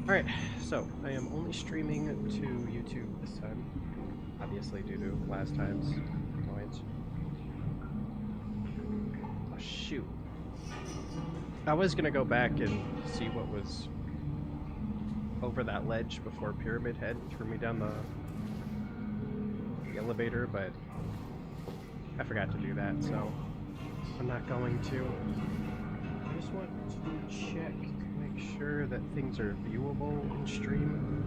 Alright, so I am only streaming to YouTube this time. Obviously due to last time's annoyance. Oh shoot. I was gonna go back and see what was over that ledge before Pyramid Head threw me down the elevator, but I forgot to do that, so I'm not going to. I just want to check to make sure that things are viewable in stream.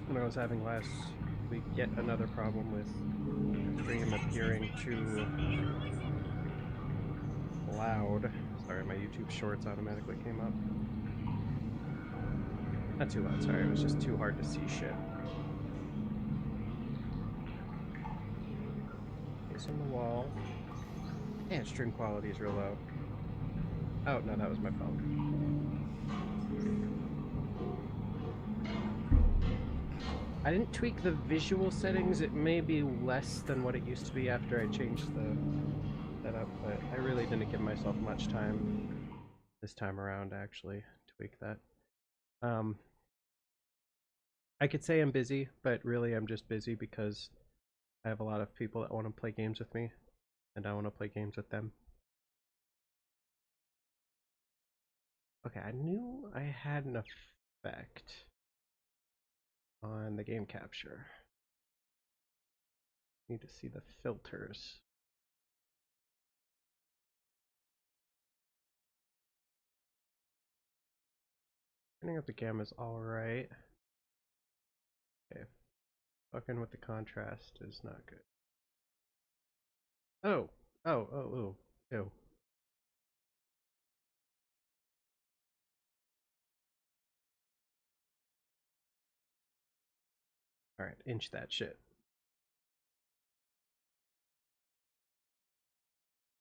When I was having last week, yet another problem with stream appearing too loud. Sorry, my YouTube shorts automatically came up. Not too loud, sorry, it was just too hard to see shit. Facing the wall. And stream quality is real low. Oh, no, that was my phone. I didn't tweak the visual settings. It may be less than what it used to be after I changed the setup, but I really didn't give myself much time this time around to actually tweak that. I could say I'm busy, but really I'm just busy because I have a lot of people that want to play games with me, and I want to play games with them. Okay, I knew I had an effect on the game capture. Need to see the filters. Turning up the gamma is alright. Okay. Fucking with the contrast is not good. Oh! Ew. Alright, inch that shit.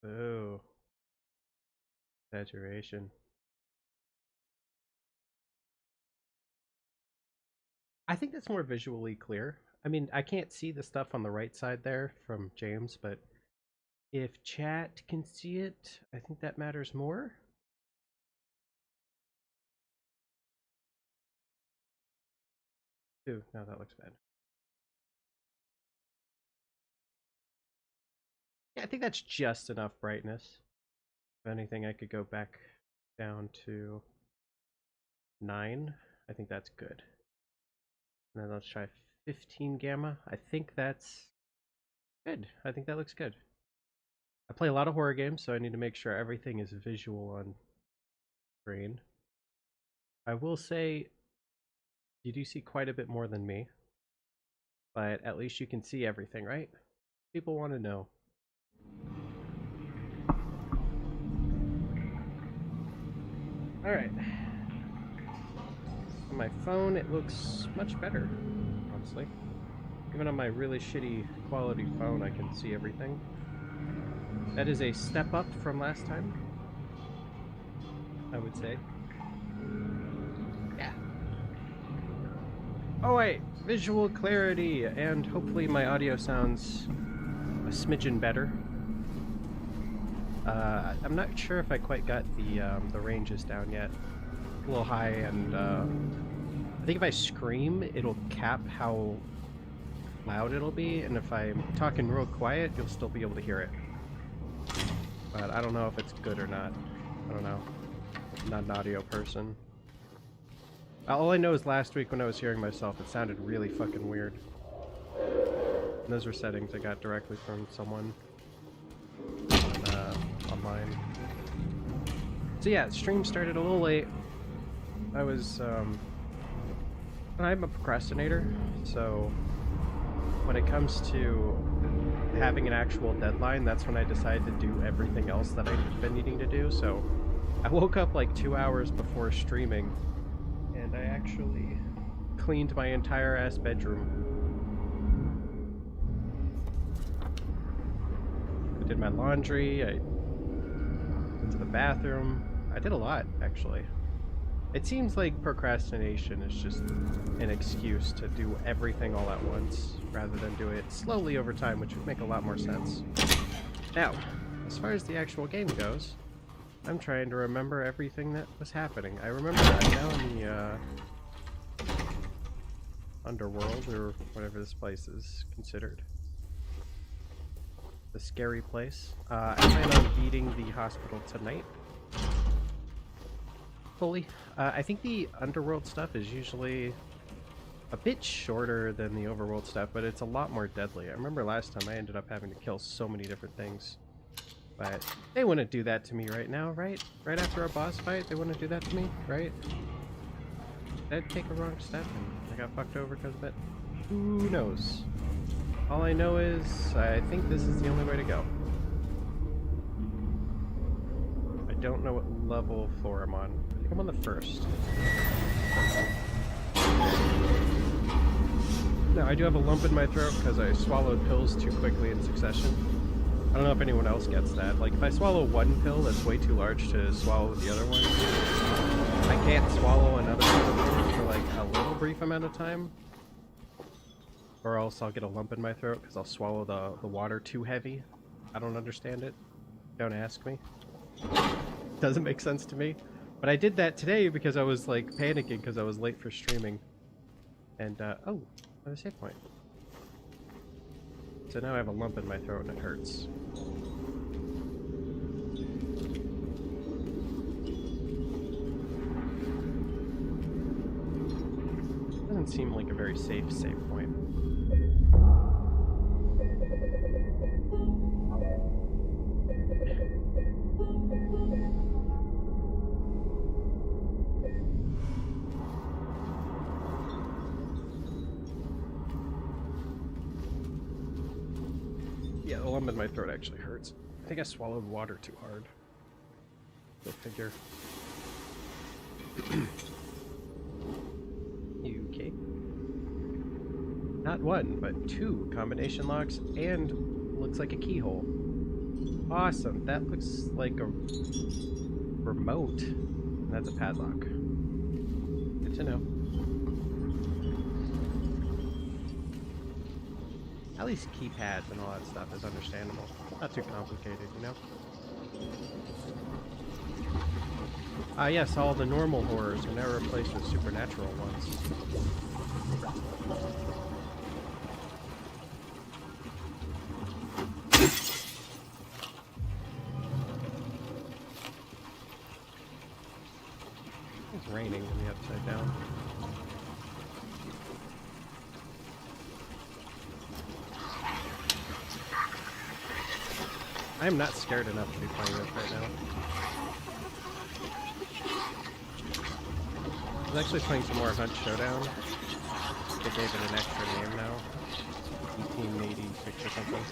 Oh. Saturation. I think that's more visually clear. I mean, I can't see the stuff on the right side there from James, but if chat can see it, I think that matters more. Ooh, no, that looks bad. Yeah, I think that's just enough brightness. If anything, I could go back down to 9. I think that's good. And then let's try 15 gamma. I think that's good. I think that looks good. I play a lot of horror games, so I need to make sure everything is visual on screen. I will say you do see quite a bit more than me, but at least you can see everything, right? People want to know. Alright. On my phone, it looks much better, honestly. Even on my really shitty quality phone, I can see everything. That is a step up from last time, I would say. Yeah. Oh wait, visual clarity, and hopefully my audio sounds a smidgen better. I'm not sure if I quite got the ranges down yet. A little high, and I think if I scream, it'll cap how loud it'll be, and if I'm talking real quiet, you'll still be able to hear it. But I don't know if it's good or not. I don't know. I'm not an audio person. All I know is last week when I was hearing myself, it sounded really fucking weird. And those were settings I got directly from someone online. So yeah, stream started a little late. I was, I'm a procrastinator, so when it comes to having an actual deadline, that's when I decide to do everything else that I've been needing to do. So I woke up like 2 hours before streaming, and I actually cleaned my entire ass bedroom. I did my laundry, I went to the bathroom. I did a lot, actually. It seems like procrastination is just an excuse to do everything all at once, rather than do it slowly over time, which would make a lot more sense. Now, as far as the actual game goes, I'm trying to remember everything that was happening. I remember I'm now in the underworld, or whatever this place is considered. The scary place. I plan on beating the hospital tonight. Fully. I think the underworld stuff is usually a bit shorter than the overworld stuff, but it's a lot more deadly. I remember last time I ended up having to kill so many different things. But they wouldn't do that to me right now, right? Right after a boss fight, they wouldn't do that to me, right? I'd take a wrong step and I got fucked over because of it. Who knows? All I know is I think this is the only way to go. I don't know what level floor I'm on. I think I'm on the first. Now, I do have a lump in my throat because I swallowed pills too quickly in succession. I don't know if anyone else gets that. Like, if I swallow one pill that's way too large to swallow the other one, I can't swallow another pill for like a little brief amount of time. Or else I'll get a lump in my throat because I'll swallow the water too heavy. I don't understand it. Don't ask me. Doesn't make sense to me. But I did that today because I was like panicking because I was late for streaming. And oh, another save point. So now I have a lump in my throat and it hurts. Doesn't seem like a very safe save point. Yeah, the lump in my throat actually hurts. I think I swallowed water too hard. Go figure. Okay. Not one, but two combination locks and looks like a keyhole. Awesome. That looks like a remote. And that's a padlock. Good to know. At least keypads and all that stuff is understandable. Not too complicated, you know? Yes, all the normal horrors are now replaced with supernatural ones. It's raining in the upside down. I am not scared enough to be playing this right now. I was actually playing some more Hunt Showdown. They gave it an extra name now. 1886 or something.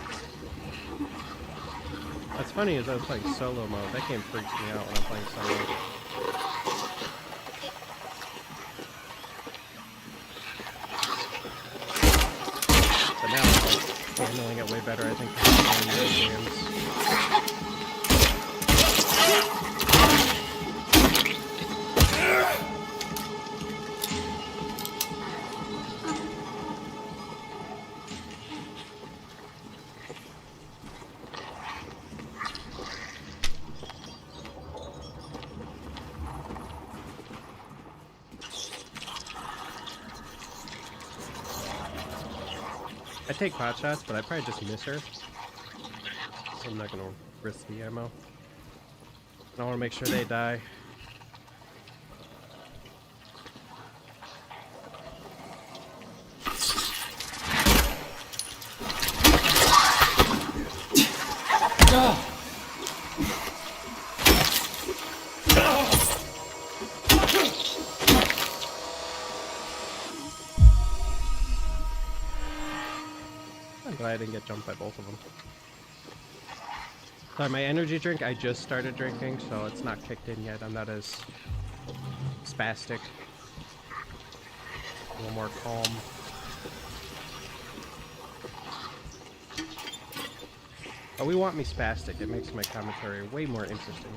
What's funny is I was playing solo mode. That game freaks me out when I'm playing solo. But now I'm like, handling it way better, I think, than playing those games. I take pot shots, but I probably just miss her. So I'm not gonna risk the ammo. I want to make sure they die. I'm glad I didn't get jumped by both of them. Sorry, my energy drink, I just started drinking, so it's not kicked in yet. I'm not as spastic. A little more calm. Oh, we want me spastic. It makes my commentary way more interesting.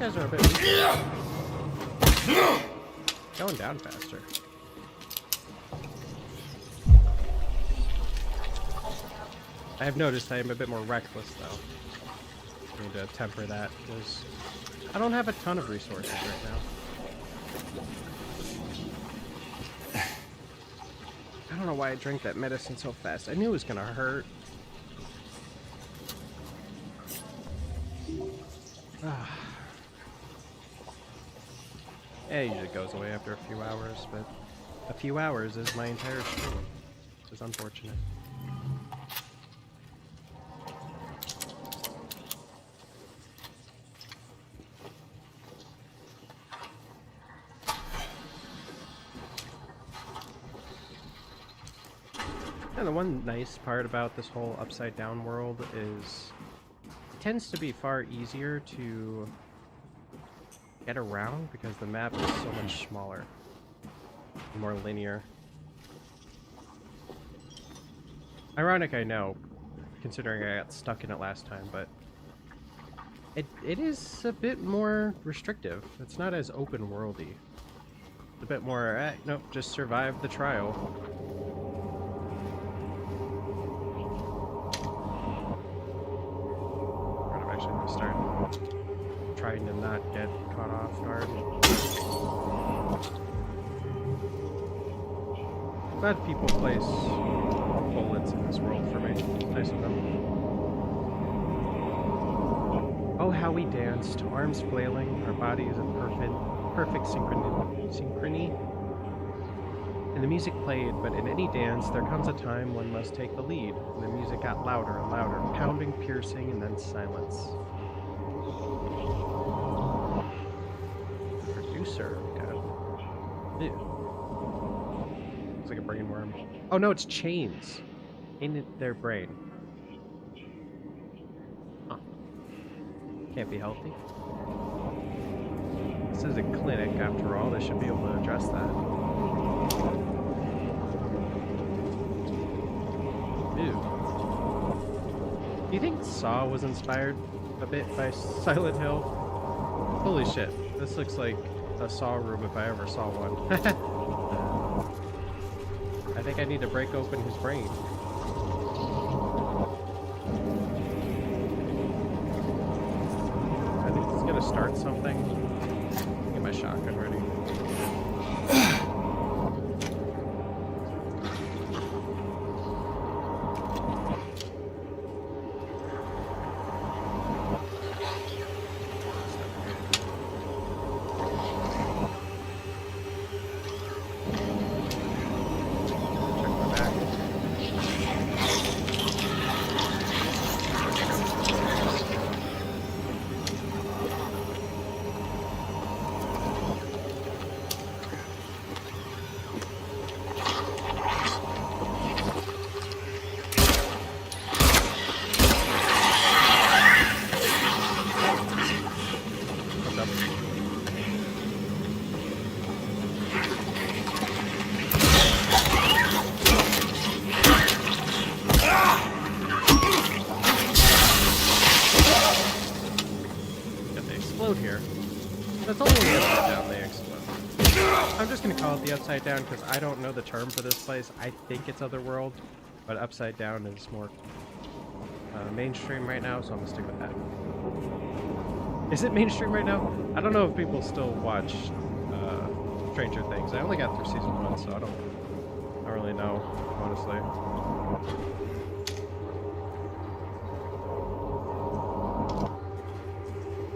guys are a bit weak. Going down faster. I have noticed I am a bit more reckless, though. I need to temper that, because I don't have a ton of resources right now. I don't know why I drank that medicine so fast. I knew it was gonna hurt. It usually goes away after a few hours, but a few hours is my entire stream, which is unfortunate. And the one nice part about this whole upside down world is it tends to be far easier to get around because the map is so much smaller, more linear. Ironic, I know, considering I got stuck in it last time, but it is a bit more restrictive. It's not as open worldy. It's a bit more, nope, just survive the trial. I'm actually gonna start trying to not get caught off guard. Glad people place bullets in this world for me. Nice of them. Oh, how we danced, arms flailing, our bodies in perfect synchrony. And the music played, but in any dance, there comes a time one must take the lead. And the music got louder and louder, pounding, piercing, and then silence. Producer, God. Ew. It's like a brain worm. Oh no, it's chains in their brain. Huh. Can't be healthy. This is a clinic, after all. They should be able to address that. Ew. Do you think Saw was inspired a bit by Silent Hill? Holy shit. This looks like a Saw room if I ever saw one. I think I need to break open his brain. I think it's gonna start something. Get my shotgun ready. Here. That's only the upside down they explode. I'm just gonna call it the upside down because I don't know the term for this place. I think it's otherworld, but upside down is more mainstream right now, so I'm gonna stick with that. Is it mainstream right now? I don't know if people still watch Stranger Things. I only got through season 1, so I don't really know, honestly.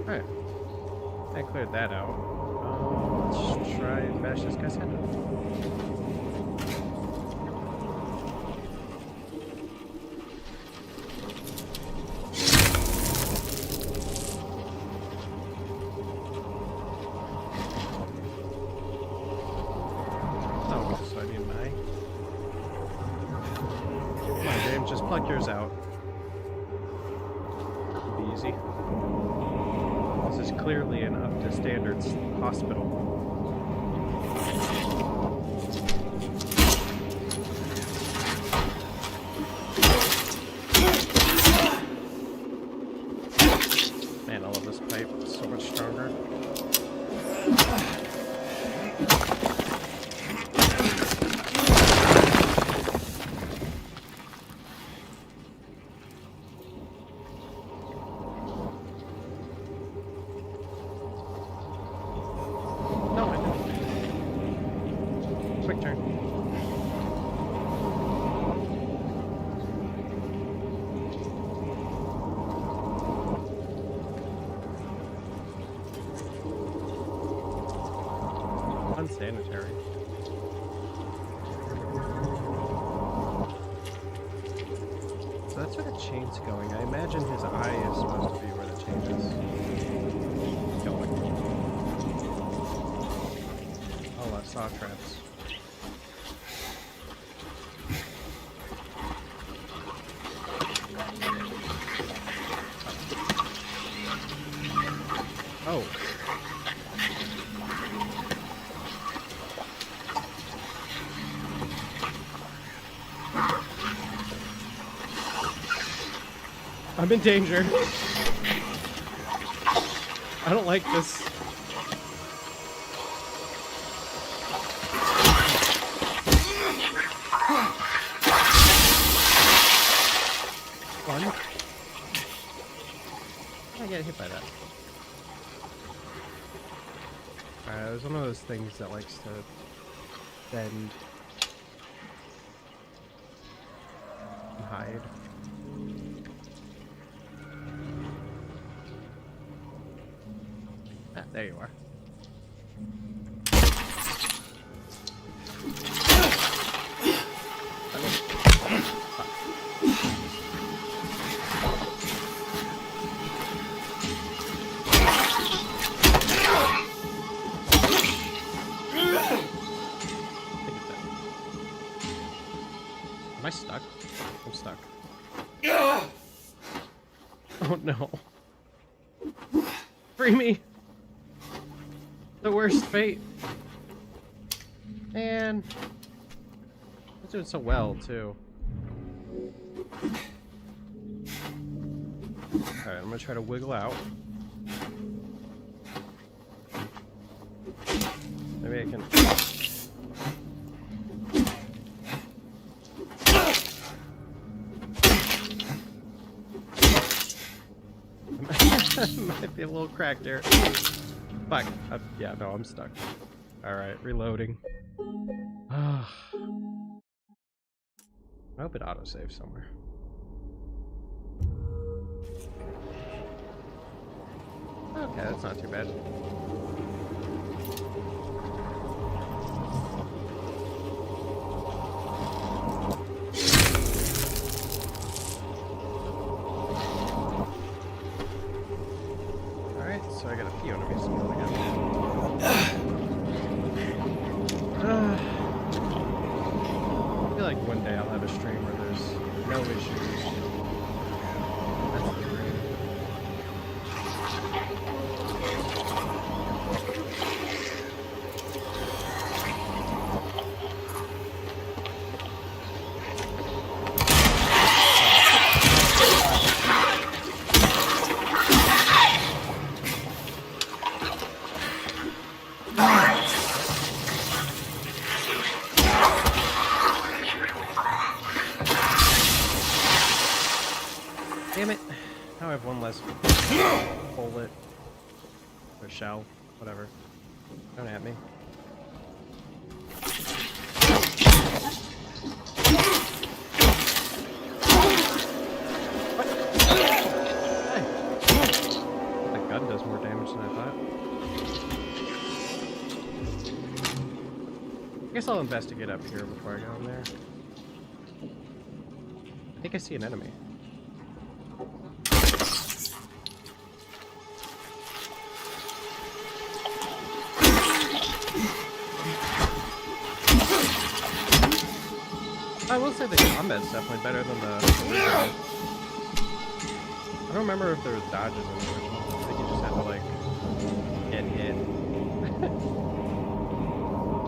Alright. I cleared that out. Let's try and bash this guy's head off. Oh, so I need an eye. Come on, James, just pluck yours out. It'll be easy. This is clearly an up-to-standards hospital. Man, I love this pipe. It's so much stronger. unsanitary. So that's where the chain's going. I imagine his eye is supposed to be where the chain is going. Oh, I saw traps. Oh. I'm in danger. I don't like this. Fun. I get hit by that. Alright, it was one of those things that likes to bend and hide. Ah, there you are. Am I stuck? I'm stuck. Oh no. Free me! The worst fate. Man. I'm doing so well, too. Alright, I'm gonna try to wiggle out. Maybe I can... Might be a little cracked there. Fuck. Yeah, no, I'm stuck. Alright, reloading. I hope it autosaves somewhere. Okay, that's not too bad. So I got a few enemies to kill again. I feel like one day I'll have a stream where there's no issues. That's the dream. Damn it. Now I have one less bullet. Or shell. Whatever. Don't at me. What? Hey. The gun does more damage than I thought. I guess I'll investigate up here before I go in there. I think I see an enemy. I will say the combat's definitely better than the original. I don't remember if there was dodges in the original. I think you just had to, like, get hit. I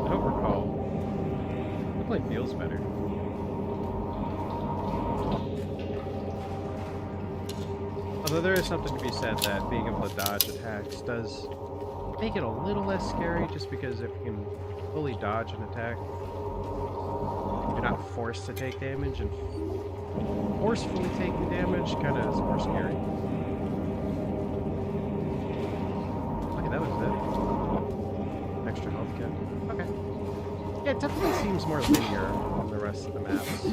don't recall. It definitely feels better. Although there is something to be said that being able to dodge attacks does make it a little less scary, just because if you can fully dodge an attack, you're not forced to take damage, and forcefully taking damage kind of is more scary. Okay, that was it. Extra health kit. Okay. Yeah, it definitely seems more linear than the rest of the maps. You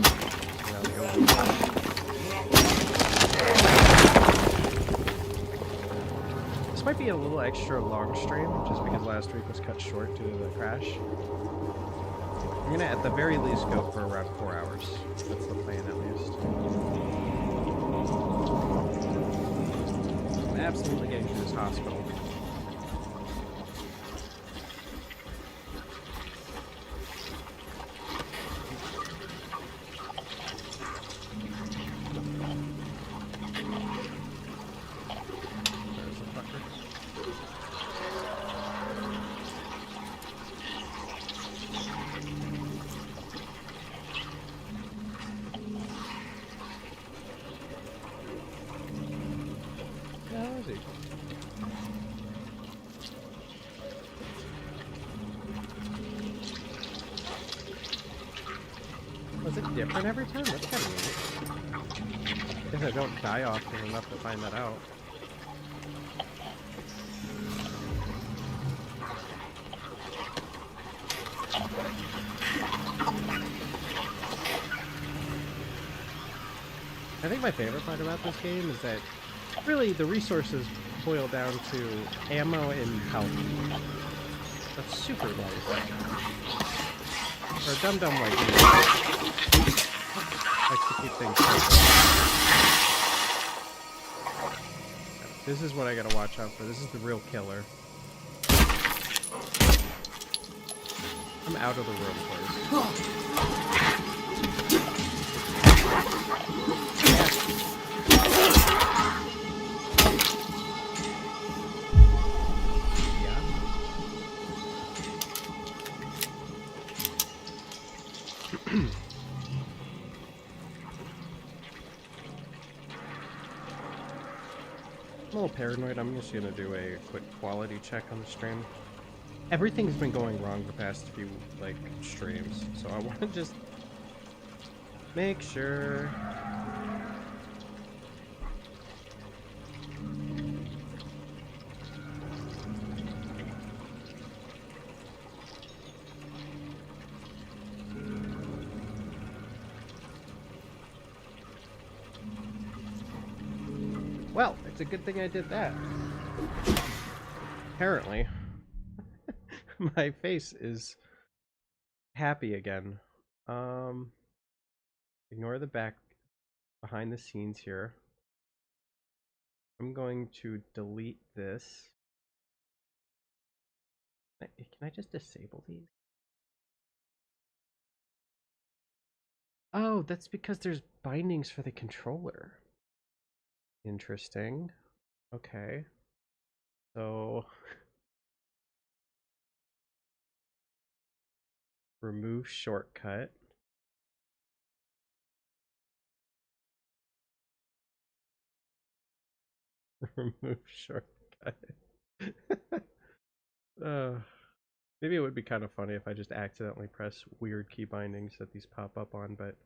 know, the old This might be be a little extra long stream, just because last week was cut short due to the crash. I'm gonna at the very least go for around 4 hours. That's the plan at least. I'm absolutely getting to this hospital. Was it different every time? That's kind of neat. I guess I don't die often enough to find that out. I think my favorite part about this game is that really the resources boil down to ammo and health. That's super nice. For a dum-dum like me, likes to keep things simple. This is what I gotta watch out for. This is the real killer. I'm out of the room, please. I'm a little paranoid. I'm just gonna do a quick quality check on the stream. Everything's been going wrong the past few, like, streams, so I want to just make sure. Well, it's a good thing I did that. Apparently. My face is happy again. Ignore the back behind the scenes here. I'm going to delete this. Can I just disable these? Oh, that's because there's bindings for the controller. Interesting. Okay. So remove shortcut. Remove shortcut. Maybe it would be kind of funny if I just accidentally press weird key bindings that these pop up on, but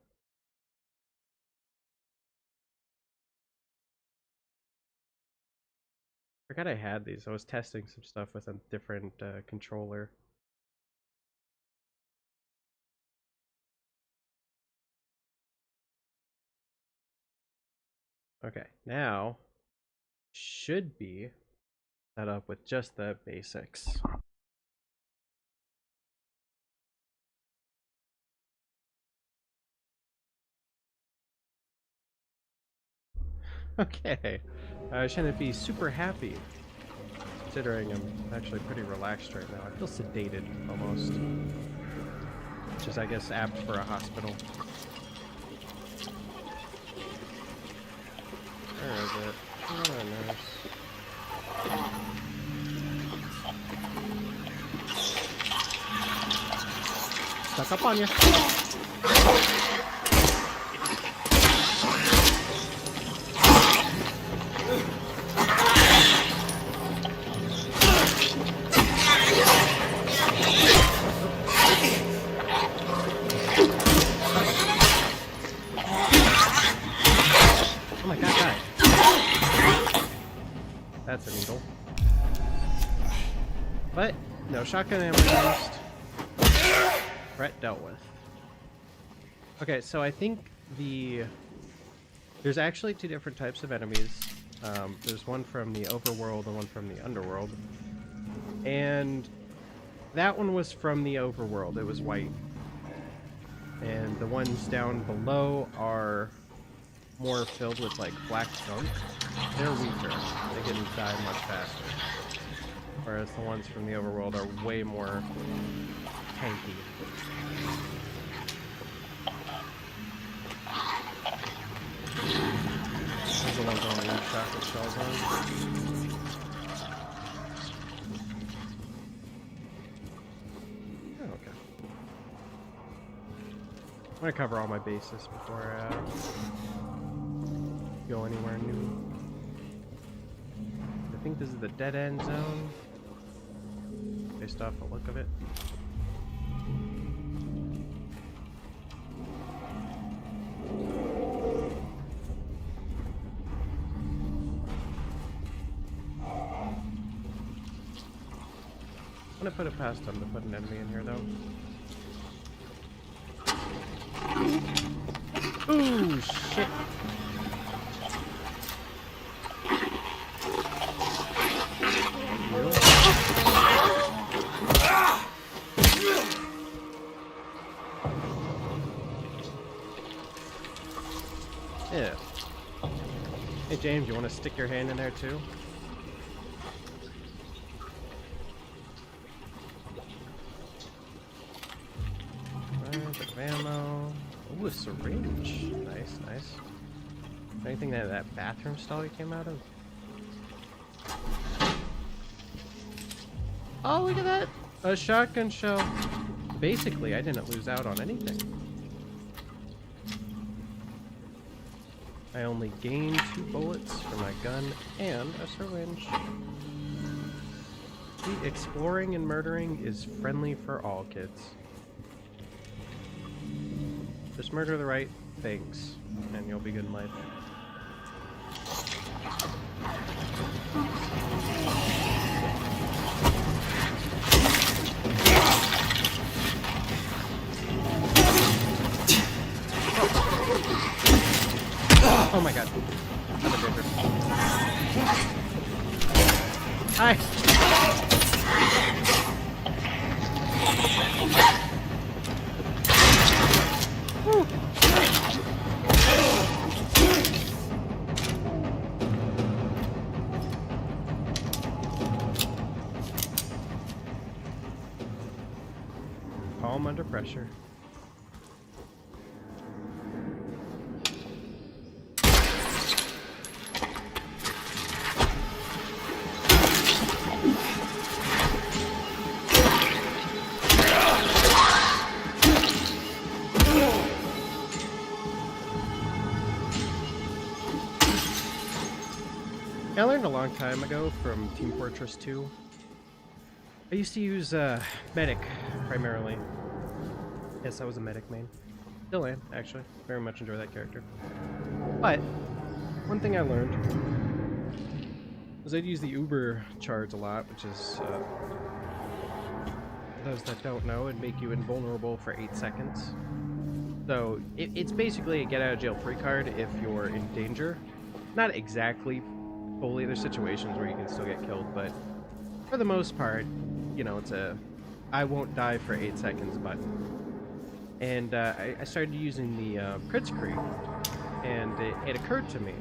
I forgot I had these. I was testing some stuff with a different controller. Okay, now should be set up with just the basics. Okay, I shouldn't be super happy, considering I'm actually pretty relaxed right now. I feel sedated, almost. Which is, I guess, apt for a hospital. Where is it? Oh, nurse. Stuck up on you. Oh my god, die. That's a needle. But, no shotgun ammo used. Threat dealt with. Okay, so I think there's actually two different types of enemies. There's one from the overworld and one from the underworld. And that one was from the overworld. It was white. And the ones down below are more filled with like black gunk. They're weaker. They get inside much faster. Whereas the ones from the overworld are way more tanky. Those are the ones I want to leave shot with shells on. Oh, okay. I'm gonna cover all my bases before I go anywhere new. I think this is the dead end zone, based off the look of it. I'm gonna put it past them to put an enemy in here, though. Ooh, shit! Yeah. Hey James, you want to stick your hand in there too? Bit of ammo. Ooh, a syringe. Nice, nice. Anything that bathroom stall you came out of? Oh, look at that! A shotgun shell. Basically, I didn't lose out on anything. I only gained 2 bullets for my gun and a syringe. See, exploring and murdering is friendly for all, kids. Just murder the right things, and you'll be good in life. Oh my god. I'm a danger. Hi! Woo. Calm under pressure. I learned a long time ago from Team Fortress 2. I used to use medic primarily. Yes, I was a medic main. Still am, actually. Very much enjoy that character. But one thing I learned was I'd use the Uber charge a lot, which is, for those that don't know, it'd make you invulnerable for 8 seconds. So it's basically a get out of jail free card if you're in danger. Not exactly fully, there's situations where you can still get killed, but for the most part, you know, it's a I won't die for 8 seconds button. And I started using the crit streak, and it occurred to me,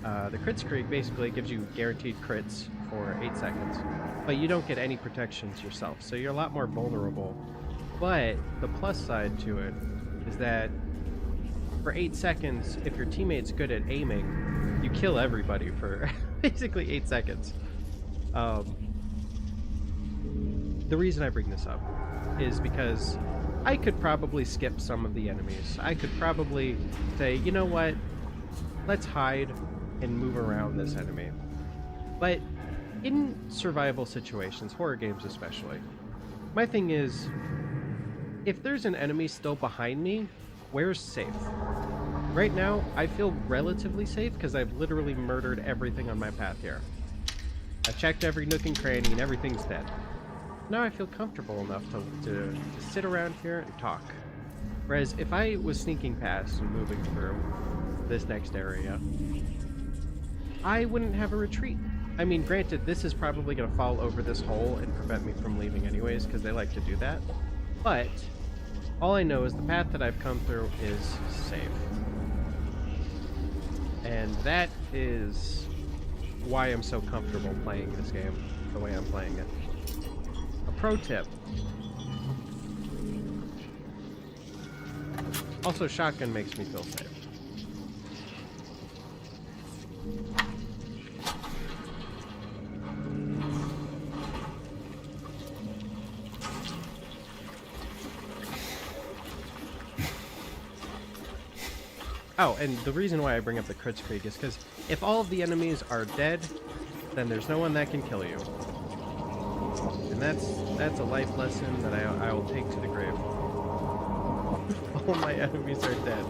the crit streak basically gives you guaranteed crits for 8 seconds, but you don't get any protections yourself, so you're a lot more vulnerable. But the plus side to it is that for 8 seconds, if your teammate's good at aiming, you kill everybody for basically 8 seconds. The reason I bring this up is because I could probably skip some of the enemies. I could probably say, you know what, let's hide and move around this enemy. But in survival situations, horror games especially, my thing is, if there's an enemy still behind me, where's safe? Right now, I feel relatively safe because I've literally murdered everything on my path here. I've checked every nook and cranny and everything's dead. Now I feel comfortable enough to sit around here and talk. Whereas if I was sneaking past and moving through this next area, I wouldn't have a retreat. I mean, granted, this is probably going to fall over this hole and prevent me from leaving anyways, because they like to do that. But all I know is the path that I've come through is safe. And that is why I'm so comfortable playing this game the way I'm playing it. A pro tip. Also, shotgun makes me feel safe. Oh, and the reason why I bring up the crit streak is because if all of the enemies are dead, then there's no one that can kill you. And that's a life lesson that I will take to the grave. All my enemies are dead.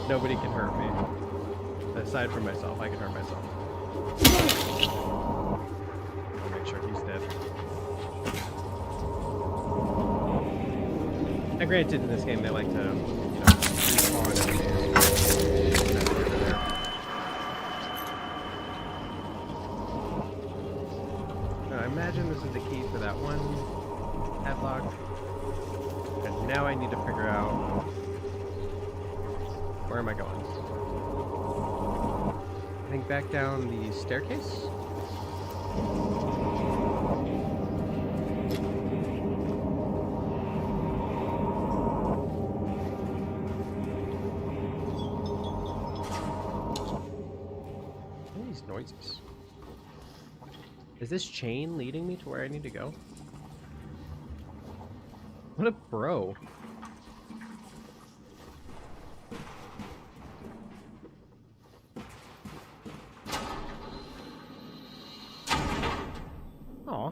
Nobody can hurt me. Aside from myself, I can hurt myself. I'll make sure he's dead. And granted, in this game, they like to, you know, respawn enemies. I imagine this is the key for that one padlock. And now I need to figure out where am I going? I think back down the staircase. What are these noises? Is this chain leading me to where I need to go? What a bro. Aw.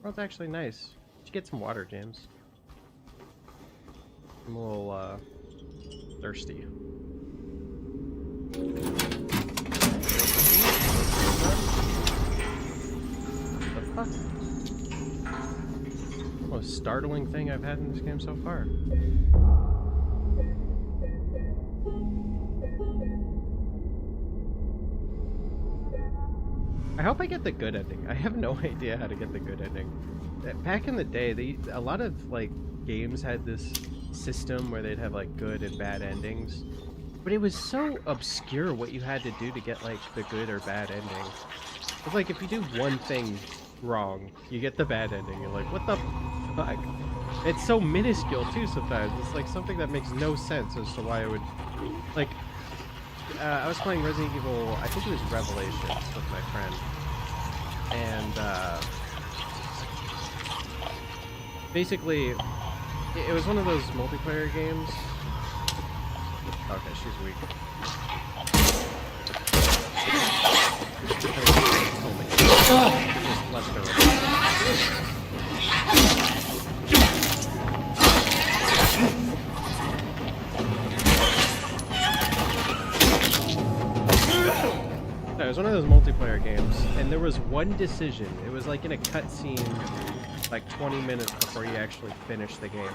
That's actually nice. Should get some water, James. I'm a little, thirsty. What the fuck? Most startling thing I've had in this game so far. I hope I get the good ending. I have no idea how to get the good ending. Back in the day, a lot of like games had this system where they'd have like good and bad endings, but it was so obscure what you had to do to get like the good or bad ending. It's like if you do one thing wrong, you get the bad ending. You're like, what the fuck? It's so minuscule too sometimes. It's like something that makes no sense as to why I would like. I was playing Resident Evil, I think it was Revelations with my friend, and basically it was one of those multiplayer games. Okay, she's weak. Just left her. It was one of those multiplayer games, and there was one decision. It was like in a cutscene, like 20 minutes before you actually finish the game.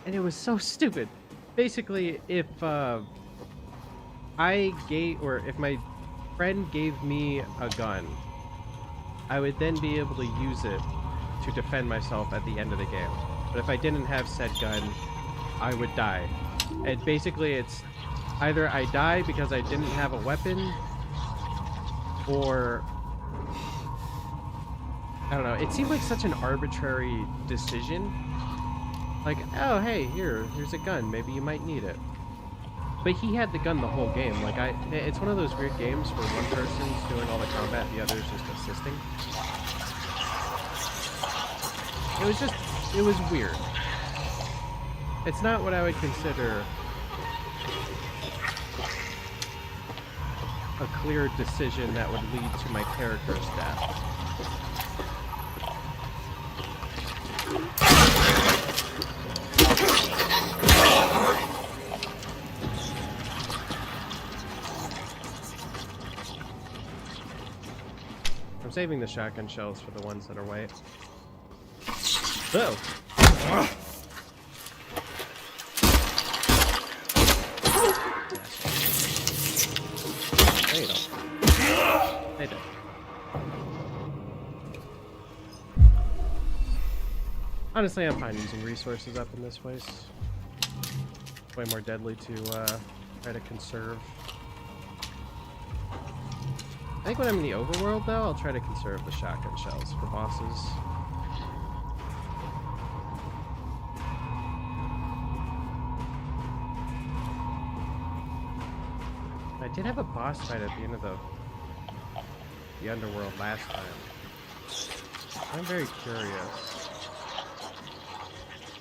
And it was so stupid. Basically, if if my friend gave me a gun, I would then be able to use it to defend myself at the end of the game. But if I didn't have said gun, I would die. And basically, it's either I die because I didn't have a weapon, or I don't know. It seemed like such an arbitrary decision. Like, oh hey, here's a gun. Maybe you might need it. But he had the gun the whole game. Like it's one of those weird games where one person's doing all the combat, the other's just assisting. It was weird. It's not what I would consider a clear decision that would lead to my character's death. I'm saving the shotgun shells for the ones that are white. Oh! No, you don't. They did. Honestly, I'm fine using resources up in this place. Way more deadly to try to conserve. I think when I'm in the overworld, though, I'll try to conserve the shotgun shells for bosses. I did have a boss fight at the end of the underworld last time. I'm very curious.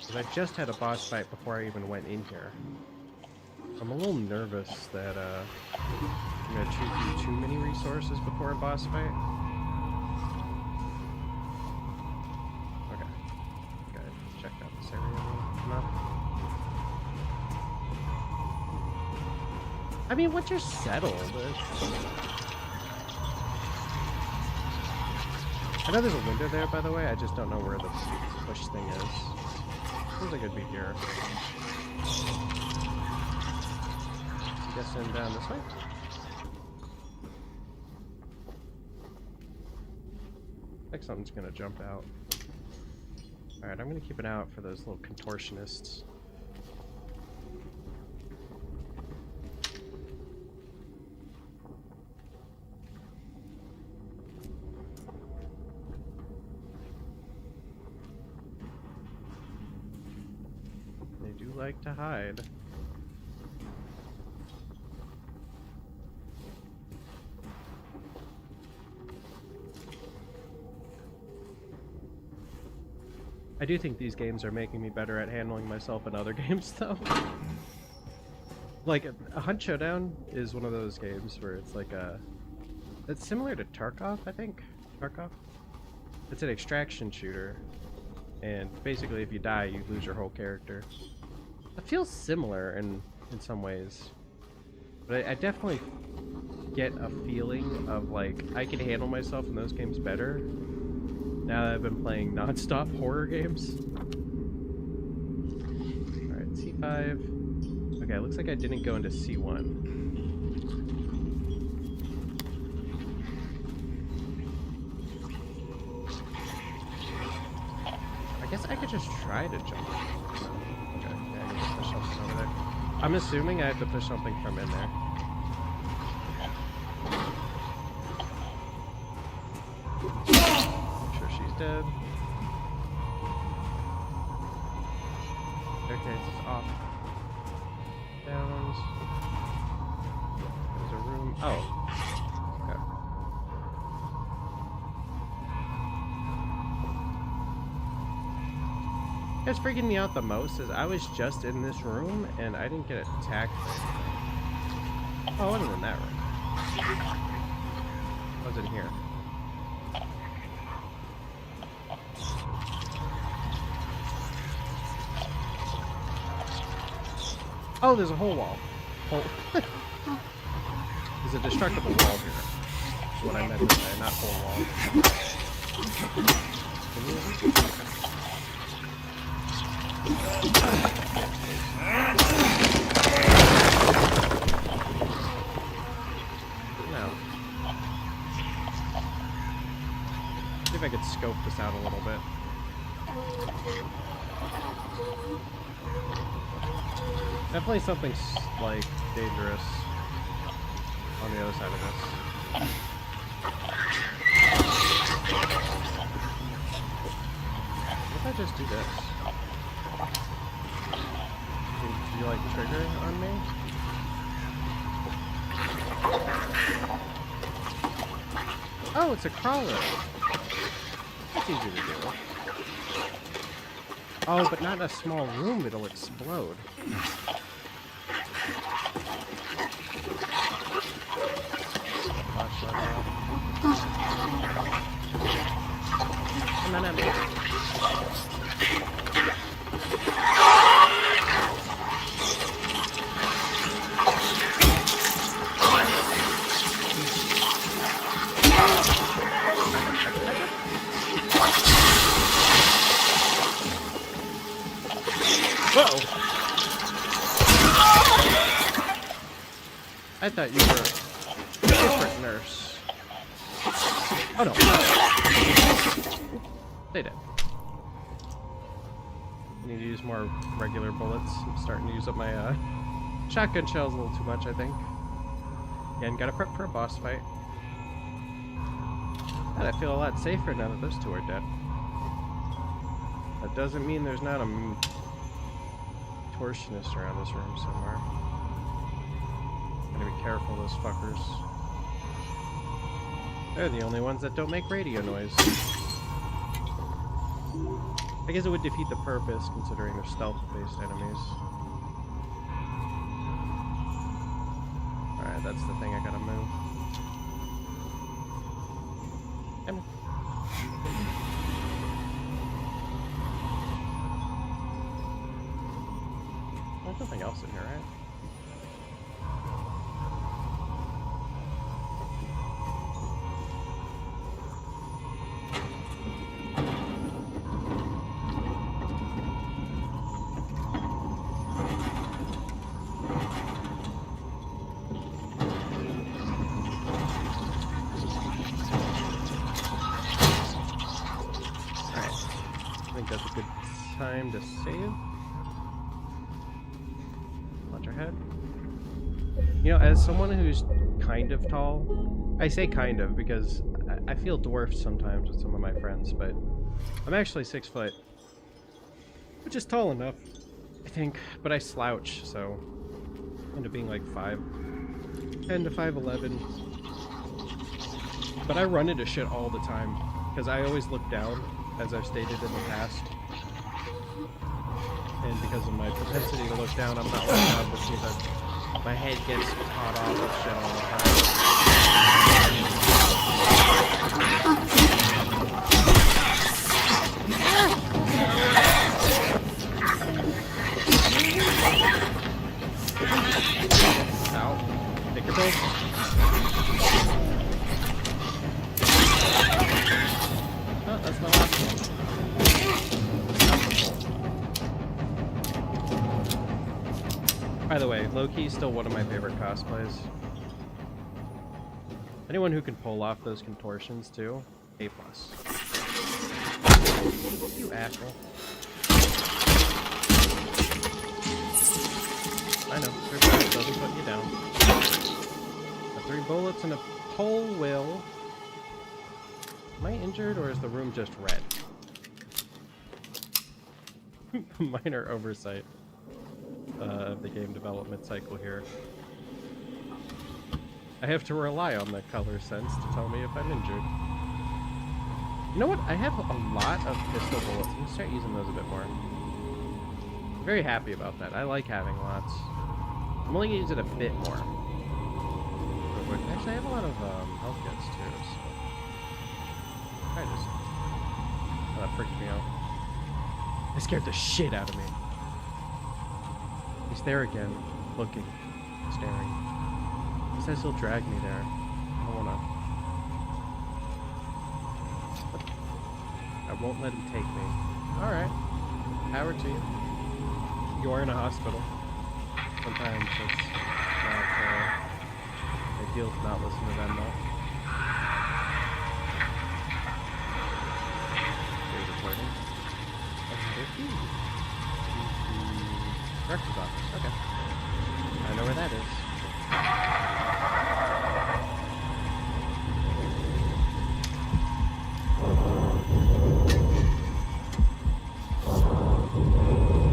Because I just had a boss fight before I even went in here. I'm a little nervous that I'm going to chew through too many resources before a boss fight. Okay. Okay, check out this area enough. I mean, once you're settled, I know there's a window there, by the way. I just don't know where the push thing is. Seems like it'd be here. I'm guessing down this way. I think something's gonna jump out. Alright, I'm gonna keep an eye out for those little contortionists. Like to hide. I do think these games are making me better at handling myself in other games, though. Like, a Hunt Showdown is one of those games where it's like a... It's similar to Tarkov, I think. Tarkov? It's an extraction shooter. And basically, if you die, you lose your whole character. It feels similar in some ways, but I definitely get a feeling of like I can handle myself in those games better now that I've been playing non-stop horror games. Alright, C5. Okay, it looks like I didn't go into C1. I guess I could just try to jump. Push something over there. I'm assuming I have to push something from in there. Make sure she's dead. Staircase is off. Downs. There's a room. Oh. Okay. What's freaking me out the most is I was just in this room and I didn't get attacked. Oh, I wasn't in that room. I was in here. Oh, there's a whole wall. Oh. There's a destructible wall here. That's what I meant to say, not whole wall. No. See if I could scope this out a little bit. Definitely something like dangerous on the other side of this. What if I just do this? Do you like trigger on me? Oh, it's a crawler. That's easy to do. Oh, but not in a small room, it'll explode. Come on at me. Whoa! I thought you were Different nurse. Oh no. They did. I need to use more regular bullets. I'm starting to use up my shotgun shells a little too much, I think. Again, gotta prep for a boss fight. God, I feel a lot safer now that those two are dead. That doesn't mean there's not a contortionist around this room somewhere. Gotta be careful, those fuckers. They're the only ones that don't make radio noise. I guess it would defeat the purpose, considering they're stealth-based enemies. Alright, that's the thing I gotta move. Come on. There's nothing else in here, right? That's a good time to save. Watch our head. You know, as someone who's kind of tall, I say kind of because I feel dwarfed sometimes with some of my friends, but I'm actually 6 foot, which is tall enough, I think, but I slouch, so I end up being like 5'10" to 5'11". But I run into shit all the time because I always look down, as I've stated in the past. And because of my propensity to look down, I'm not looking up, which means that my head gets caught off of shit all the time. Ow. Take your pills. Oh, that's the last one. By the way, low-key is still one of my favorite cosplays. Anyone who can pull off those contortions too, A+. You asshole. I know, 3 bullets doesn't put you down. 3 bullets and a pole will. Am I injured or is the room just red? Minor oversight of the game development cycle here. I have to rely on the color sense to tell me if I'm injured. You know what? I have a lot of pistol bullets. I'm gonna start using those a bit more. I'm very happy about that. I like having lots. I'm only gonna use it a bit more. Actually, I have a lot of health kits too, so... I just... Oh, that freaked me out. It scared the shit out of me. He's there again, looking, staring. He says he'll drag me there. I don't wanna... I won't let him take me. Alright. Power to you. You're in a hospital. Sometimes it's not ideal to not listen to them though. Director's office, okay. I know where that is.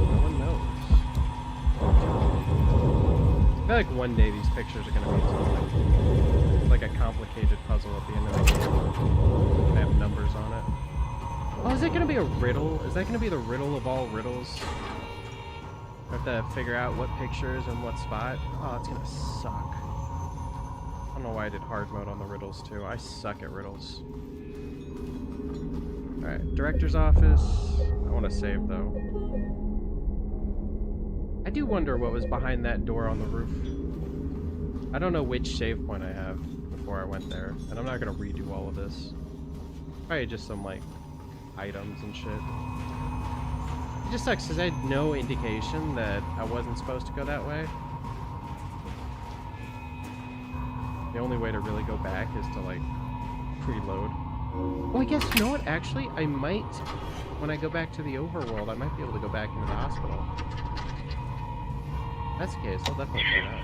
No one knows. I feel like one day these pictures are going to be something. It's like a complicated puzzle at the end of the game. I have numbers on it. Oh, is it going to be a riddle? Is that going to be the riddle of all riddles? I have to figure out what picture is in what spot. Oh, it's gonna suck. I don't know why I did hard mode on the riddles too. I suck at riddles. Alright, director's office. I want to save though. I do wonder what was behind that door on the roof. I don't know which save point I have before I went there. And I'm not gonna redo all of this. Probably just some like items and shit. It just sucks because I had no indication that I wasn't supposed to go that way. The only way to really go back is to, like, preload. Oh, I guess, you know what? Actually, I might, when I go back to the overworld, I might be able to go back into the hospital. If that's the case, I'll definitely try that.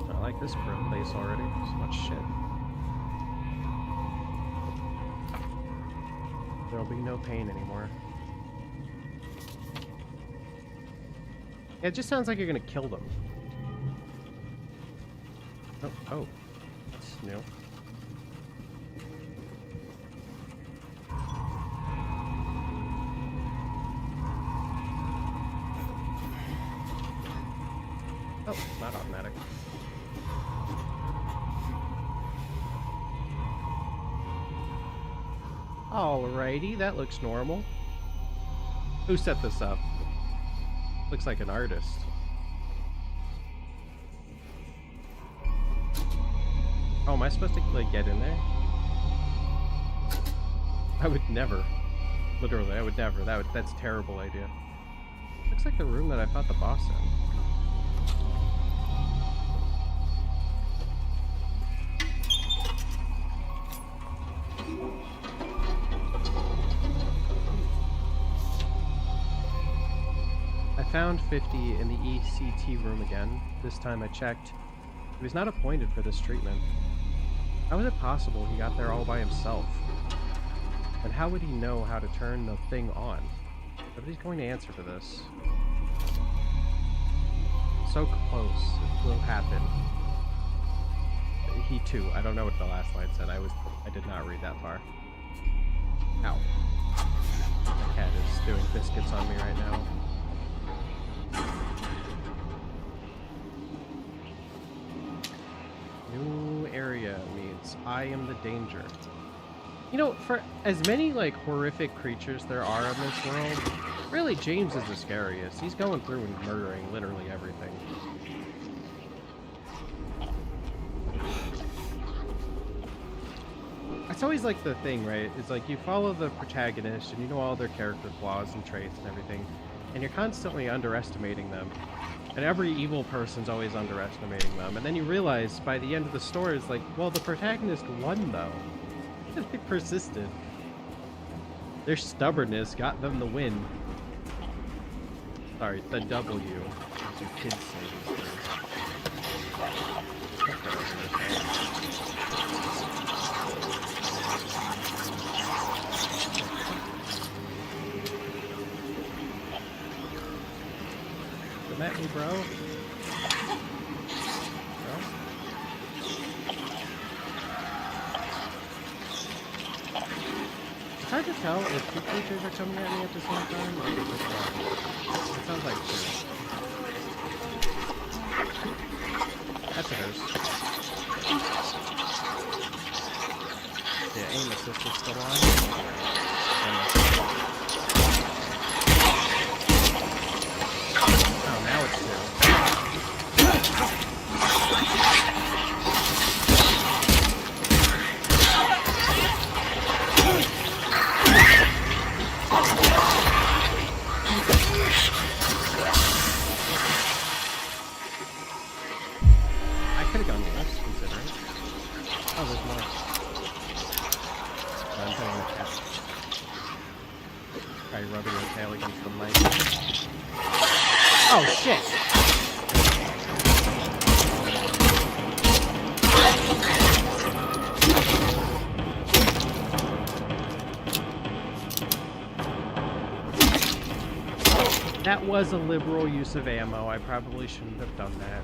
I like this place already. So much shit. There'll be no pain anymore. Yeah, it just sounds like you're gonna kill them. Oh, that's new. Oh, not automatic. Alrighty, that looks normal. Who set this up? Looks like an artist. Oh, am I supposed to, like, get in there? I would never. Literally, I would never. That's a terrible idea. Looks like the room that I fought the boss in. I found 50 in the ECT room again. This time I checked. He was not appointed for this treatment. How is it possible he got there all by himself? And how would he know how to turn the thing on? Nobody's going to answer to this. So close. It will happen. He too. I don't know what the last line said. I did not read that far. Ow. My cat is doing biscuits on me right now. New area means I am the danger. You know, for as many, like, horrific creatures there are in this world, really, James is the scariest. He's going through and murdering literally everything. It's always, like, the thing, right? It's like you follow the protagonist and you know all their character flaws and traits and everything, and you're constantly underestimating them. And every evil person's always underestimating them. And then you realize by the end of the story, it's like, well, the protagonist won, though. They persisted. Their stubbornness got them the win. Sorry, the W, as your kids say these days. Come at me, bro. No? It's hard to tell if two creatures are coming at me at the same time, or just one. It sounds like two. That's a nurse. Yeah, aim assist is still on. Oh, now it's two. I could have gone less, considering. Oh, there's more. I'm putting the cat. Try rubbing your tail against the mic. Oh, shit! That was a liberal use of ammo. I probably shouldn't have done that.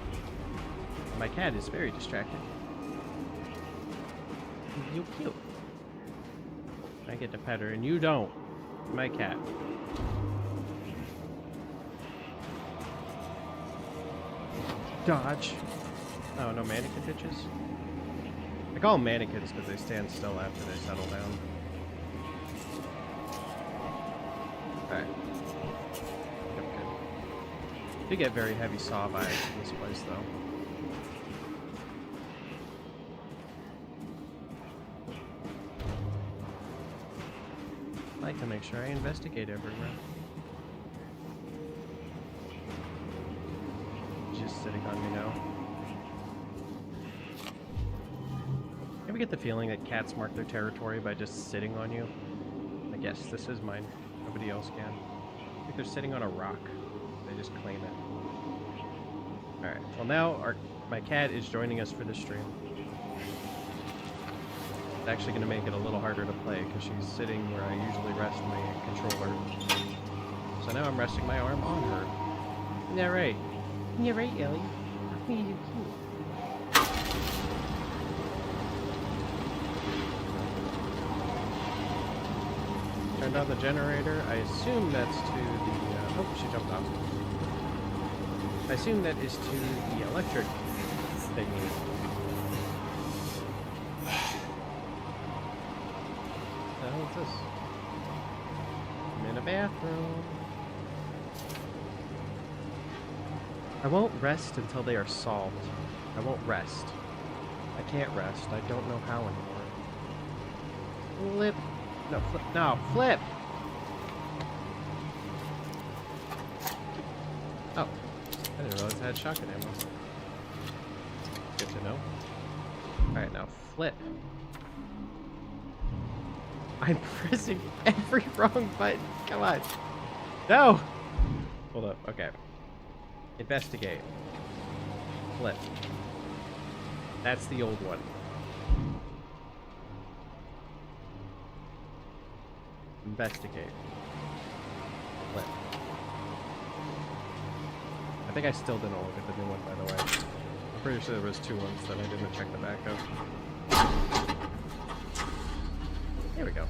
My cat is very distracted. You cute. I get to pet her and you don't. My cat. Dodge. Oh, no mannequin bitches? I call them mannequins because they stand still after they settle down. Alright. You get very heavy saw vibes in this place, though. I like to make sure I investigate everywhere. Just sitting on me now. Ever get the feeling that cats mark their territory by just sitting on you? Like, yes, this is mine. Nobody else can. Like they're sitting on a rock. They just claim it. Alright, well now my cat is joining us for the stream. It's actually going to make it a little harder to play because she's sitting where I usually rest my controller. So now I'm resting my arm on her. Isn't that right? Isn't that right, Ellie? I think you're cute. Turned on the generator. I assume that's to the... oh, she jumped off. I assume that is to the electric thingy. What the hell is this? I'm in a bathroom. I won't rest until they are solved. I won't rest. I can't rest. I don't know how anymore. Flip. No, flip. No, flip! Oh. I didn't realize I had shotgun ammo. Good to know. Alright, now flip. I'm pressing every wrong button. Come on. No! Hold up. Okay. Investigate. Flip. That's the old one. Investigate. Flip. I think I still didn't look at the new one, by the way. I'm pretty sure there was 2 ones that I didn't check the back of. There we go.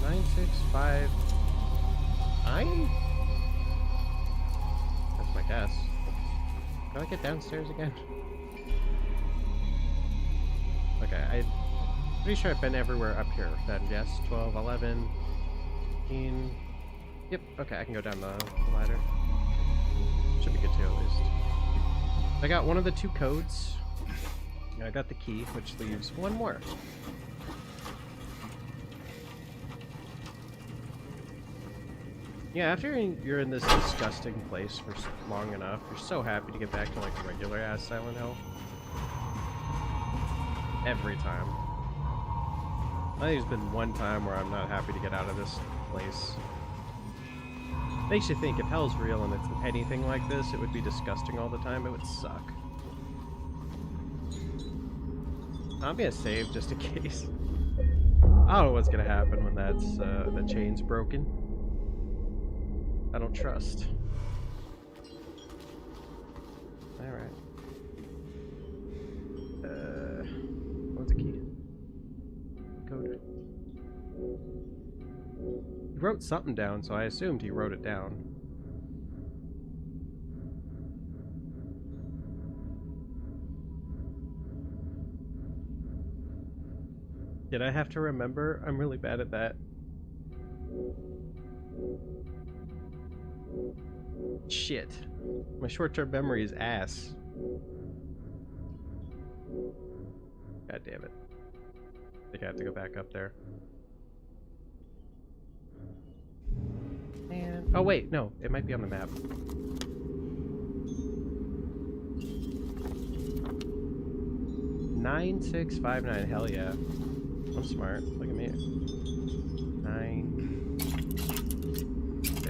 Nine, 6, 5. 9? That's my guess. Can I get downstairs again? Okay, I'm pretty sure I've been everywhere up here then, yes? 12, 11, 15... Yep, okay, I can go down the ladder. Should be good too, at least. I got one of the 2 codes. And I got the key, which leaves 1 more. Yeah, after you're in this disgusting place for long enough, you're so happy to get back to, like, regular-ass Silent Hill. Every time. I think there's been 1 time where I'm not happy to get out of this place. Makes you think, if hell's real and it's anything like this, it would be disgusting all the time. It would suck. I'm gonna save just in case. I don't know what's gonna happen when that's the chain's broken. I don't trust. Alright. What's the key? Code. He wrote something down, so I assumed he wrote it down. Did I have to remember? I'm really bad at that. Shit. My short-term memory is ass. God damn it. I think I have to go back up there. And... oh wait, no. It might be on the map. Nine, 6, 5, 9. Hell yeah. I'm smart. Look at me. 9, 6,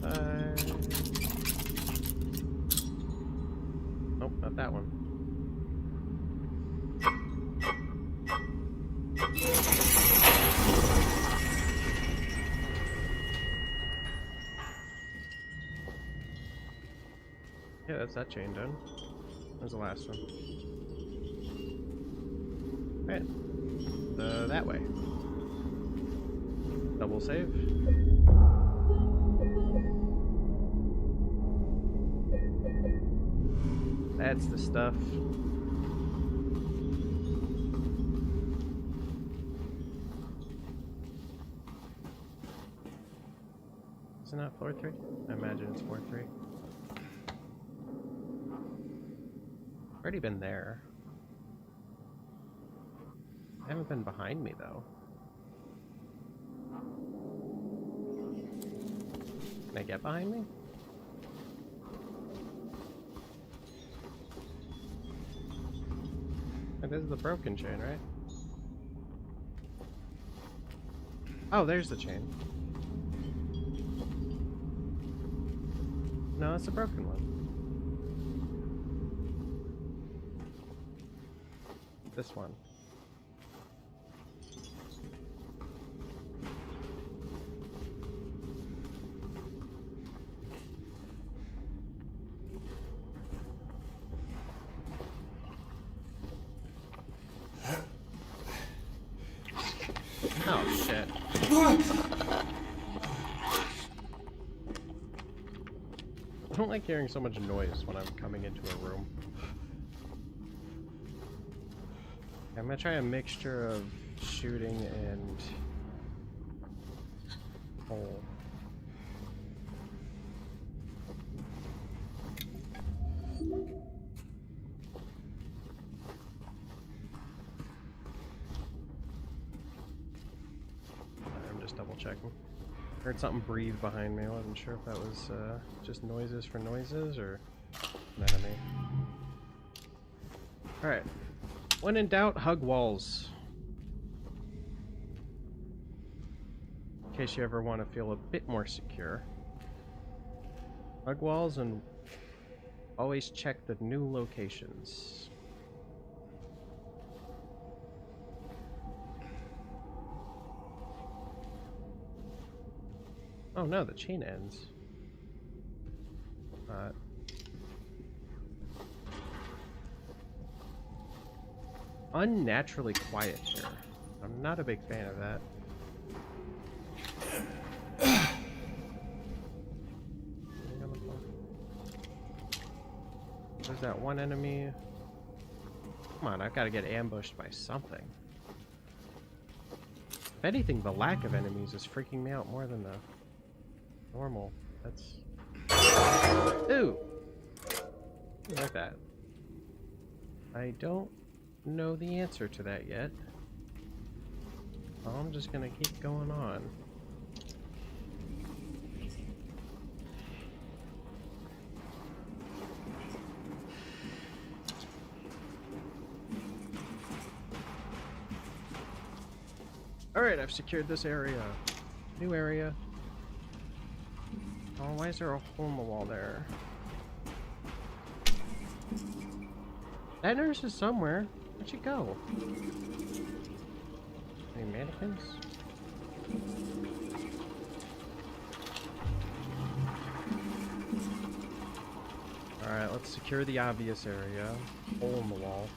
5. Nope, not that one. Yeah, that's that chain done. That was the last one. Alright. That way. Double save. That's the stuff. Is it not floor 3? I imagine it's floor 3. Already been there. I haven't been behind me, though. Can I get behind me? And this is the broken chain, right? Oh, there's the chain. No, it's a broken one. This one. Oh, shit. I don't like hearing so much noise when I'm coming into a room. I'm gonna try a mixture of shooting and hole. I'm just double checking. Heard something breathe behind me. I wasn't sure if that was just noises for noises or an enemy. Alright. When in doubt, hug walls. In case you ever want to feel a bit more secure. Hug walls and always check the new locations. Oh no, the chain ends. Unnaturally quiet here. I'm not a big fan of that. There's that one enemy. Come on, I've got to get ambushed by something. If anything, the lack of enemies is freaking me out more than the normal. That's... Ooh! I like that. I don't know the answer to that yet. I'm just gonna keep going on. Alright, I've secured this area. New area. Oh, why is there a hole in the wall there? That nurse is somewhere. Where'd she go? Any mannequins? Alright, let's secure the obvious area. Hole in the wall.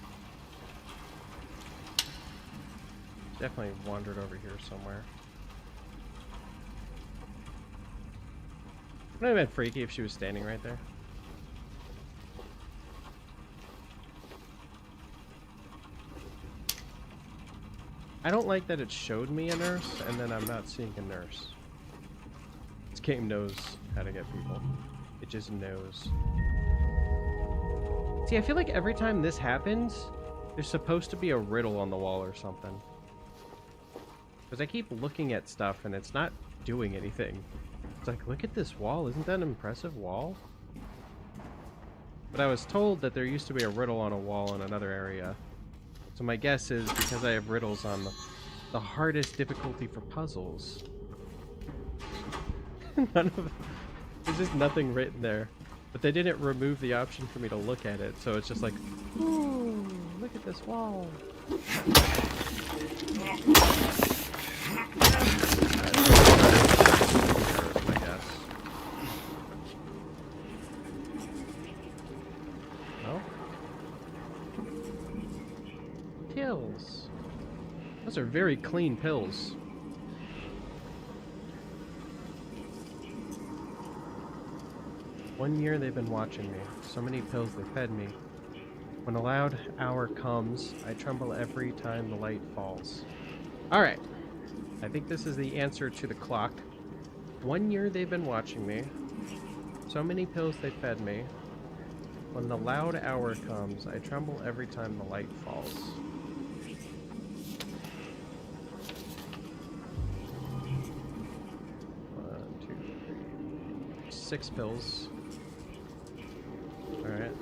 Definitely wandered over here somewhere. Would have been freaky if she was standing right there. I don't like that it showed me a nurse and then I'm not seeing a nurse. This game knows how to get people. It just knows. See, I feel like every time this happens, there's supposed to be a riddle on the wall or something. Because I keep looking at stuff and it's not doing anything. It's like, look at this wall. Isn't that an impressive wall? But I was told that there used to be a riddle on a wall in another area. So my guess is because I have riddles on the hardest difficulty for puzzles. There's just nothing written there. But they didn't remove the option for me to look at it. So it's just like, ooh, look at this wall. Pills. Those are very clean pills. One year they've been watching me. So many pills they fed me. When a loud hour comes, I tremble every time the light falls. Alright. I think this is the answer to the clock. 1 year they've been watching me. So many pills they fed me. When the loud hour comes, I tremble every time the light falls. One, two, three. 6 pills. Alright.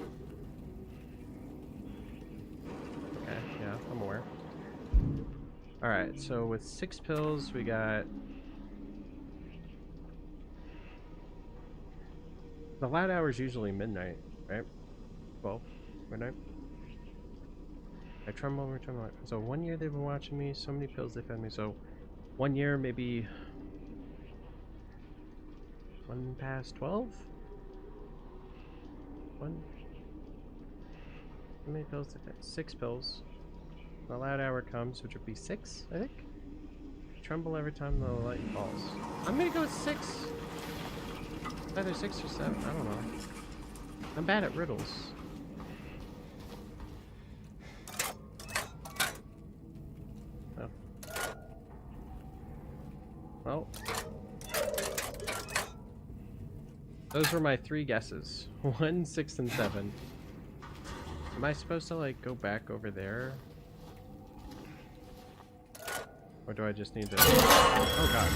Okay, yeah, I'm aware. Alright, so with 6 pills, we got... The loud hour is usually midnight, right? 12, midnight. I tremble every time. So 1 year they've been watching me. So many pills they fed me. So 1 year, maybe 1 past 12. 1. How many pills they fed? 6 pills. The loud hour comes, which would be 6, I think. I tremble every time the light falls. I'm gonna go with 6. Either 6 or 7. I don't know. I'm bad at riddles. Oh. Well. Those were my 3 guesses. 1, 6, and 7. Am I supposed to, like, go back over there? Or do I just need to... Oh, God.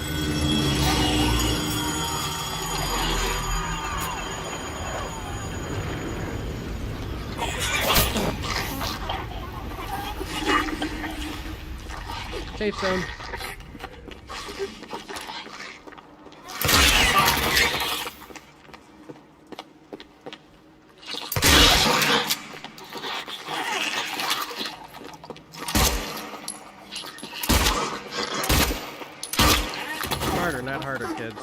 Safe zone. Smarter, not harder, kids.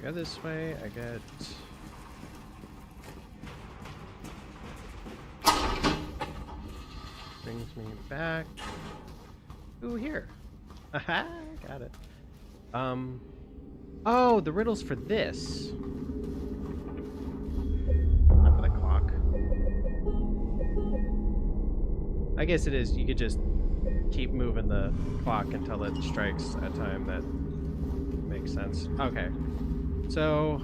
Go this way, I get... Brings me back. Ooh, here. Aha, got it. Oh, the riddle's for this. Not for the clock. I guess it is. You could just keep moving the clock until it strikes a time that makes sense. Okay. So,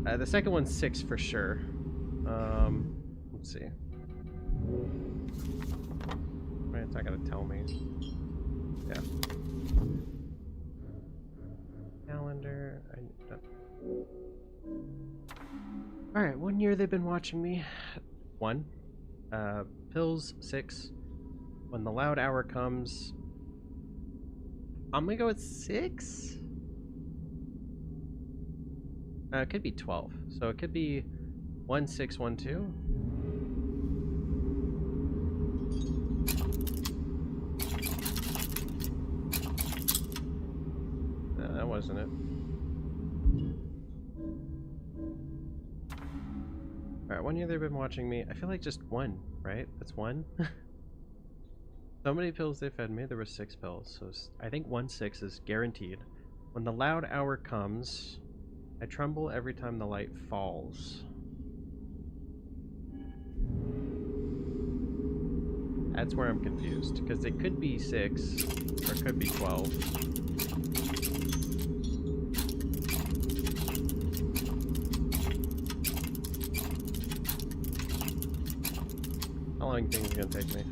the second one's 6 for sure. Let's see. Wait, it's not gonna tell me. Yeah. Calendar. Alright, 1 year they've been watching me. 1. Pills, 6. When the loud hour comes, I'm gonna go with 6? It could be 12, so it could be 1, 6, 1, 2. No, that wasn't it. Alright, 1 year they've been watching me. I feel like just 1, right? That's 1? So many pills they fed me. There were 6 pills, so I think 1, 6 is guaranteed. When the loud hour comes... I tremble every time the light falls. That's where I'm confused, because it could be 6, or it could be 12. How long do you think it's going to take me?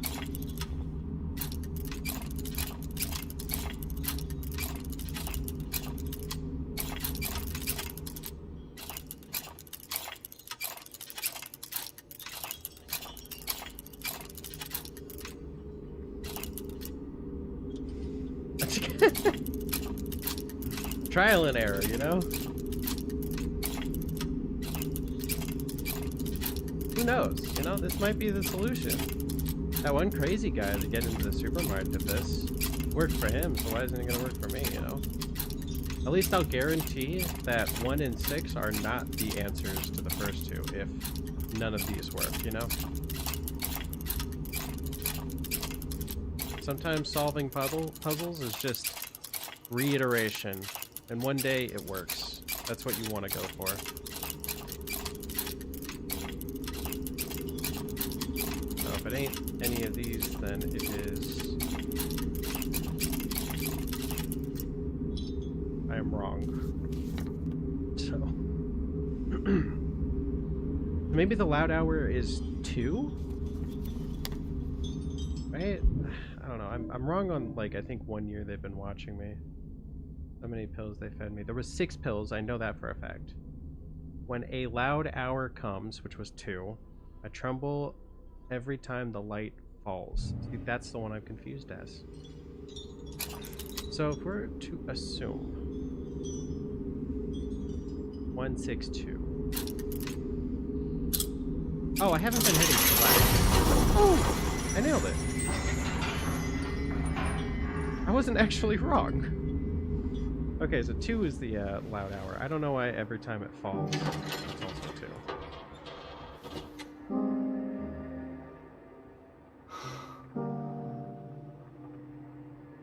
Trial and error, you know? Who knows? You know, this might be the solution. That one crazy guy that get into the supermarket did this. Worked for him, so why isn't it gonna work for me, you know? At least I'll guarantee that 1 and 6 are not the answers to the first 2 if none of these work, you know? Sometimes solving puzzles is just reiteration, and one day it works. That's what you want to go for. So if it ain't any of these, then it is... I am wrong. So... maybe the loud hour is 2? Right? I don't know. I'm wrong on, like, I think 1 year they've been watching me. How many pills they fed me. There was 6 pills, I know that for a fact. When a loud hour comes, which was 2, I tremble every time the light falls. See, that's the one I'm confused as. So if we're to assume 162. Oh, I haven't been hitting select. Oh! I nailed it. I wasn't actually wrong. Okay, so 2 is the loud hour. I don't know why every time it falls, it's also 2.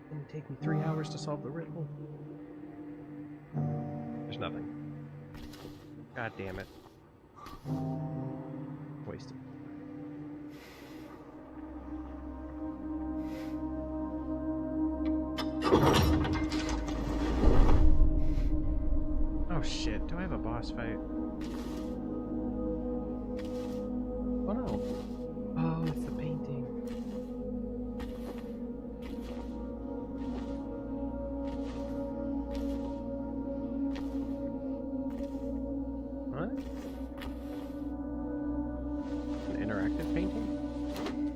Didn't take me 3 hours to solve the riddle. There's nothing. God damn it. Wasted. Oh shit, do I have a boss fight? Oh no. Oh, it's the painting. What? An interactive painting?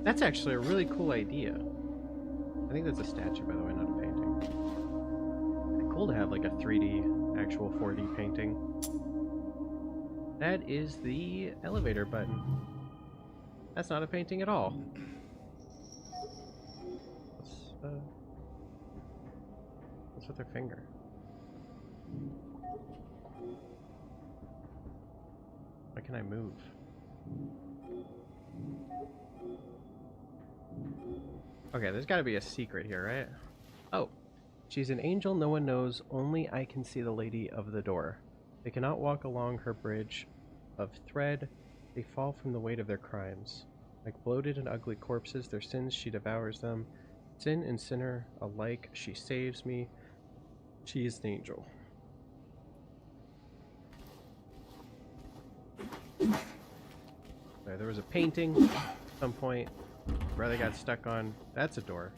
That's actually a really cool idea. I think that's a statue, by the way, not a painting. It'd be cool to have like a 3D actual 4D painting. That is the elevator button. That's not a painting at all. What's with her finger? Why can I move? Okay, there's got to be a secret here, right? Oh. She's an angel no one knows, only I can see the lady of the door. They cannot walk along her bridge of thread, they fall from the weight of their crimes. Like bloated and ugly corpses, their sins she devours them. Sin and sinner alike, she saves me. She is an angel. There was a painting at some point. Brother got stuck on. That's a door.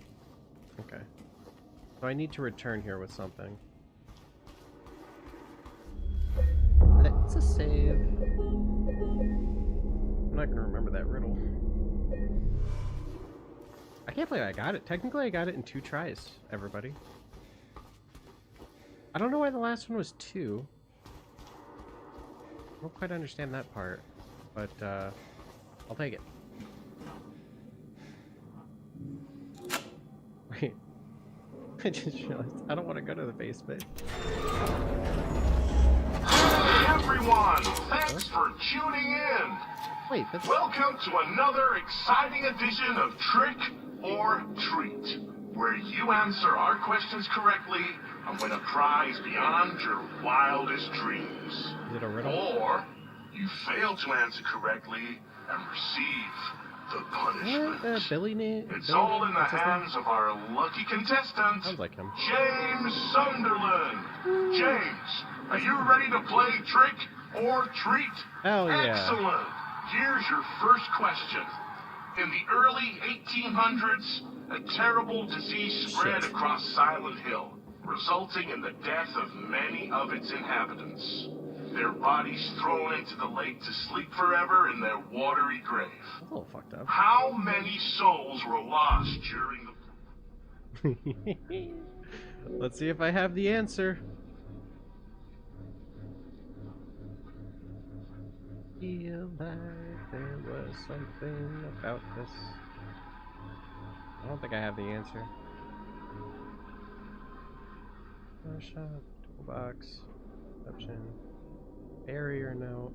Okay. So I need to return here with something. Let's save. I'm not gonna remember that riddle. I can't believe I got it. Technically I got it in 2 tries, everybody. I don't know why the last one was 2. I don't quite understand that part. But, I'll take it. Wait. I just realized I don't want to go to the basement. Hey everyone! Thanks for tuning in! Wait, that's... Welcome to another exciting edition of Trick or Treat, where you answer our questions correctly and win a prize beyond your wildest dreams. Is it a riddle? Or you fail to answer correctly and receive the punishment. It's all in the hands of our lucky contestant, Sounds like him. James Sunderland. James, are you ready to play Trick or Treat? Hell yeah. Excellent. Here's your first question. In the early 1800s, a terrible disease spread across Silent Hill, resulting in the death of many of its inhabitants. Their bodies thrown into the lake to sleep forever in their watery grave. That's a little fucked up. How many souls were lost during the... Let's see if I have the answer. Feel like there was something about this. I don't think I have the answer. Shop, toolbox, exception, barrier note.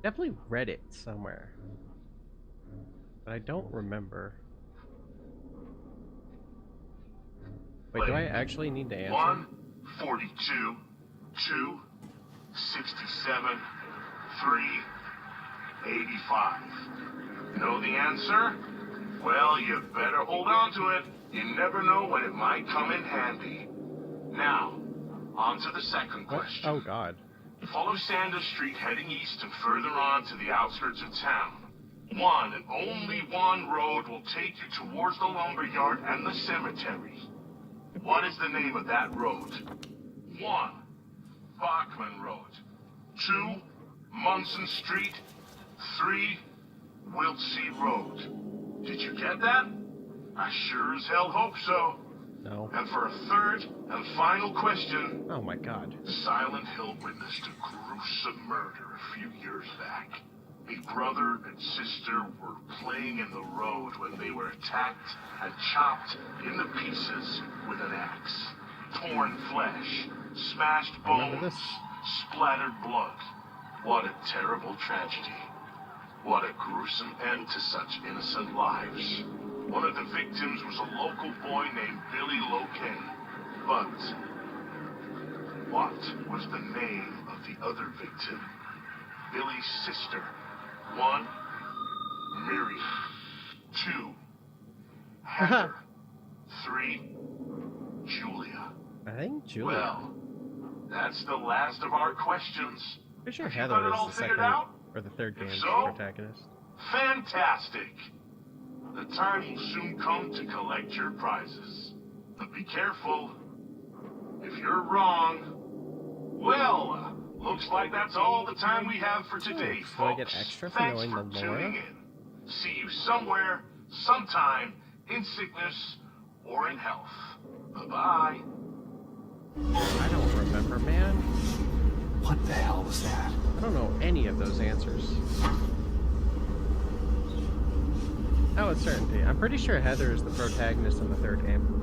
Definitely read it somewhere, but I don't remember. Wait, do I actually need to answer? 1, 42, 2, 67, 3, 85. Know the answer? Well, you better hold on to it. You never know when it might come in handy. Now, on to the second question. Oh, God. Follow Sanders Street heading east and further on to the outskirts of town. One and only one road will take you towards the lumberyard and the cemetery. What is the name of that road? 1. Bachman Road. 2. Munson Street. 3. Wiltsea Road. Did you get that? I sure as hell hope so. No. And for a third and final question... Oh my God. Silent Hill witnessed a gruesome murder a few years back. A brother and sister were playing in the road when they were attacked and chopped into pieces with an axe. Torn flesh, smashed bones, splattered blood. What a terrible tragedy. What a gruesome end to such innocent lives. One of the victims was a local boy named Billy Locaine. But what was the name of the other victim? Billy's sister. 1. Miriam. 2. Heather. 3. Julia. I think Julia. Well, that's the last of our questions. Pretty sure Have you Heather got it is all the figured second out? or the third game so, protagonist. Fantastic! The time will soon come to collect your prizes. But be careful. If you're wrong, well, looks like that's all the time we have for today, so folks. I get extra for Thanks knowing for the lore? tuning in. See you somewhere, sometime, in sickness or in health. Bye-bye. I don't remember, man. What the hell was that? I don't know any of those answers. Oh, with certainty. I'm pretty sure Heather is the protagonist in the third game.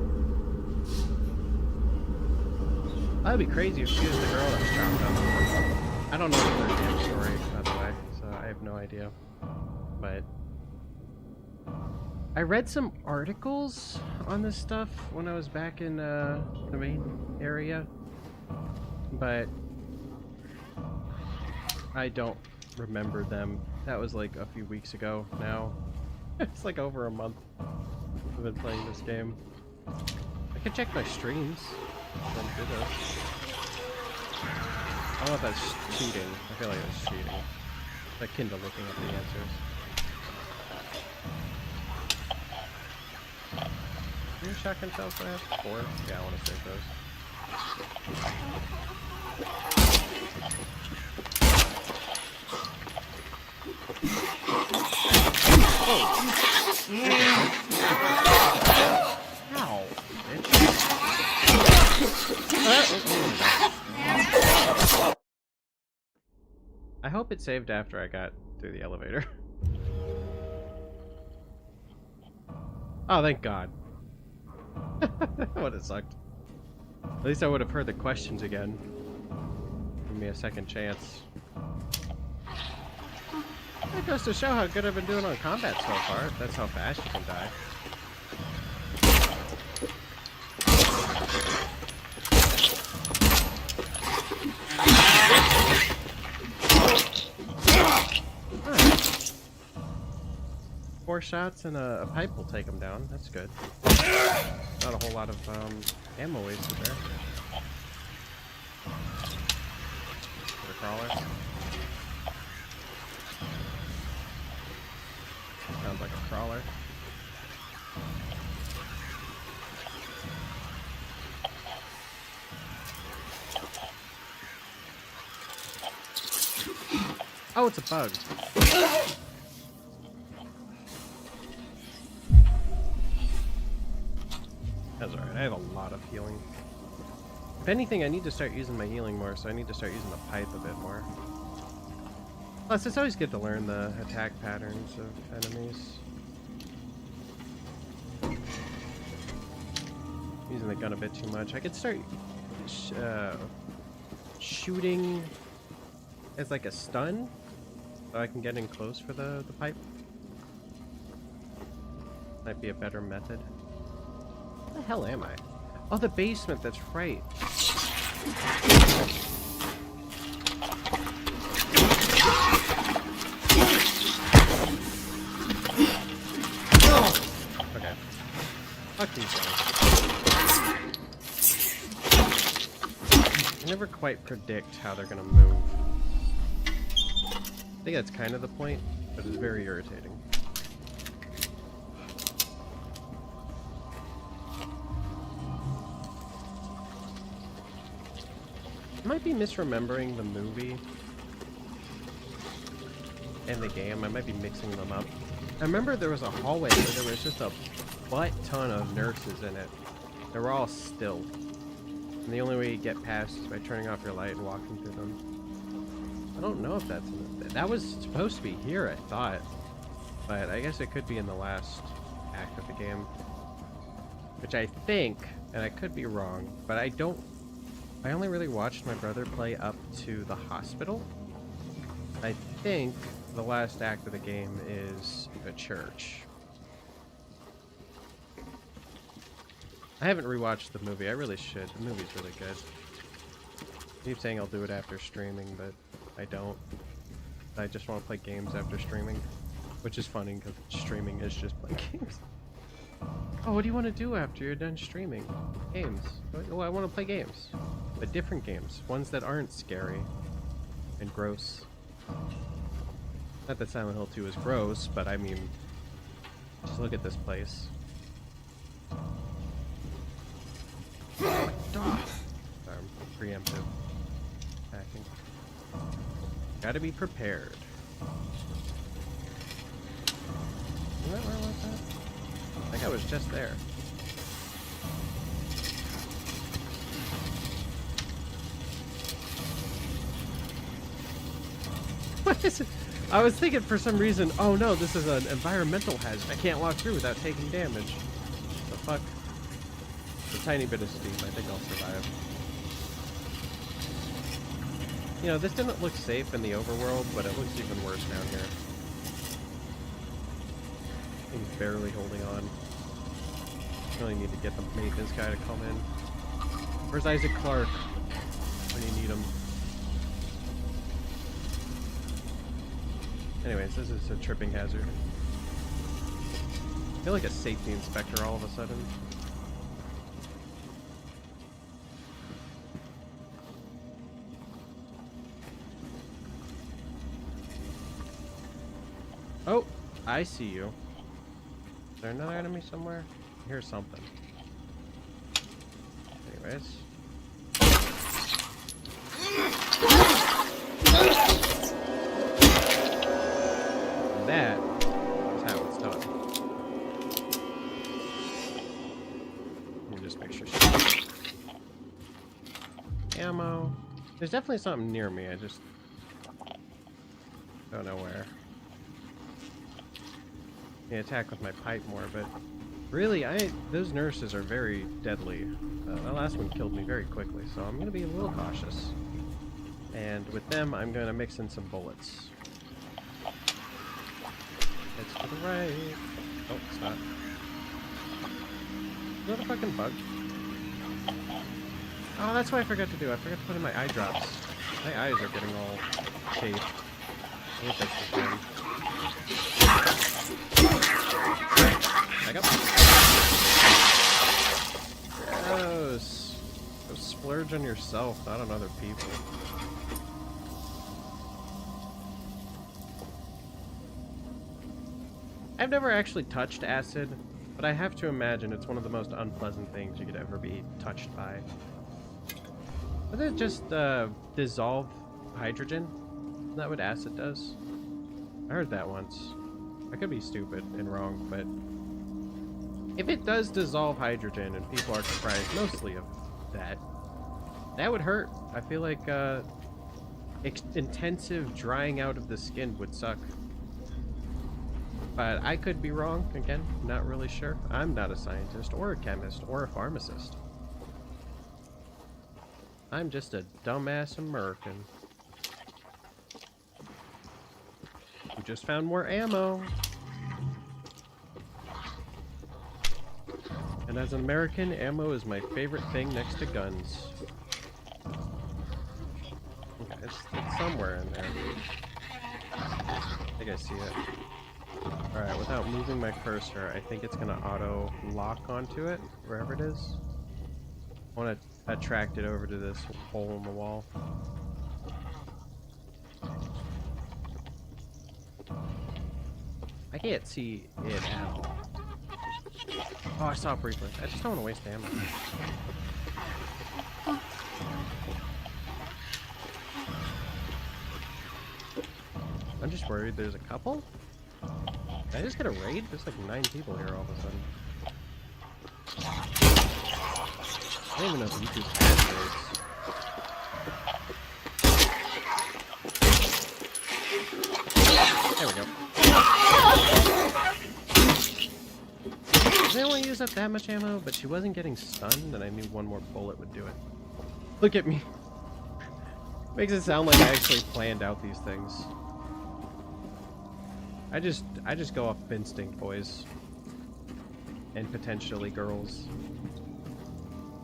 That'd be crazy if she was the girl that was chopped up. I don't know the third game story, by the way, so I have no idea. But I read some articles on this stuff when I was back in the main area, but I don't remember them. That was like a few weeks ago now. It's like over a month I've been playing this game. I can check my streams. I don't do this. I don't know if that's cheating. I feel like it's cheating. Like Kindle looking at the answers. How many shotgun shells do I have? 4? Yeah, I want to save those. Ow, bitch. I hope it saved after I got through the elevator. Oh, thank God. That would have sucked. At least I would have heard the questions again. Give me a second chance. That goes to show how good I've been doing on combat so far. That's how fast you can die. Right. 4 shots and a pipe will take him down. That's good. Not a whole lot of ammo wasted there. For the crawler. Sounds like a crawler. Oh, it's a bug. That's alright, I have a lot of healing. If anything, I need to start using my healing more, so I need to start using the pipe a bit more. Plus, it's always good to learn the attack patterns of enemies. Using the gun a bit too much. I could start shooting as like a stun So I can get in close for the pipe. Might be a better method. Where the hell am I? Oh, the basement, that's right. Okay. Fuck these guys. I never quite predict how they're gonna move. I think that's kind of the point, but it's very irritating. I might be misremembering the movie and the game. I might be mixing them up. I remember there was a hallway where there was just a butt ton of nurses in it. They were all still. And the only way you get past is by turning off your light and walking through them. I don't know if that's... That was supposed to be here, I thought. But I guess it could be in the last act of the game. Which I think, and I could be wrong, but I only really watched my brother play up to the hospital. I think the last act of the game is the church. I haven't rewatched the movie. I really should. The movie's really good. I keep saying I'll do it after streaming, but I don't. I just want to play games after streaming. Which is funny, because streaming is just playing games. Oh, what do you want to do after you're done streaming? Games. Oh, I want to play games. But different games. Ones that aren't scary. And gross. Not that Silent Hill 2 is gross, but I mean... Just look at this place. Oh, sorry, I'm preemptive. Hacking. Gotta be prepared. Isn't that where I was at? I think I was just there. What is it? I was thinking for some reason, oh no, this is an environmental hazard. I can't walk through without taking damage. The fuck? A tiny bit of steam, I think I'll survive. You know, this didn't look safe in the overworld, but it looks even worse down here. He's barely holding on. Really need to get the maintenance guy to come in. Where's Isaac Clarke? When you need him. Anyways, this is a tripping hazard. I feel like a safety inspector all of a sudden. Oh, I see you. Is there another enemy somewhere? I hear something. Anyways. That is how it's done. Let me just make sure. Ammo. There's definitely something near me. I just don't know where. I can attack with my pipe more, but really, those nurses are very deadly. The last one killed me very quickly, so I'm going to be a little cautious. And with them, I'm going to mix in some bullets. It's to the right. Oh, it's not. Is that a fucking bug? Oh, that's what I forgot to do. I forgot to put in my eye drops. My eyes are getting all chafed. I think that's the thing. Back up. Gross. Go splurge on yourself, not on other people. I've never actually touched acid, but I have to imagine it's one of the most unpleasant things you could ever be touched by. Doesn't it just dissolve hydrogen? Isn't that what acid does? I heard that once. I could be stupid and wrong, but if it does dissolve hydrogen and people are comprised mostly of that, that would hurt. I feel like intensive drying out of the skin would suck. But I could be wrong, again, not really sure. I'm not a scientist, or a chemist, or a pharmacist. I'm just a dumbass American. We just found more ammo. And as an American, ammo is my favorite thing next to guns. Okay, it's somewhere in there. I think I see it. Alright, without moving my cursor, I think it's gonna auto lock onto it, wherever it is. I want to attract it over to this hole in the wall. I can't see it at all. Oh, I saw it briefly. I just don't want to waste ammo. I'm just worried there's a couple. Did I just get a raid? There's like 9 people here all of a sudden. I don't even know if YouTube has raids. There we go. I didn't want to use up that much ammo, but she wasn't getting stunned, and I knew one more bullet would do it. Look at me. Makes it sound like I actually planned out these things. I just go off instinct, boys. And potentially girls.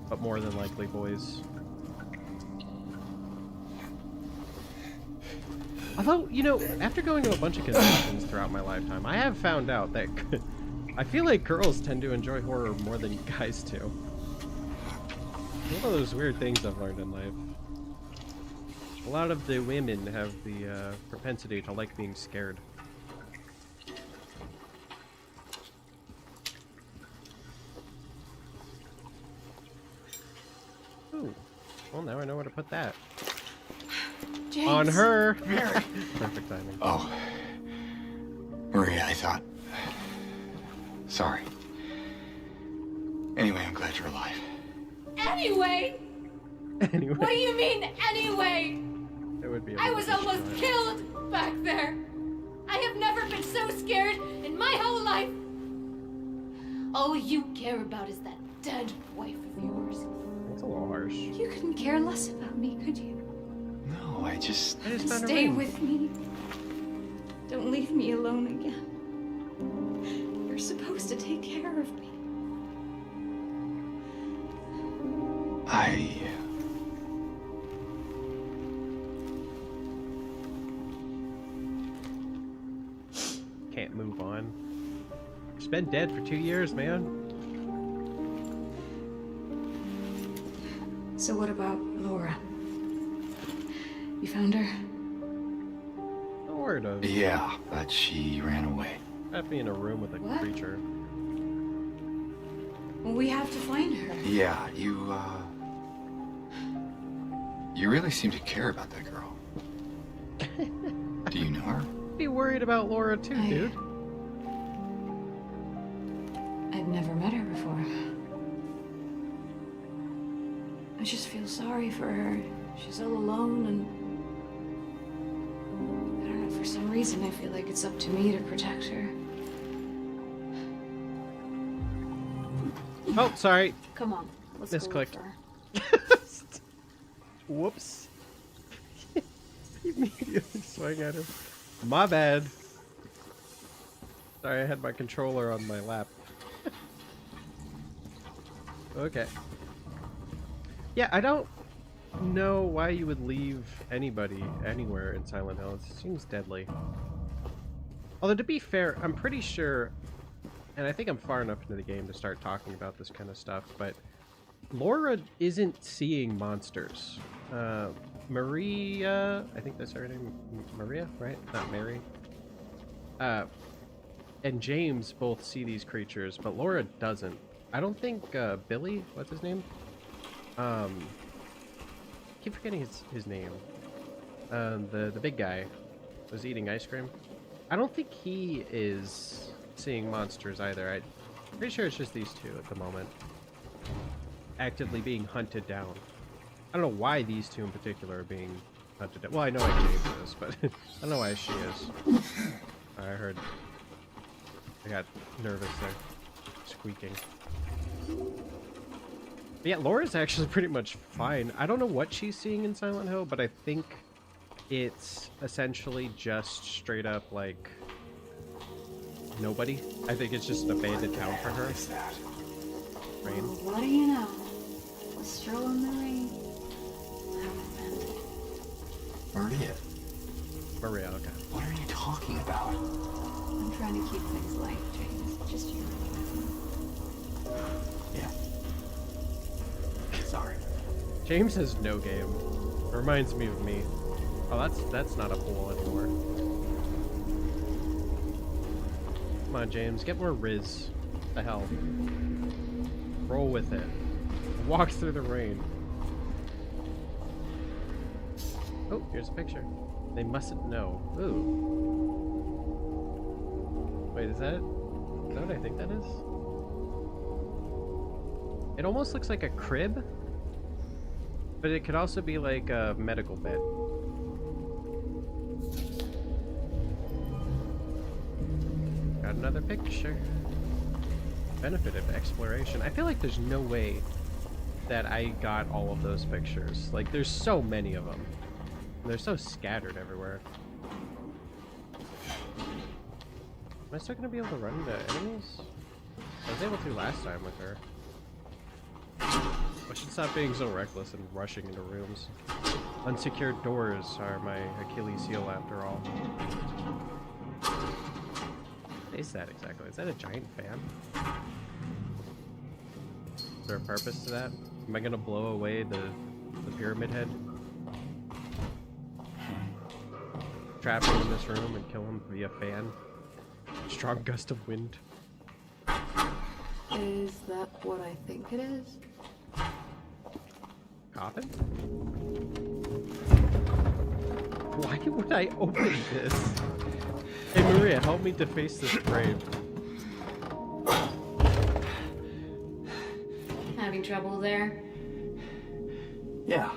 But more than likely boys. Although, you know, after going to a bunch of conventions throughout my lifetime, I have found out that I feel like girls tend to enjoy horror more than guys do. One of those weird things I've learned in life. A lot of the women have the propensity to like being scared. Ooh. Well, now I know where to put that. James. On her! Mary! Perfect timing. Oh. Maria, I thought... Sorry. Anyway, I'm glad you're alive. Anyway? Anyway. What do you mean, anyway? It would be a I was little almost destroyed. killed back there. I have never been so scared in my whole life. All you care about is that dead wife of yours. It's a little harsh. You couldn't care less about me, could you? No, I just I just found a Stay ring. with me. Don't leave me alone again. You're supposed to take care of me. Can't move on. She's been dead for 2 years, man. So what about Laura? You found her? No word of Yeah, but she ran away. not being in a room with a What? creature. Well, we have to find her. Yeah, you really seem to care about that girl. Do you know her? Be worried about Laura too, dude. I've never met her before. I just feel sorry for her. She's all alone and... I don't know, for some reason I feel like it's up to me to protect her. Oh, sorry. Come on, let's go look Misclicked. for her. Whoops. Immediately swung at him. My bad. Sorry, I had my controller on my lap. Okay. Yeah, I don't know why you would leave anybody anywhere in Silent Hill. It seems deadly. Although, to be fair, I'm pretty sure, and I think I'm far enough into the game to start talking about this kind of stuff, but Laura isn't seeing monsters. Maria, I think that's her name, Maria, right? Not Mary. And James both see these creatures, but Laura doesn't. I don't think Billy, what's his name? Keep forgetting his name. The big guy was eating ice cream. I don't think he is seeing monsters either. I'm pretty sure it's just these two at the moment, actively being hunted down. I don't know why these two in particular are being hunted down. Well, I know why James is, but I don't know why she is. I heard. I got nervous there. Squeaking. But yeah, Laura's actually pretty much fine. I don't know what she's seeing in Silent Hill, but I think it's essentially just straight up like nobody. I think it's just an abandoned town for her. Is that? Rain. What do you know? A stroll in the rain. Maria, Maria, okay. what are you talking about? I'm trying to keep things light, James. Just you. Yeah. Sorry. James has no game. Reminds me of me. Oh, that's not a pool anymore. Come on, James, get more Riz. What the hell? Roll with it. Walk through the rain. Oh, here's a picture. They mustn't know. Ooh. Wait, is that what I think that is? It almost looks like a crib, but it could also be like a medical bed. Got another picture. Benefit of exploration. I feel like there's no way that I got all of those pictures. Like, there's so many of them. They're so scattered everywhere. Am I still gonna be able to run into enemies? I was able to last time with her. I should stop being so reckless and rushing into rooms. Unsecured doors are my Achilles heel after all. What is that exactly? Is that a giant fan? Is there a purpose to that? Am I gonna blow away the pyramid head? Trap him in this room and kill him via fan? Strong gust of wind. Is that what I think it is? Coffin? Why would I open this? Hey Maria, help me deface this grave. Having trouble there? Yeah.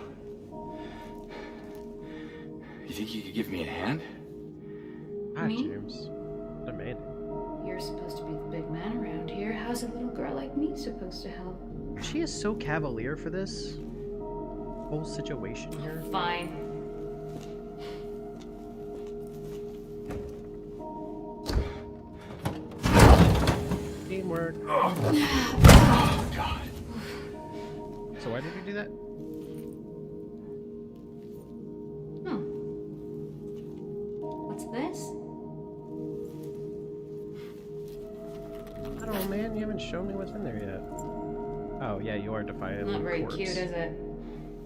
You think you could give me a hand? Ah, Me? James. Demanding. You're supposed to be the big man around here. How's a little girl like me supposed to help? She is so cavalier for this whole situation here. Fine. Teamwork. Oh, God. So why did you do that? What's this? I don't know, man. You haven't shown me what's in there yet. Oh, yeah, you are defiant. Not very cute, is it?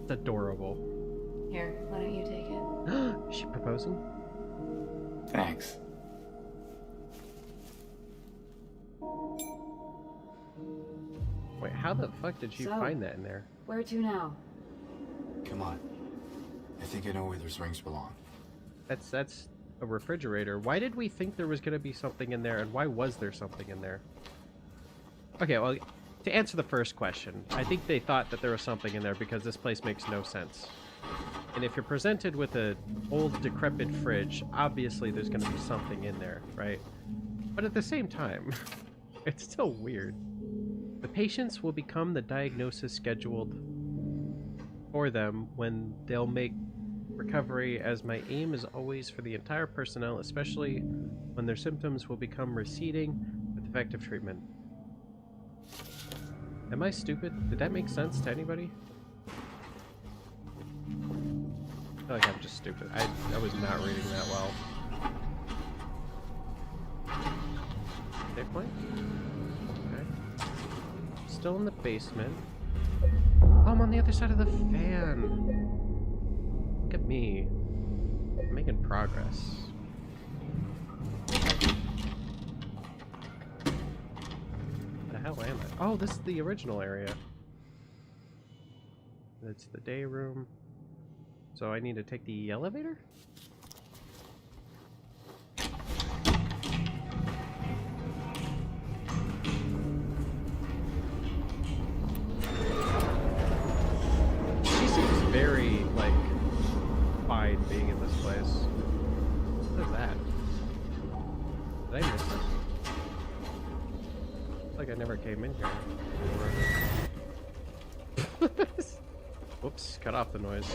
It's adorable. Here, why don't you take it? Is she proposing? Thanks. Wait, how the fuck did she So- find that in there? Where to now? Come on. I think I know where those rings belong. That's a refrigerator. Why did we think there was gonna be something in there, and why was there something in there? Okay, well, to answer the first question, I think they thought that there was something in there because this place makes no sense. And if you're presented with an old, decrepit fridge, obviously there's gonna be something in there, right? But at the same time, it's still weird. The patients will become the diagnosis scheduled for them when they'll make recovery, as my aim is always for the entire personnel, especially when their symptoms will become receding with effective treatment. Am I stupid? Did that make sense to anybody? I feel like I'm just stupid. I was not reading that well. Save point? Okay. Still in the basement. Oh, I'm on the other side of the fan. Look at me. I'm making progress. Where the hell am I? Oh, this is the original area. It's the day room. So I need to take the elevator? She seems very, like, fine being in this place. What is that? Did I miss it? Like I never came in here. Whoops, cut off the noise.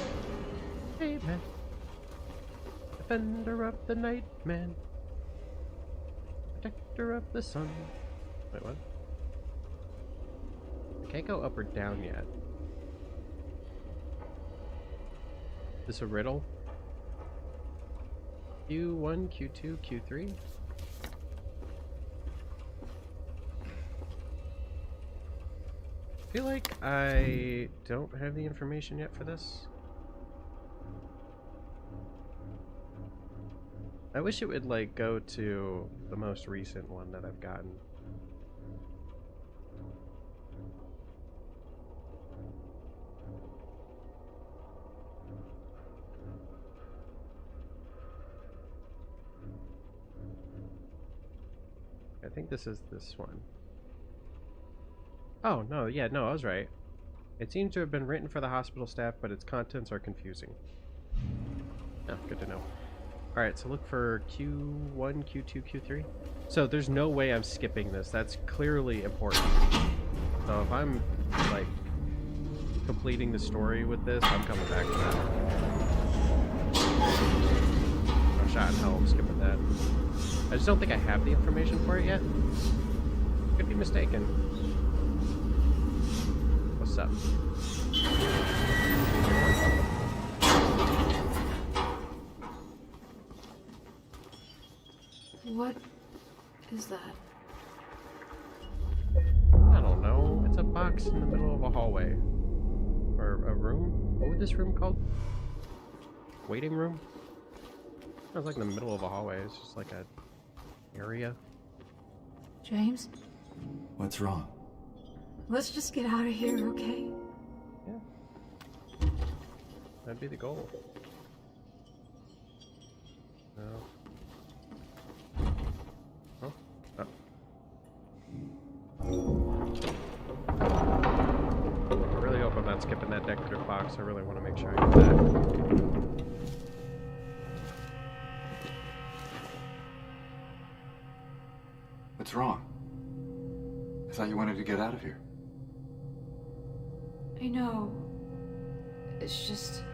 Hey, man. Defender of the night, man. Protector of the sun. Wait, what? I can't go up or down yet. Is this a riddle? Q1, Q2, Q3? I feel like I don't have the information yet for this. I wish it would like go to the most recent one that I've gotten. I think this is this one. Oh, no, yeah, no, I was right. It seems to have been written for the hospital staff, but its contents are confusing. Oh, good to know. Alright, so look for Q1, Q2, Q3. So there's no way I'm skipping this. That's clearly important. So if I'm, like, completing the story with this, I'm coming back to that. No shot in hell I'm skipping that. I just don't think I have the information for it yet. Could be mistaken. What's up? What is that? I don't know. It's a box in the middle of a hallway. Or a room? What would this room called? Waiting room? Sounds like in the middle of a hallway. It's just like a area. James? What's wrong? Let's just get out of here, okay? Yeah. That'd be the goal. No. Oh. Oh. I really hope I'm not skipping that decorative box. I really want to make sure I get that. What's wrong? I thought you wanted to get out of here. I know. It's just...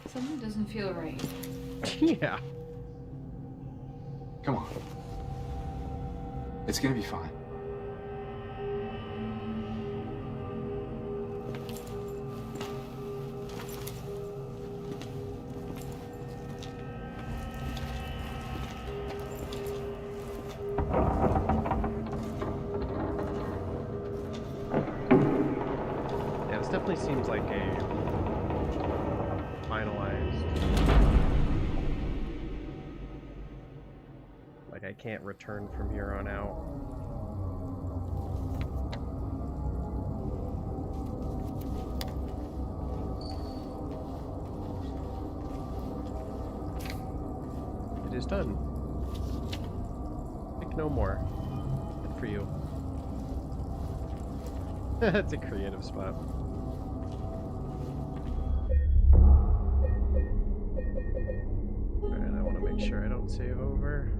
something doesn't feel right. Yeah. Come on. It's gonna be fine. Yeah, this definitely seems like a finalized... Like I can't return from here on out. It is done. Think no more. Good for you. That's a creative spot. Alright, I want to make sure I don't save over.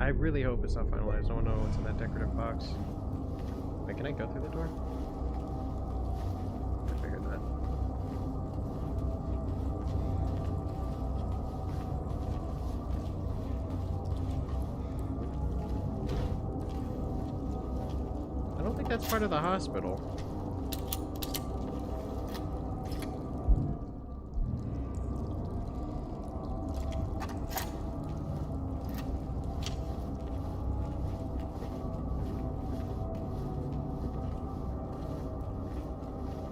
I really hope it's not finalized. I don't know what's in that decorative box. Wait, can I go through the door? I figured that. I don't think that's part of the hospital.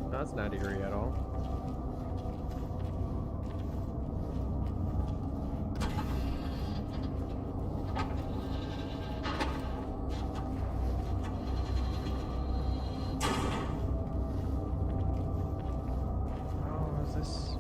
That's not eerie at all. Oh, is this...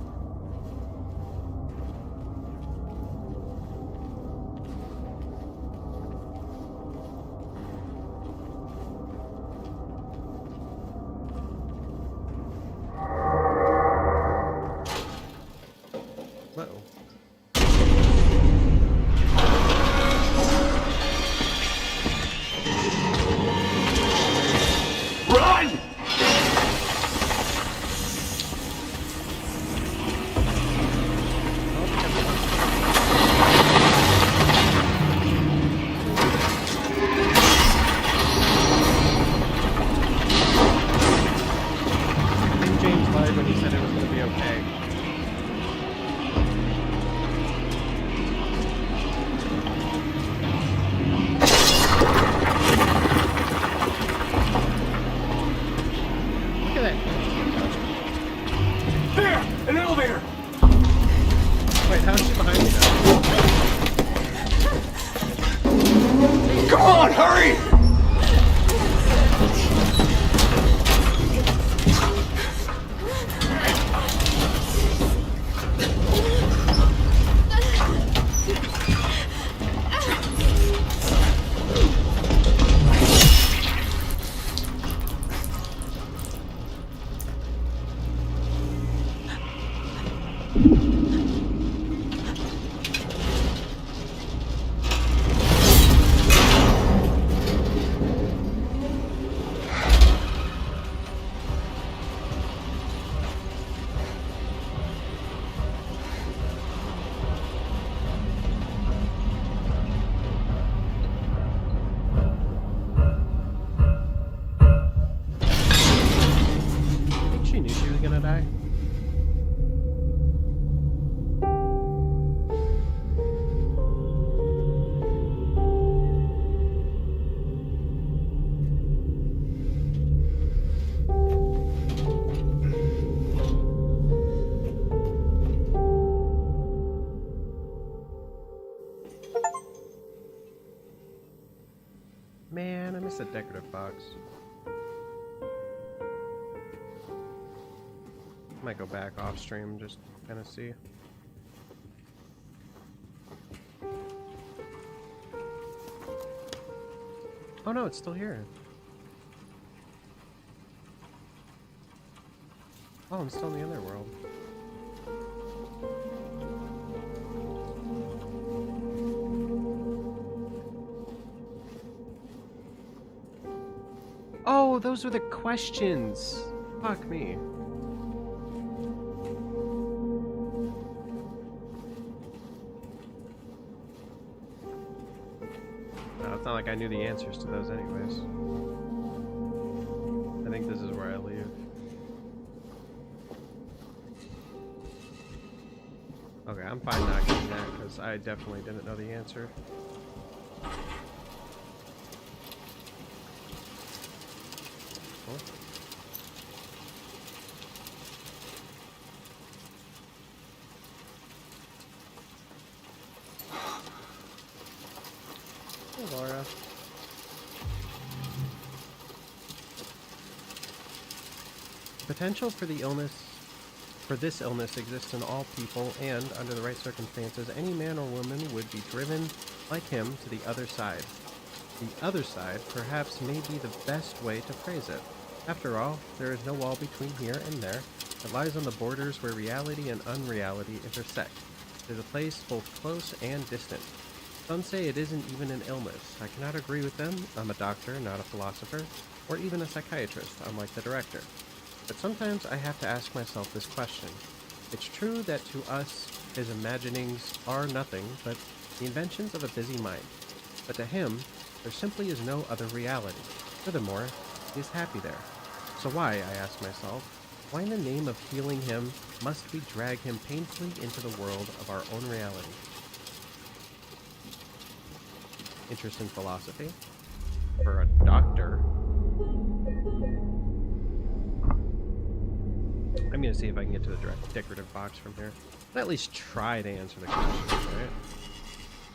Man, I missed a decorative box. Might go back off stream, just kind of see. Oh no, it's still here. Oh, I'm still in the underworld. Oh, those were the questions. Fuck me. No, it's not like I knew the answers to those anyways. I think this is where I leave. Okay, I'm fine not getting that because I definitely didn't know the answer. Cool. Hey, Laura. Potential for this illness exists in all people, and under the right circumstances, any man or woman would be driven, like him, to the other side. The other side, perhaps, may be the best way to phrase it. After all, there is no wall between here and there. It lies on the borders where reality and unreality intersect. It is a place both close and distant. Some say it isn't even an illness. I cannot agree with them. I'm a doctor, not a philosopher, or even a psychiatrist, unlike the director. But sometimes I have to ask myself this question. It's true that to us, his imaginings are nothing but the inventions of a busy mind. But to him, there simply is no other reality. Furthermore, he is happy there. So why, I ask myself, why in the name of healing him must we drag him painfully into the world of our own reality? Interest in philosophy? For a doctor? I'm gonna see if I can get to the decorative box from here. I'll at least try to answer the questions, right?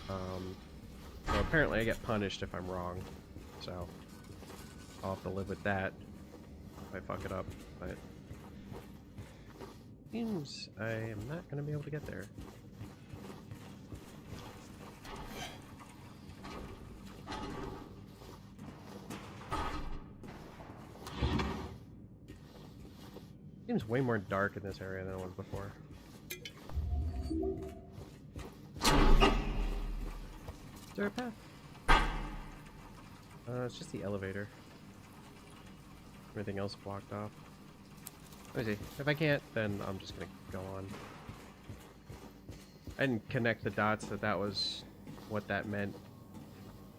Well, apparently I get punished if I'm wrong, so I'll have to live with that if I fuck it up, but seems I am not gonna be able to get there. Seems way more dark in this area than it was before. Is there a path? It's just the elevator. Everything else blocked off. Let me see. If I can't, then I'm just gonna go on. I didn't connect the dots that was what that meant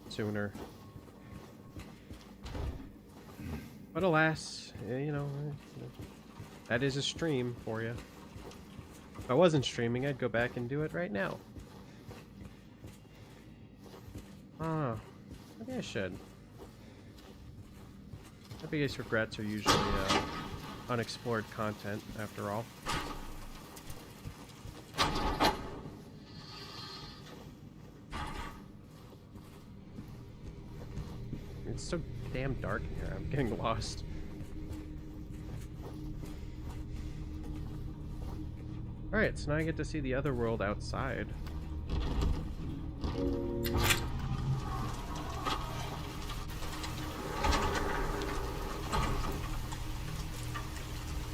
sooner. But alas, you know, that is a stream for you. If I wasn't streaming, I'd go back and do it right now. Ah, maybe I should. My biggest regrets are usually unexplored content, after all. It's so damn dark in here, I'm getting lost. Alright, so now I get to see the other world outside.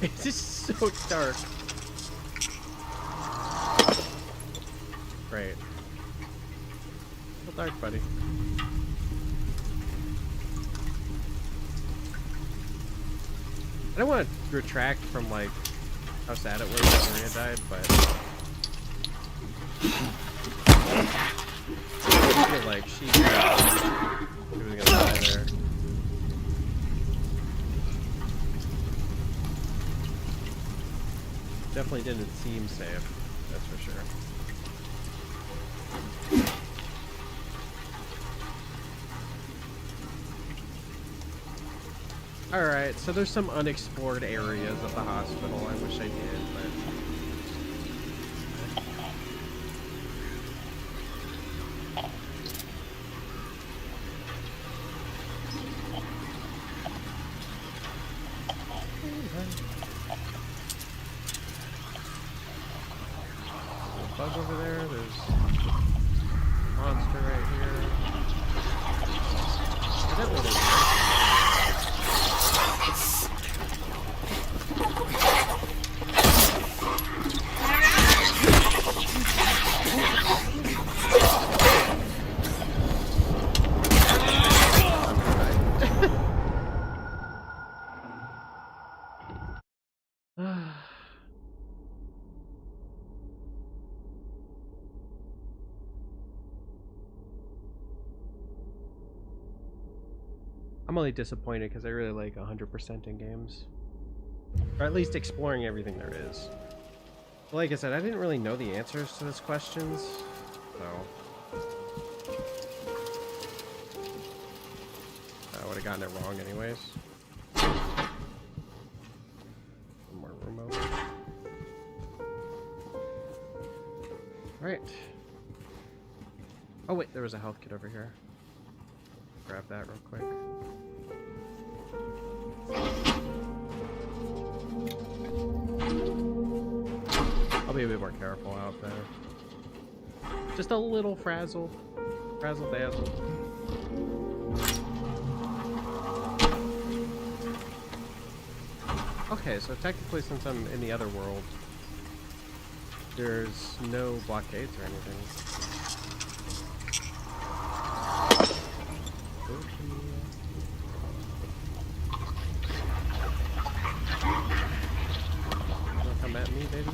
It's just so dark. Great. So dark, buddy. I don't want to retract from, like, how sad it was that Maria died, but I feel like she was gonna die there. Definitely didn't seem safe, that's for sure. Alright, so there's some unexplored areas of the hospital. I wish I did, but... I'm only disappointed because I really like 100% in games. Or at least exploring everything there is. But like I said, I didn't really know the answers to those questions, so I would have gotten it wrong anyways. One more room over. Alright. Oh wait, there was a health kit over here. Grab that real quick. I'll be a bit more careful out there. Just a little frazzle dazzle. Okay, so technically since I'm in the other world, there's no blockades or anything. Wanna come at me, baby?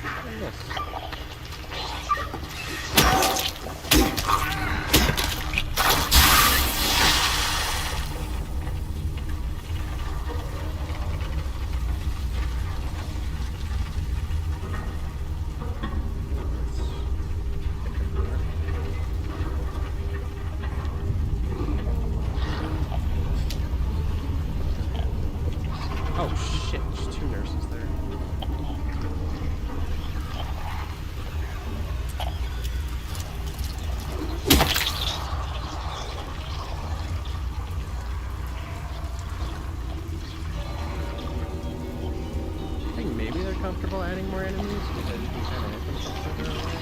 What is this? Oh shit, there's two nurses there. I think maybe they're comfortable adding more enemies because you can kind of hit them from further away.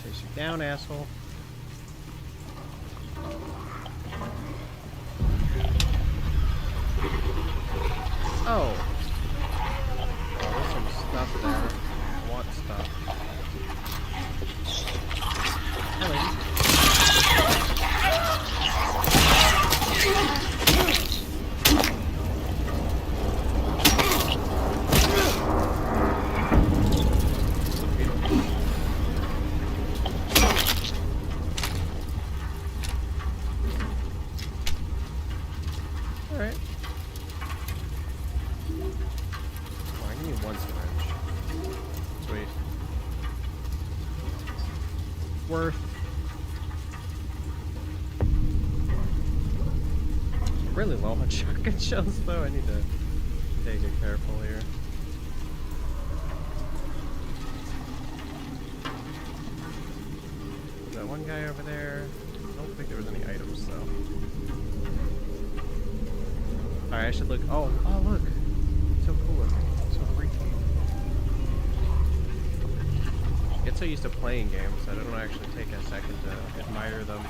Chase you down, asshole. Oh. Oh, there's some stuff there. I want stuff. Hello. Alright. Oh, I need one syringe. Sweet. Worth. Really low on shotgun shells though, I need to take it careful here. There's that one guy over there. I don't think there was any items though. Alright, I should look. Oh, look. So cool looking. So freaky. I get so used to playing games, I don't actually take a second to admire them.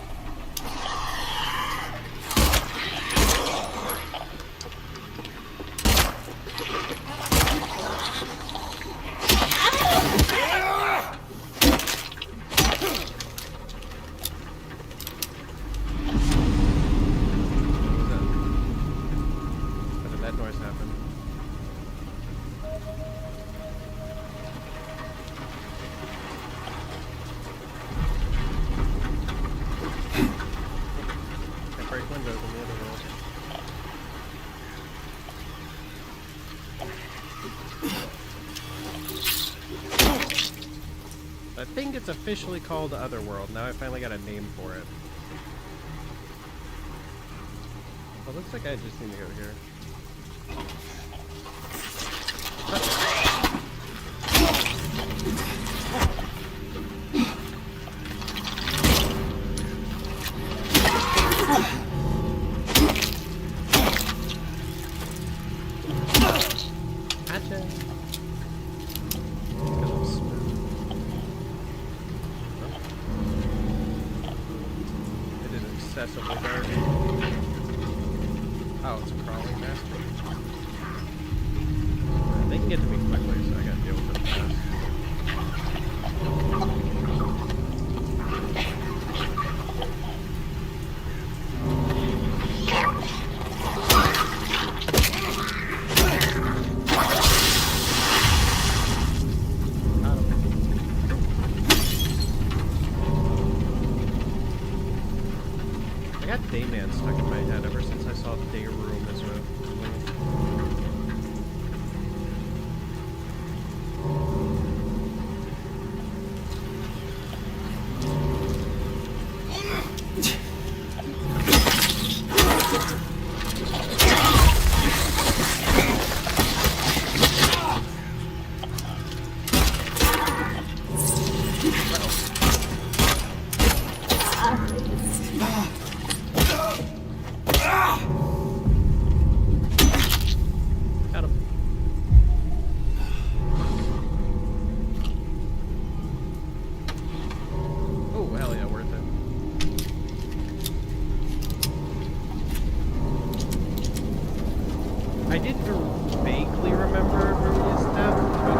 What did that noise happen? I break windows in the other world. I think it's officially called the Otherworld. Now I finally got a name for it. Well, looks like I just need to go here. Gotcha. Because I'm smooth. It is excessively dark. Oh, it's a crawling master. They can get to me quickly, so I gotta deal with them fast. got Dayman stuck in my head ever since I saw Day Room as well. Got him. Oh, hell yeah, worth it. I did vaguely remember Maria's death, but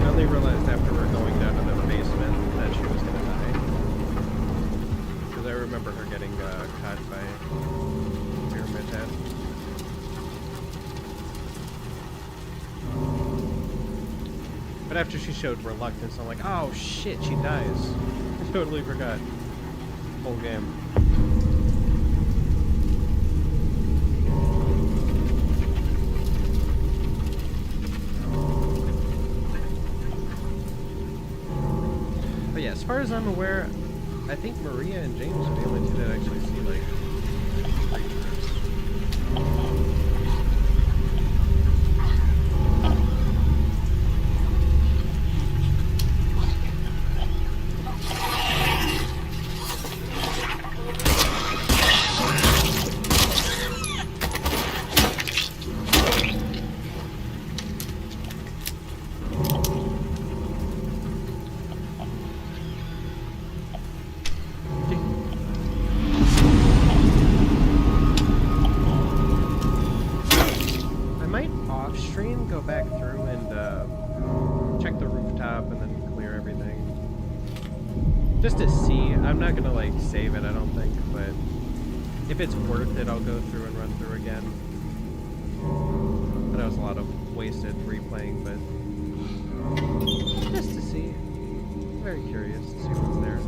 I only realized after we were going down to the basement that she was gonna die. Because I remember her getting caught by Pyramid Head. But after she showed reluctance, I'm like, oh shit, she dies. I totally forgot. Whole game. But yeah, as far as I'm aware, I think Maria and James are the only two that actually see, like, creatures. I might off-stream go back through and check the rooftop and then clear everything. Just to see. I'm not gonna like save it, I don't think, but if it's worth it, I'll go through and run through again. I know it's a lot of wasted replaying, but just to see. I'm very curious to see what's there.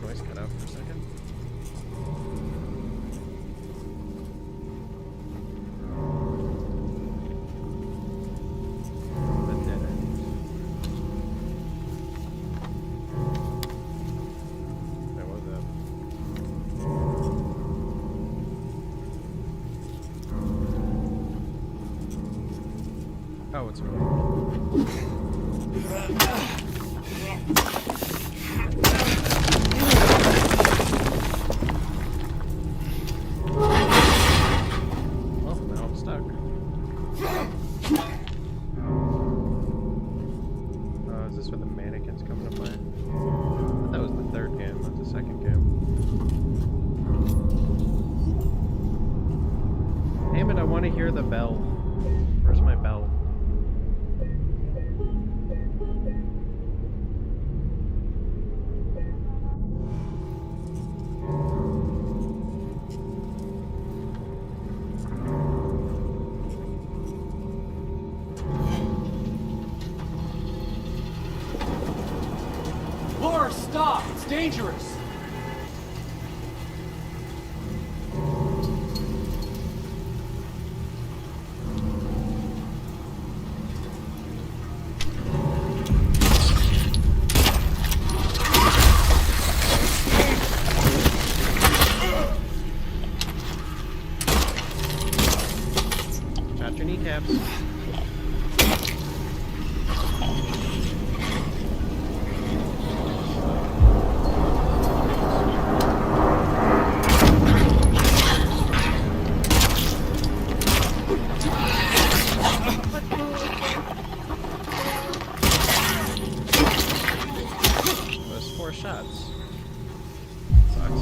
Noise cut out for a second. The dead end. That was that. Oh, it's really. Well, now I'm stuck. Is this where the mannequins come into play? I thought that was the third game, not the second game. Damn it, I want to hear the bell. Where's my bell? Laura, stop! It's dangerous! Got your kneecaps. Those 4 shots. Sucks.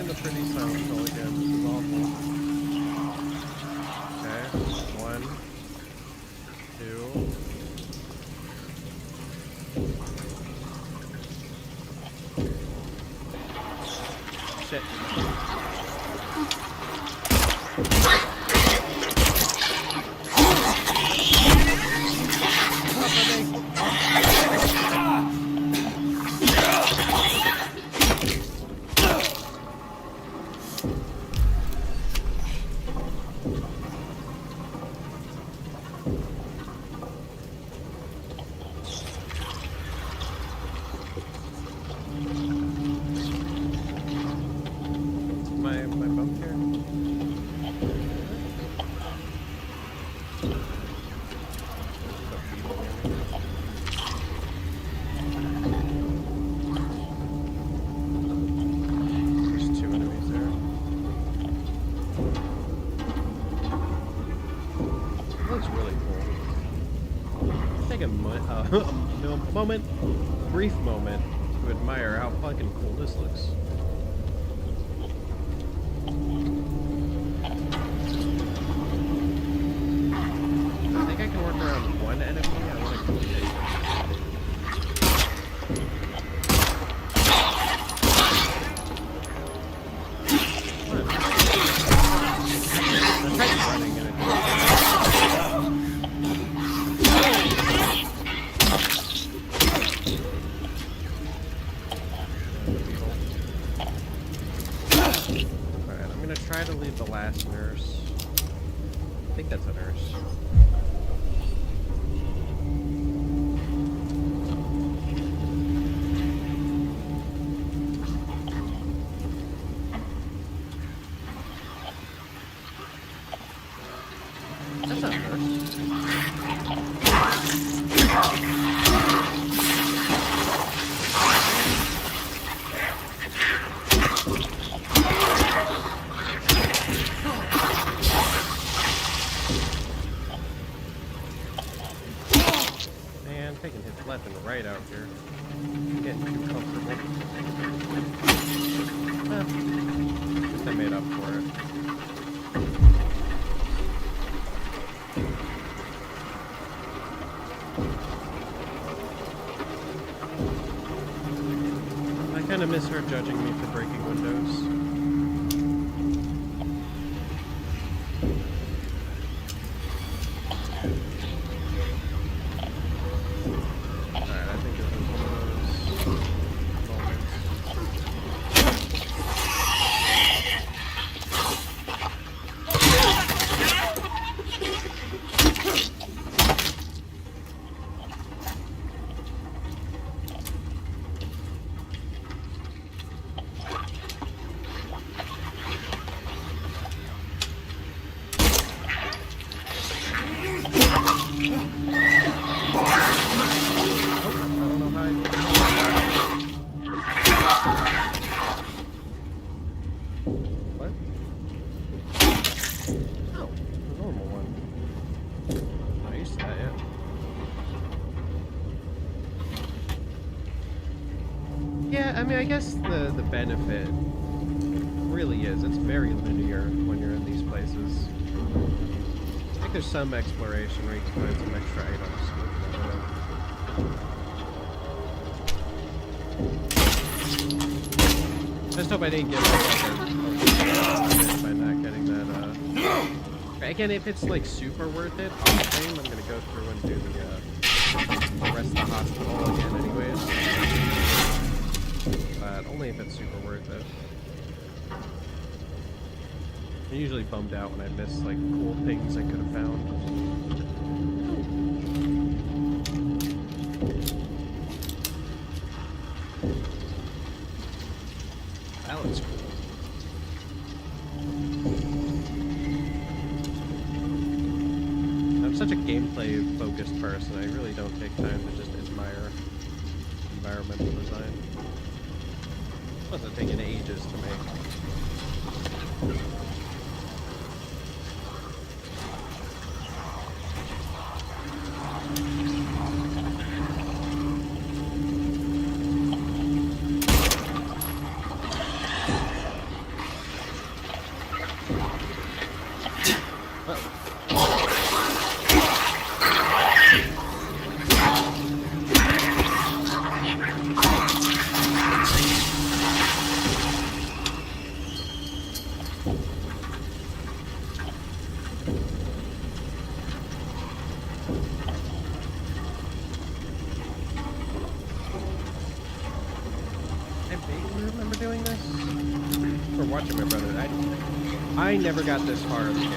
in the pretty silent hill again. This is awful. Okay, 1, 2. Shit. My bump here? There's 2 enemies there. That looks really cool. Take a moment, brief moment to admire how fucking cool this looks. I think I can work around one enemy. I want to kill it. The Titan's running in it. Alright, I'm gonna try to leave the last nurse. I think that's a nurse. That's not a nurse. Man, taking hits left and right out here. I'm getting too comfortable. I guess I made up for it. I kind of miss her judging me for breaking windows. Alright, I think it was one of those moments. What? Oh, the normal one. Not used to that yet. Yeah, I mean, I guess the benefit really is it's very linear when you're in these places. I think there's some exploration where you can find some extra items. I just hope I didn't get by not getting that. Again, if it's like super worth it, off stream, I'm gonna go through and do the rest of the hospital again, anyways. But only if it's super worth it. I'm usually bummed out when I miss like cool things I could have found. That looks cool. I'm such a gameplay focused person, I really don't take time to just admire environmental design. Must have taken ages to make. I vaguely remember doing this. Or watching my brother. I never got this far in the game.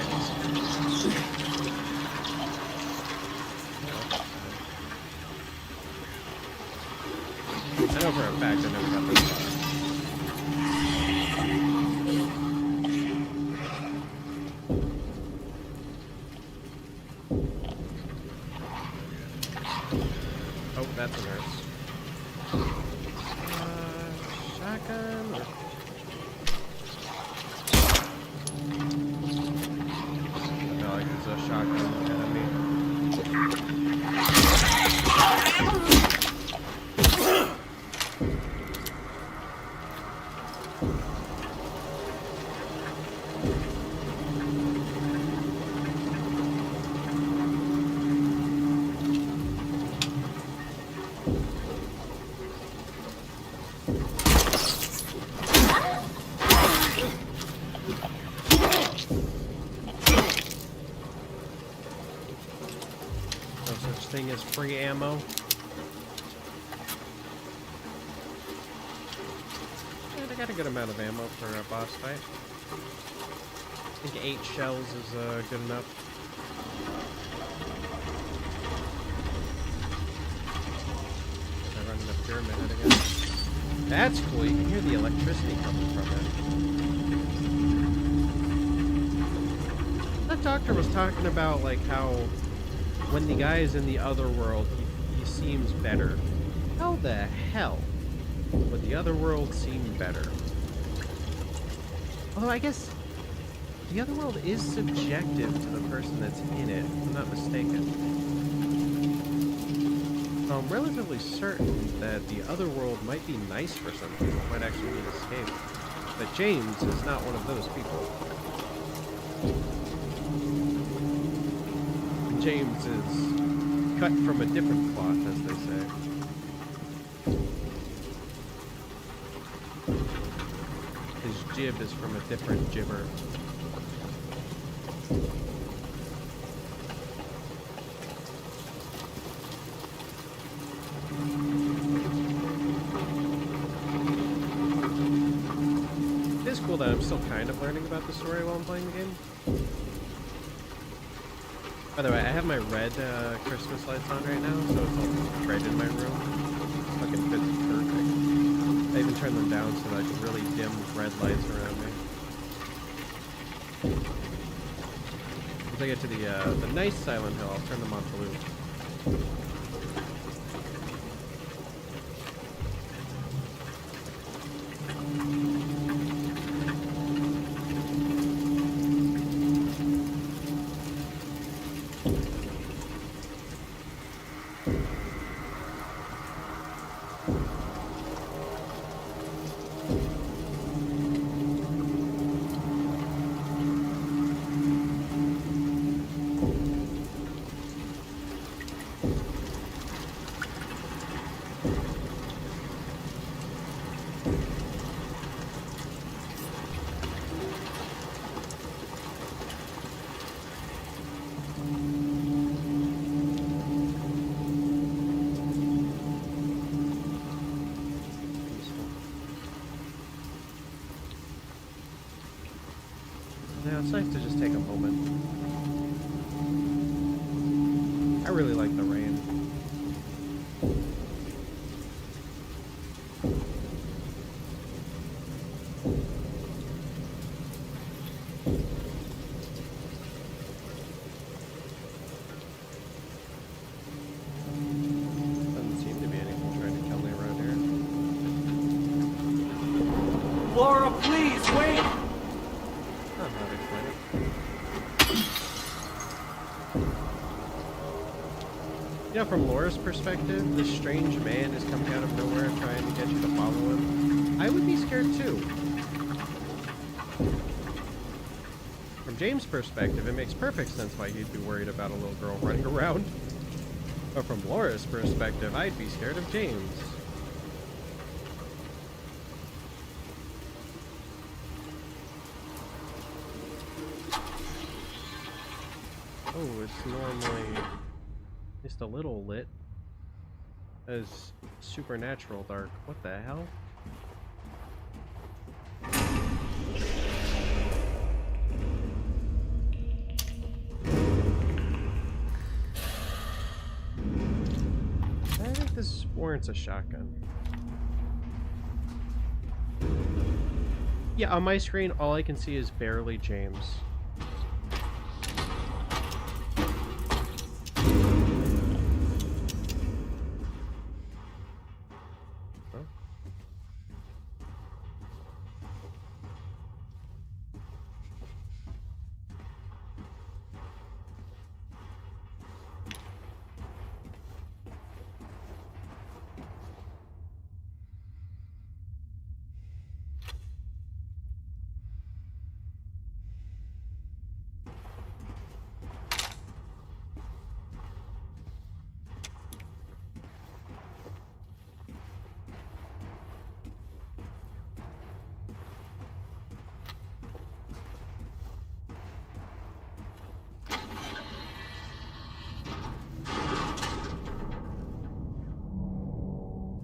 I know for a fact I never got this far. Oh, that's a nurse. Shotgun or... I feel like it's a shotgun enemy. No such thing as free ammo. Yeah, I got a good amount of ammo for a boss fight. I think 8 shells is good enough. I run in the pyramid head again. That's cool, you can hear the electricity coming from it. That doctor was talking about like how when the guy is in the other world, he seems better. How the hell would the other world seem better? Although I guess the other world is subjective to the person that's in it, if I'm not mistaken. So I'm relatively certain that the other world might be nice for some people, might actually need escape. But James is not one of those people. James is cut from a different cloth, as they say. His jib is from a different jibber. It is cool that I'm still kind of learning about the story while I'm playing the game. By the way, I have my red Christmas lights on right now, so it's all red in my room. Fucking fits perfect. I even turned them down so that I could really dim red lights around me. Once I get to the nice Silent Hill, I'll turn them on blue. Yeah, it's nice to just take a moment. I really like the rain. Doesn't seem to be anything trying to kill me around here. Laura, please, wait! I'm not explaining. You know, from Laura's perspective, this strange man is coming out of nowhere trying to get you to follow him. I would be scared too. From James' perspective, it makes perfect sense why he'd be worried about a little girl running around. But from Laura's perspective, I'd be scared of James. normally just a little lit as supernatural dark. What the hell? I think this warrants a shotgun. Yeah, on my screen, all I can see is barely James. Huh?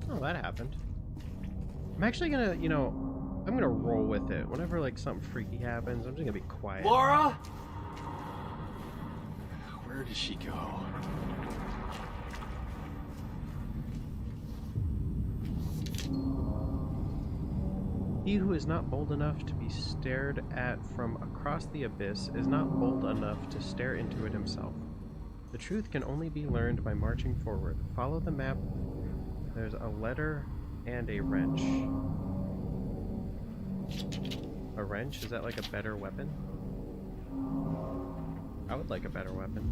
Oh, that happened. I'm actually gonna, you know, I'm gonna roll with it. Whenever, like, something freaky happens, I'm just gonna be quiet. Laura? Where did she go? He who is not bold enough to be stared at from across the abyss is not bold enough to stare into it himself. The truth can only be learned by marching forward. Follow the map. There's a letter and a wrench. A wrench? Is that like a better weapon? I would like a better weapon.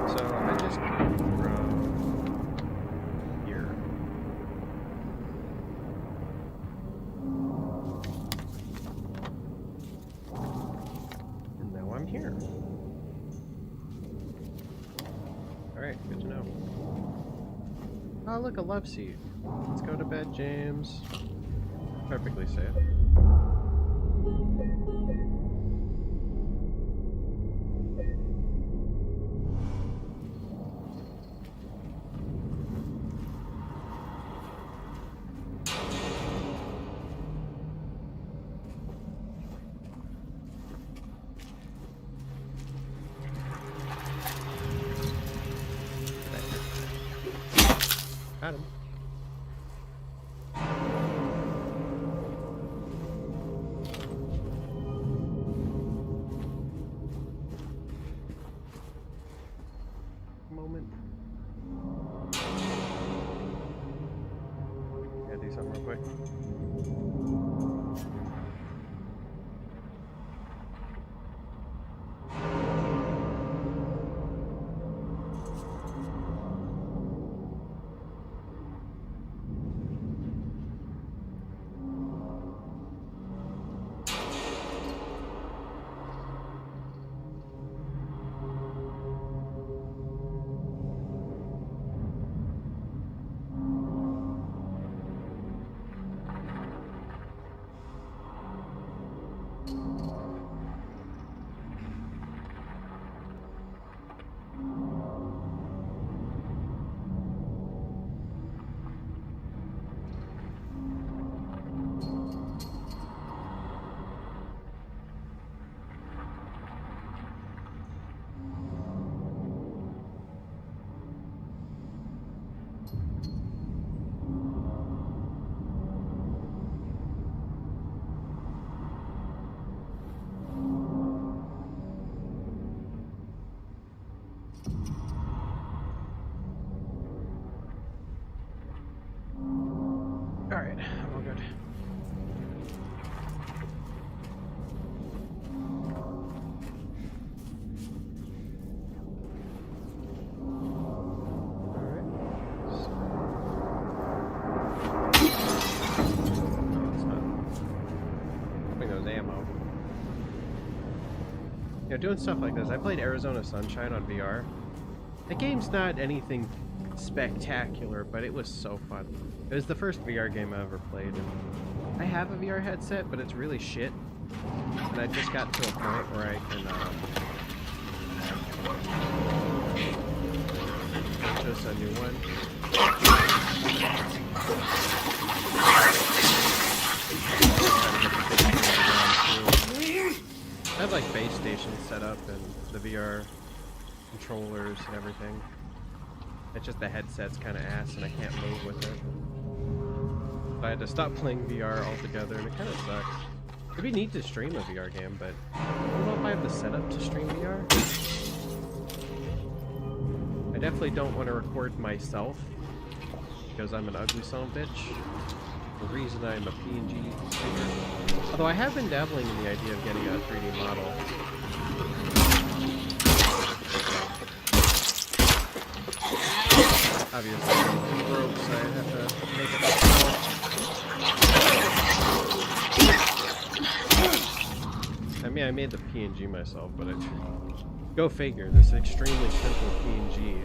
So I just came from here. And now I'm here. Alright, good to know. Oh, look, a love seat. Let's go to bed, James. Perfectly safe. Got him. Moment. Gotta do something real quick. Alright, I'm all good. Alright. So... No, it's not. I think that was ammo. You know, doing stuff like this. I played Arizona Sunshine on VR. The game's not anything spectacular, but it was so fun. It was the first VR game I ever played, and I have a VR headset, but it's really shit. And I just got to a point where I can purchase a new one. I have like base stations set up and the VR controllers and everything. It's just the headset's kind of ass and I can't move with it. So I had to stop playing VR altogether and it kind of sucks. It'd be neat to stream a VR game, but I don't know if I have the setup to stream VR. I definitely don't want to record myself because I'm an ugly son of a bitch. The reason I'm a PNG streamer. Although I have been dabbling in the idea of getting a 3D model. Obviously, I'm broke, so I have to make it myself. I mean, I made the PNG myself, but go figure, this extremely simple PNG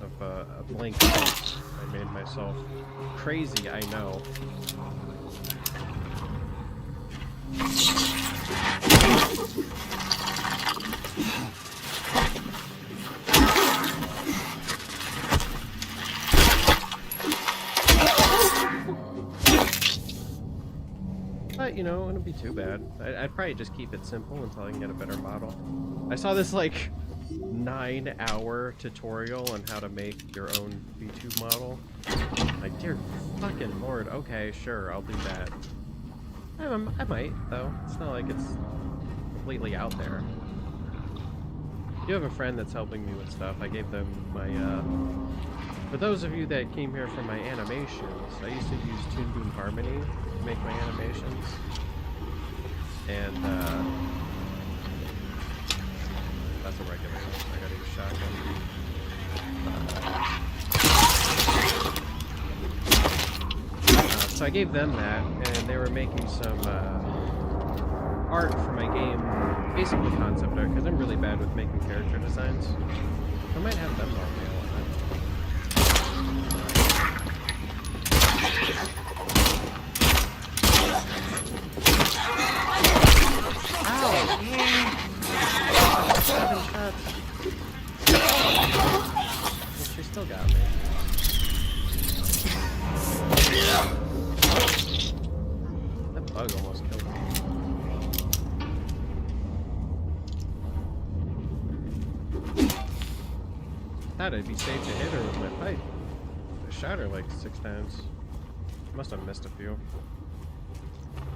of a blank face I made myself. Crazy, I know. But, you know, it wouldn't be too bad. I'd probably just keep it simple until I can get a better model. I saw this, like, 9-hour tutorial on how to make your own VTube model. Like, dear fucking lord, okay, sure, I'll do that. I might, though. It's not like it's completely out there. I do have a friend that's helping me with stuff. I gave them my, for those of you that came here from my animations, I used to use Toon Boom Harmony to make my animations. And, that's a regular one. I gotta use shotgun. So I gave them that, and they were making some art for my game, basically concept art, because I'm really bad with making character designs. I might have them all mail on it. Ow! 7 shots. Well, she still got me. That bug almost killed me. Thought I'd be safe to hit her with my pipe. I shot her like 6 times. Must have missed a few.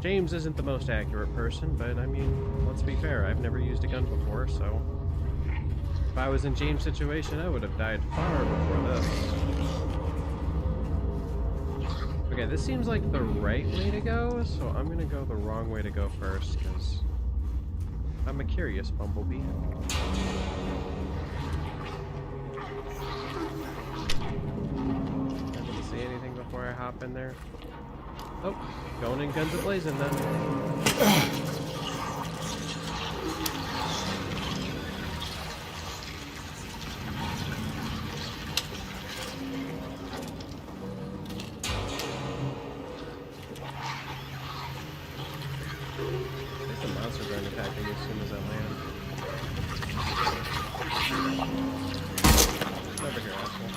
James isn't the most accurate person, but I mean, let's be fair, I've never used a gun before, so if I was in James' situation, I would have died far before this. Okay, this seems like the right way to go, so I'm gonna go the wrong way to go first, because I'm a curious bumblebee. I didn't see anything before I hop in there. Oh, going in guns a-blazing then. There's a monster going to attack me as soon as I land. Over here, asshole.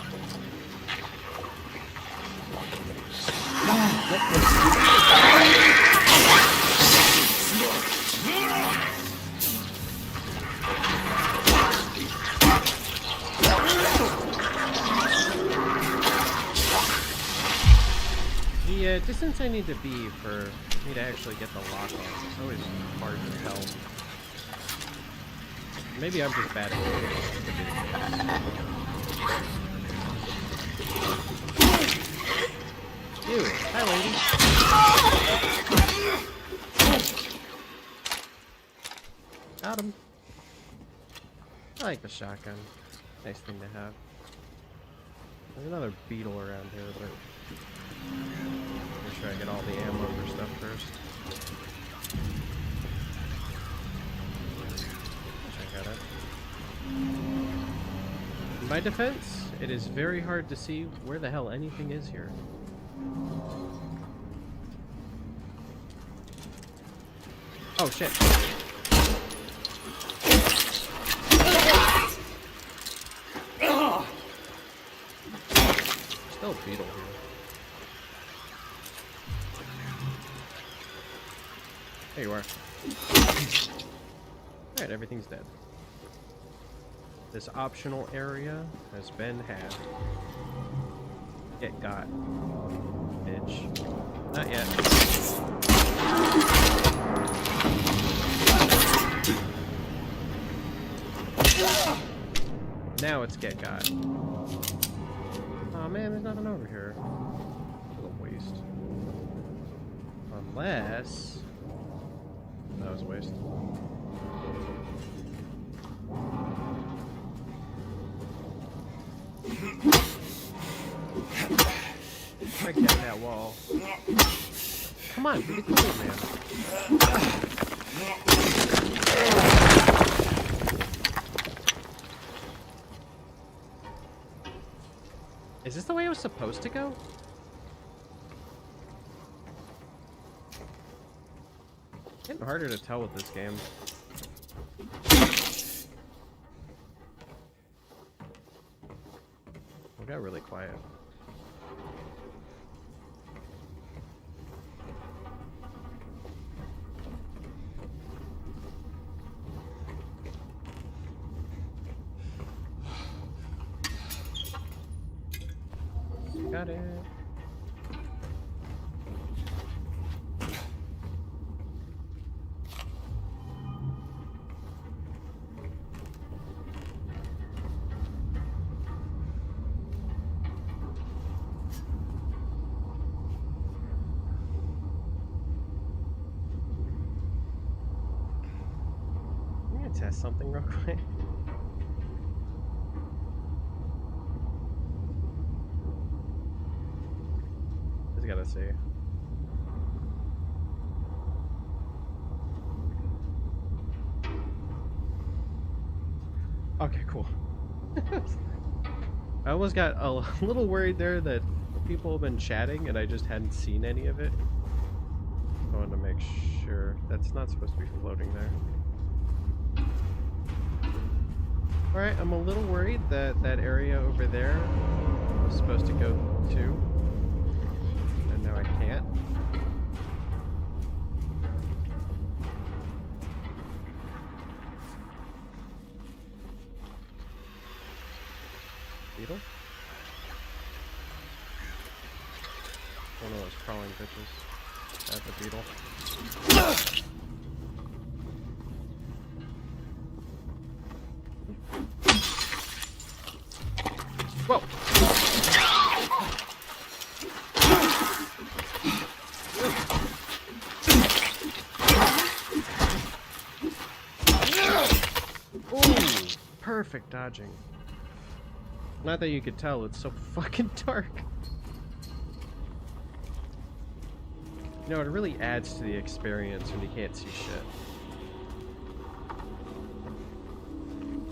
The distance I need to be for me to actually get the lock on is always hard to tell. Maybe I'm just bad at it. Ew, hi lady. Got him. I like the shotgun. Nice thing to have. There's another beetle around here, but make sure I get all the ammo for stuff first. I got it. In my defense, it is very hard to see where the hell anything is here. Oh shit. Still a beetle here. There you are. Alright, everything's dead. This optional area has been had. Get got. Bitch. Not yet. Now it's get got. Oh man, there's nothing over here. What a waste. Unless... that was a waste. Try getting that wall. Come on, be cool, man. Is this the way it was supposed to go? It's getting harder to tell with this game. It got really quiet. Got it. I'm gonna test something real quick. Gotta see. Okay, cool. I almost got a little worried there that people have been chatting and I just hadn't seen any of it. I wanted to make sure. That's not supposed to be floating there. Alright, I'm a little worried that that area over there was supposed to go to. No, I can't. Beetle? One of those crawling bitches. That's a beetle. Whoa! Perfect dodging. Not that you could tell, it's so fucking dark. You know, it really adds to the experience when you can't see shit.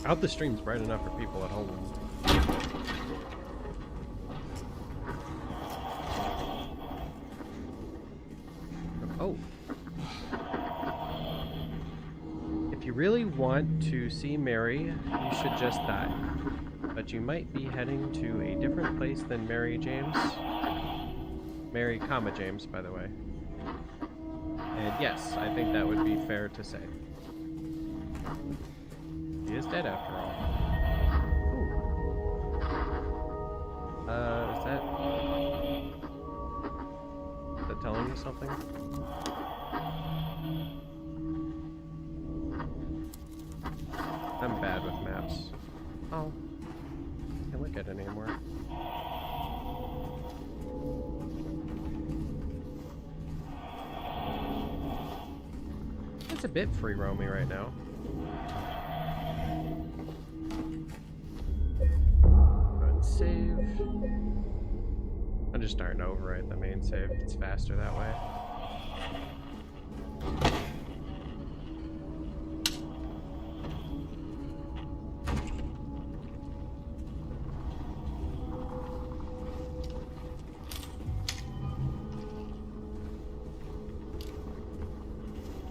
I hope the stream's bright enough for people at home. Oh. If you really want to see Mary, you should just die. But you might be heading to a different place than Mary James. Mary, comma James, by the way. And yes, I think that would be fair to say. He is dead after all. Ooh. Is that telling you something? I'm bad with maps. Oh. Can't look at it anymore. It's a bit free roaming right now. Go ahead and save. I'm just starting to overwrite the main save. It's faster that way.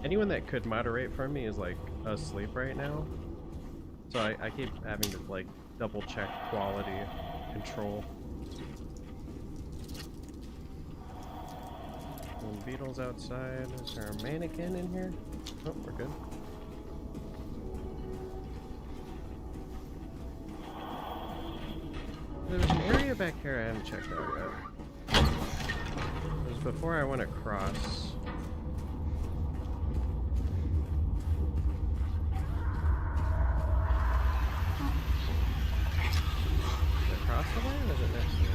anyone that could moderate for me is like asleep right now. So I keep having to like double check quality control. And beetles outside. Is there a mannequin in here? Oh, we're good. There's an area back here I haven't checked out yet. It was before I went across. Is it across the way or is it next to it?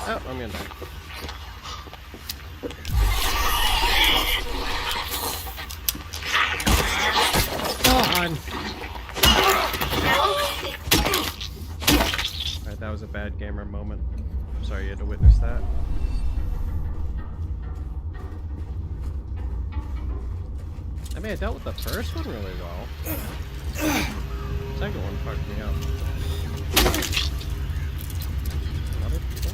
Oh, I'm gonna die. On. Alright, that was a bad gamer moment. I'm sorry you had to witness that. I mean, I dealt with the first one really well. The second one fucked me up. Other people?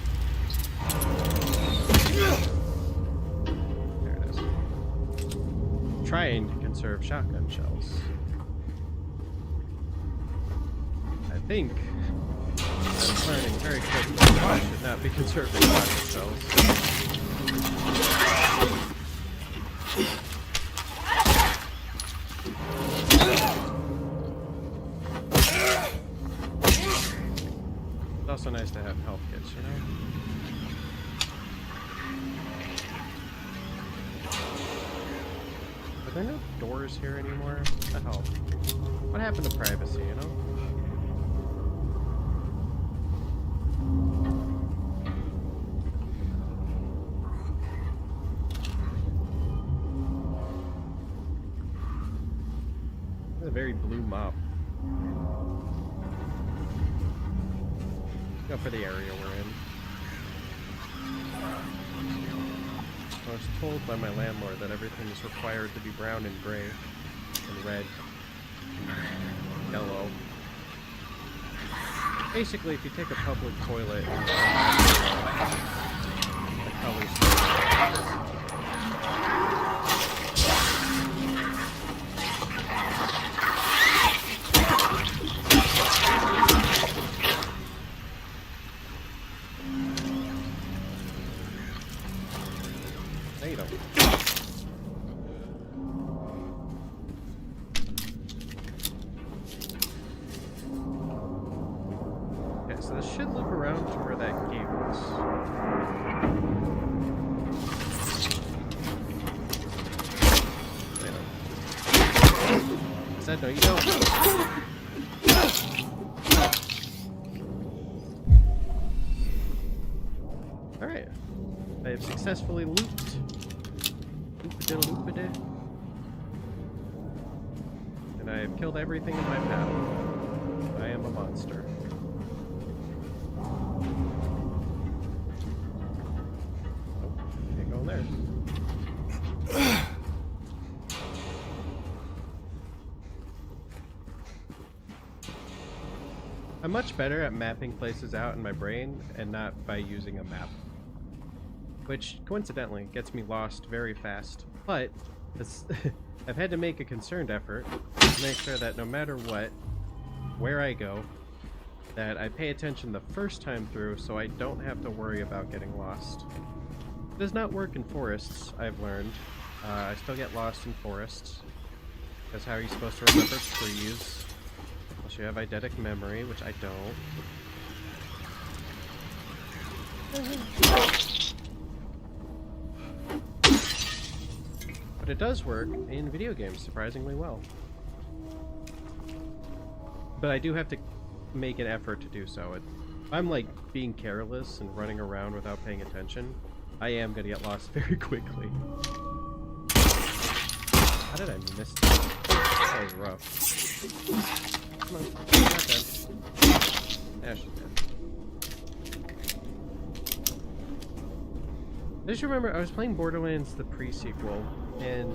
There it is. Trying to conserve shotgun shells. I think I'm learning very quickly that I should not be conserving shotgun shells. It's also nice to have health kits, you know? Are there no doors here anymore? What the hell? What happened to privacy, you know? This is a very blue mop. Go for the area we're in. I was told by my landlord that everything is required to be brown and gray, and red, and yellow. Basically, if you take a public toilet and the colors. No, you don't. Okay, so this should loop around to where that gate was. I said no, you don't. Alright. I have successfully looped. Loopity. And I have killed everything in my path. I am a monster. Oh, can't go in there. I'm much better at mapping places out in my brain and not by using a map. Which, coincidentally, gets me lost very fast. But, I've had to make a concerted effort to make sure that no matter what, where I go, that I pay attention the first time through so I don't have to worry about getting lost. It does not work in forests, I've learned. I still get lost in forests. Because how are you supposed to remember trees? Unless you have eidetic memory, which I don't. But it does work in video games surprisingly well. But I do have to make an effort to do so. If I'm like being careless and running around without paying attention, I am gonna get lost very quickly. How did I miss that? That was rough. Come on, not dead. Yeah, she's dead. I just remember I was playing Borderlands the pre-sequel, and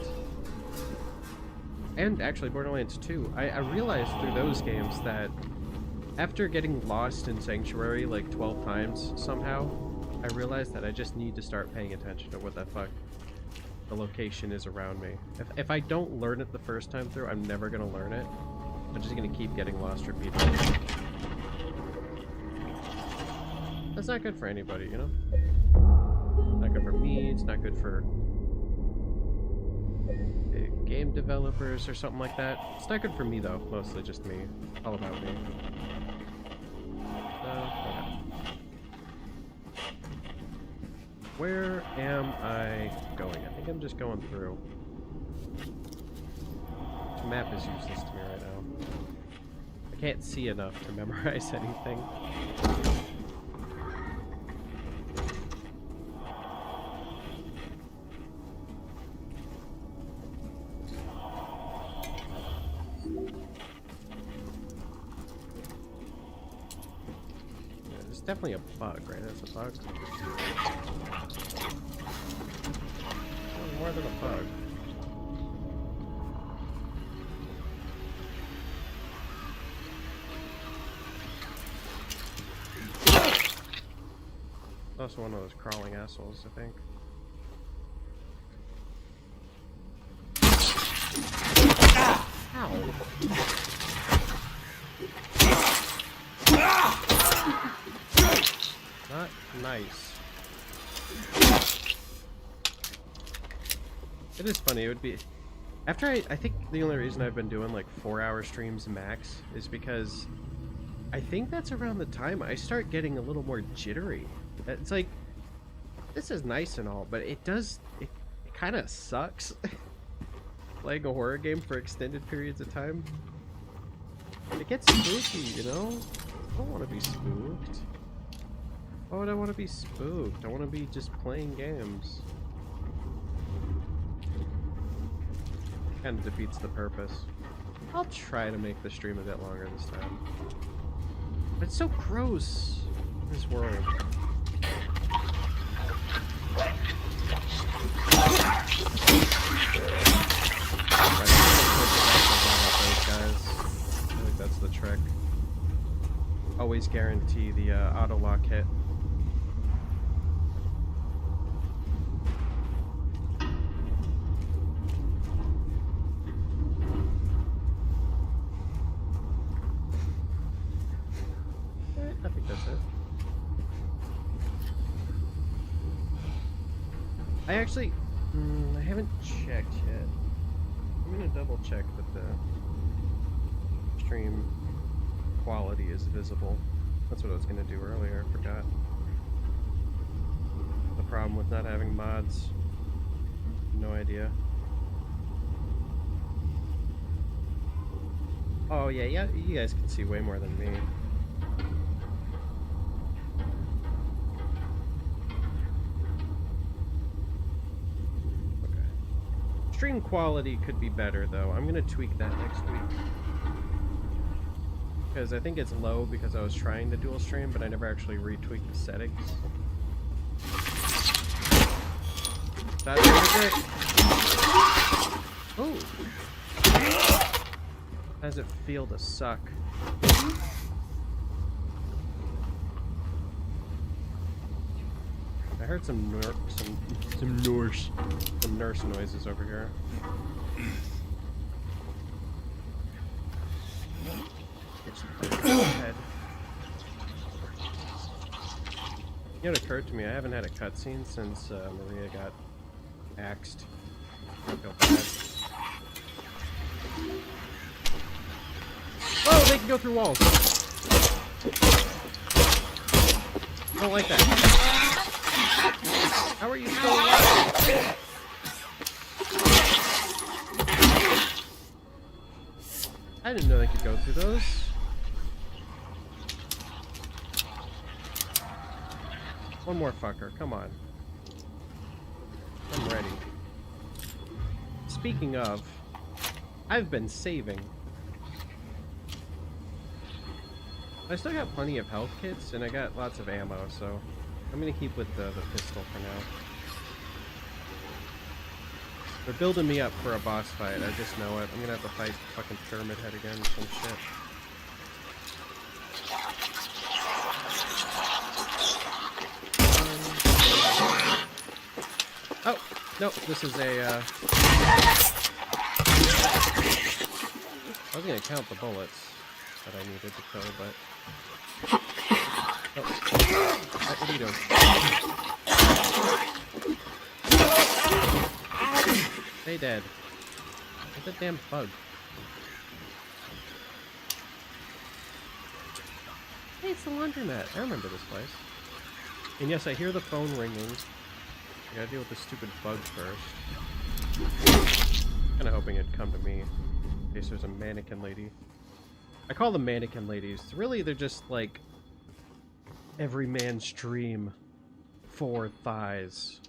actually Borderlands 2. I realized through those games that after getting lost in Sanctuary like 12 times somehow, I realized that I just need to start paying attention to what the fuck the location is around me. If I don't learn it the first time through, I'm never gonna learn it. I'm just gonna keep getting lost repeatedly. That's not good for anybody, you know? Not good for me, it's not good for game developers or something like that. It's not good for me though, mostly just me. All about me. Okay. Where am I going? I think I'm just going through. The map is useless to me right now. I can't see enough to memorize anything. Definitely a bug, right? That's a bug. Oh, more than a bug. Also one of those crawling assholes, I think. Ow! Not nice. It is funny, it would be... After I think the only reason I've been doing like 4-hour streams max is because I think that's around the time I start getting a little more jittery. It's like, this is nice and all, but it kind of sucks playing a horror game for extended periods of time. It gets spooky, you know? I don't want to be spooked. Why would I want to be spooked? I want to be just playing games. Kind of defeats the purpose. I'll try to make the stream a bit longer this time. But it's so gross, this world. I think that's the trick. Always guarantee the auto lock hit. I think that's it. I actually, I haven't checked yet. I'm gonna double check that the stream quality is visible. That's what I was gonna do earlier, I forgot. The problem with not having mods. No idea. Oh yeah, you guys can see way more than me. Stream quality could be better though. I'm gonna tweak that next week. Because I think it's low because I was trying to dual stream, but I never actually retweaked the settings. That's it. Oh. How does it feel to suck? I heard some nurse noises over here. Head. You know, it occurred to me I haven't had a cutscene since Maria got axed. I feel bad. Oh, they can go through walls. I don't like that. How are you still alive? I didn't know they could go through those. One more fucker, come on. I'm ready. Speaking of, I've been saving. I still got plenty of health kits, and I got lots of ammo, so I'm gonna keep with the pistol for now. They're building me up for a boss fight, I just know it. I'm gonna have to fight fucking Pyramid Head again, some shit. Oh, no, this is a, I was gonna count the bullets that I needed to kill, but... Oh. What are you doing? Stay dead. What's a damn bug? Hey, it's the laundromat. I remember this place. And yes, I hear the phone ringing. I gotta deal with this stupid bug first. Kinda hoping it'd come to me. In case there's a mannequin lady. I call them mannequin ladies. Really, they're just like every man's dream for thighs.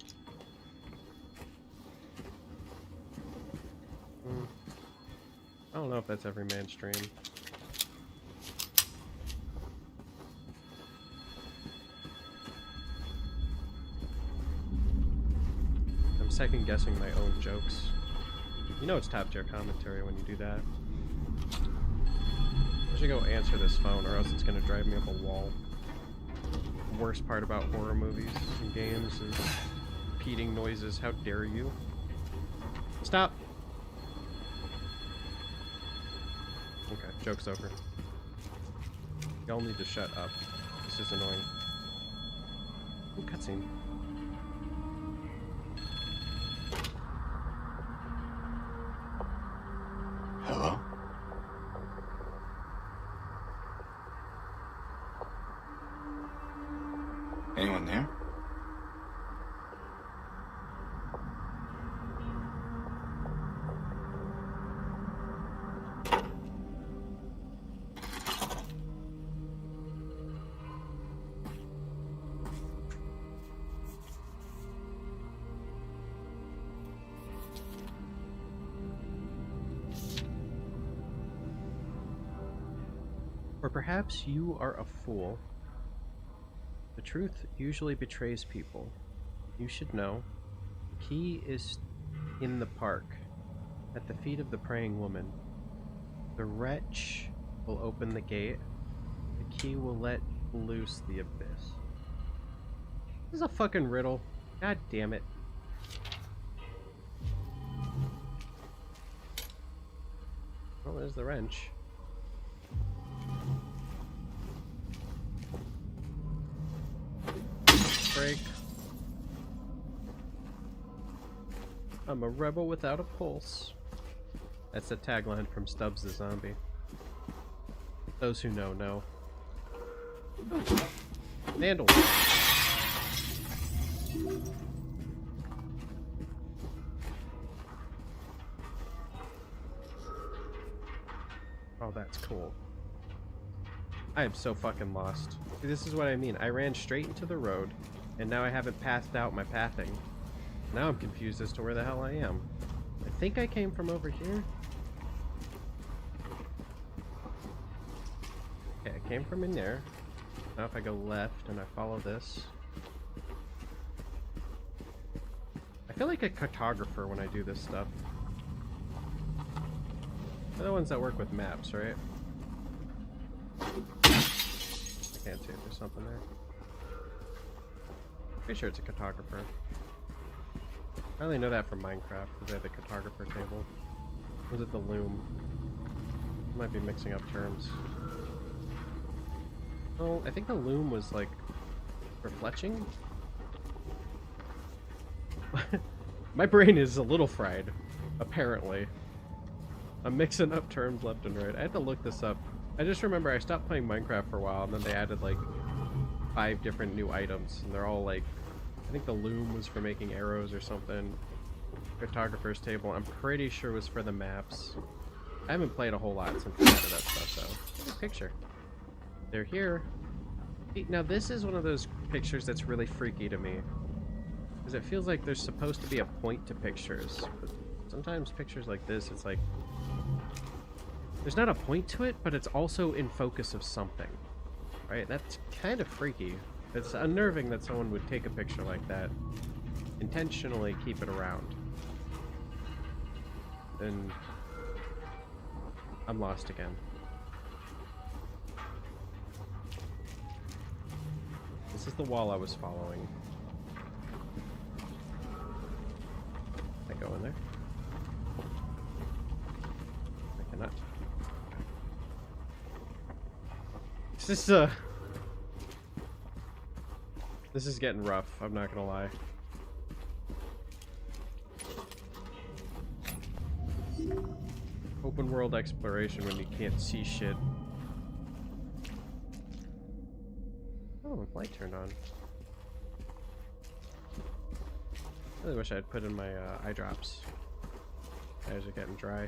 I don't know if that's every man's dream. I'm second guessing my own jokes. You know it's top tier commentary when you do that. I should go answer this phone or else it's gonna drive me up a wall. The worst part about horror movies and games is repeating noises. How dare you? Stop! Okay, joke's over. Y'all need to shut up. This is annoying. Ooh, cutscene. Hello? Anyone there? Or perhaps you are a fool. The truth usually betrays people. You should know. The key is in the park, at the feet of the praying woman. The wretch will open the gate. The key will let loose the abyss. This is a fucking riddle. God damn it. Oh, there's the wrench. Break. I'm a rebel without a pulse. That's the tagline from Stubbs the Zombie. Those who know, know. Vandal. Oh, that's cool. I am so fucking lost. See, this is what I mean. I ran straight into the road, and now I haven't passed out my pathing. Now I'm confused as to where the hell I am. I think I came from over here. Okay, I came from in there. Now if I go left and I follow this. I feel like a cartographer when I do this stuff. They're the ones that work with maps, right? I can't see if there's something there. Pretty sure it's a cartographer. I only know that from Minecraft because they had the cartographer table. Or was it the loom? I might be mixing up terms. Oh, I think the loom was like for fletching? My brain is a little fried, apparently. I'm mixing up terms left and right. I had to look this up. I just remember I stopped playing Minecraft for a while and then they added like 5 different new items and they're all like, I think the loom was for making arrows or something. Cartographer's table, I'm pretty sure was for the maps. I haven't played a whole lot since I added that stuff though. Good picture. They're here. Now this is one of those pictures that's really freaky to me. Because it feels like there's supposed to be a point to pictures. But sometimes pictures like this, it's like... there's not a point to it, but it's also in focus of something. Right? That's kind of freaky. It's unnerving that someone would take a picture like that, intentionally keep it around. And I'm lost again. This is the wall I was following. Can I go in there? I cannot. This is getting rough, I'm not gonna lie. Open world exploration when you can't see shit. Oh, light turned on. I really wish I had put in my eye drops. Eyes are getting dry.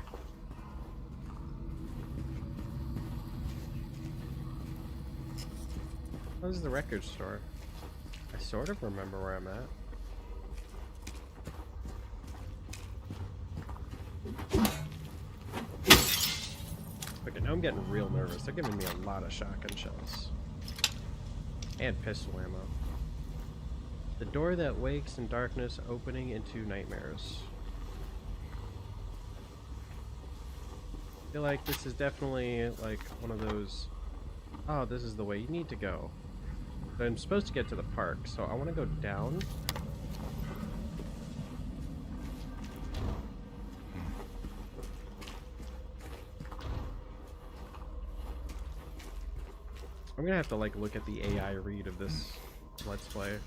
Oh, this is the record store. I sort of remember where I'm at. Okay, now I'm getting real nervous. They're giving me a lot of shotgun shells. And pistol ammo. The door that wakes in darkness, opening into nightmares. I feel like this is definitely like one of those, oh, this is the way you need to go. But I'm supposed to get to the park, so I want to go down. I'm gonna have to like look at the AI read of this Let's Play.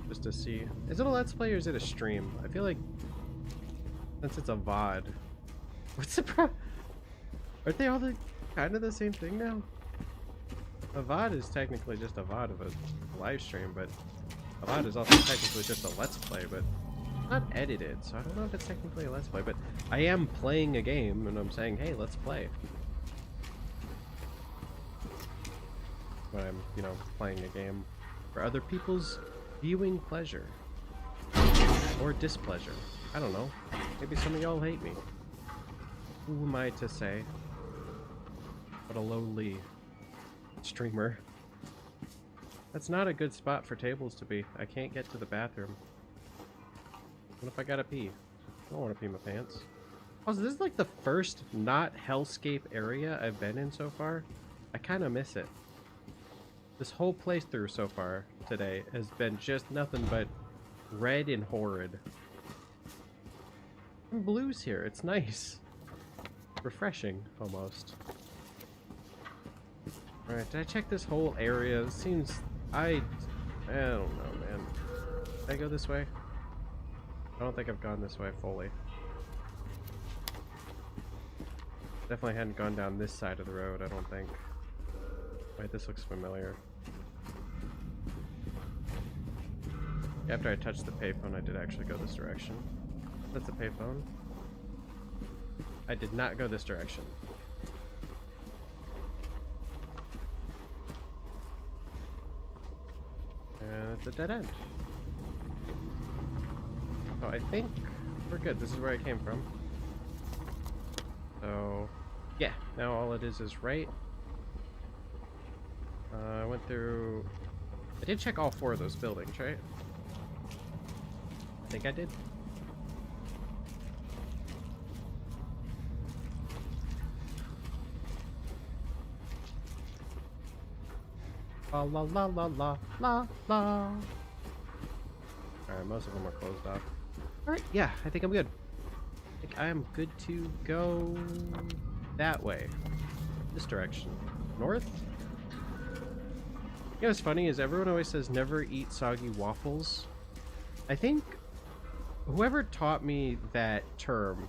Just to see. Is it a Let's Play or is it a stream? I feel like since it's a VOD. What's the problem? Aren't they all kind of the same thing now? A VOD is technically just a VOD of a live stream, but a VOD is also technically just a Let's Play, but not edited, so I don't know if it's technically a Let's Play, but I am playing a game and I'm saying, hey, let's play. But I'm, you know, playing a game for other people's viewing pleasure. Or displeasure. I don't know. Maybe some of y'all hate me. Who am I to say? But a lowly streamer. That's not a good spot for tables to be. I can't get to the bathroom. What if I gotta pee? I don't want to pee my pants. Also, this is like the first not hellscape area I've been in so far. I kind of miss it. This whole playthrough so far today has been just nothing but red and horrid. And blues here. It's nice. Refreshing, almost. Alright, did I check this whole area? It seems... I don't know, man. Did I go this way? I don't think I've gone this way fully. Definitely hadn't gone down this side of the road, I don't think. Wait, this looks familiar. After I touched the payphone, I did actually go this direction. That's a payphone. I did not go this direction. And it's a dead end. So I think we're good. This is where I came from. So, yeah. Now all it is right. I went through... I did check all 4 of those buildings, right? I think I did. La la la la la la la. Alright, most of them are closed off. Alright, yeah, I think I'm good. I think I am good to go that way. This direction. North? You know what's funny is everyone always says never eat soggy waffles. I think whoever taught me that term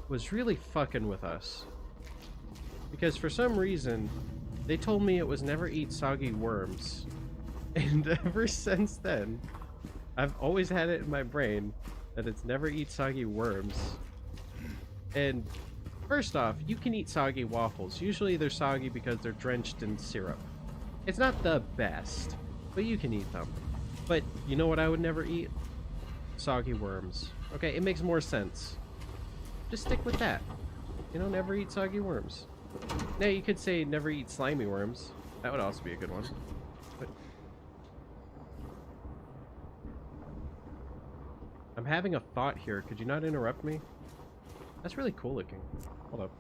was really fucking with us. Because for some reason, they told me it was never eat soggy worms. And ever since then, I've always had it in my brain that it's never eat soggy worms. And first off, you can eat soggy waffles. Usually they're soggy because they're drenched in syrup. It's not the best, but you can eat them. But you know what I would never eat? Soggy worms. Okay, it makes more sense. Just stick with that. You know, never eat soggy worms. Now, you could say never eat slimy worms. That would also be a good one. But I'm having a thought here. Could you not interrupt me? That's really cool looking. Hold up.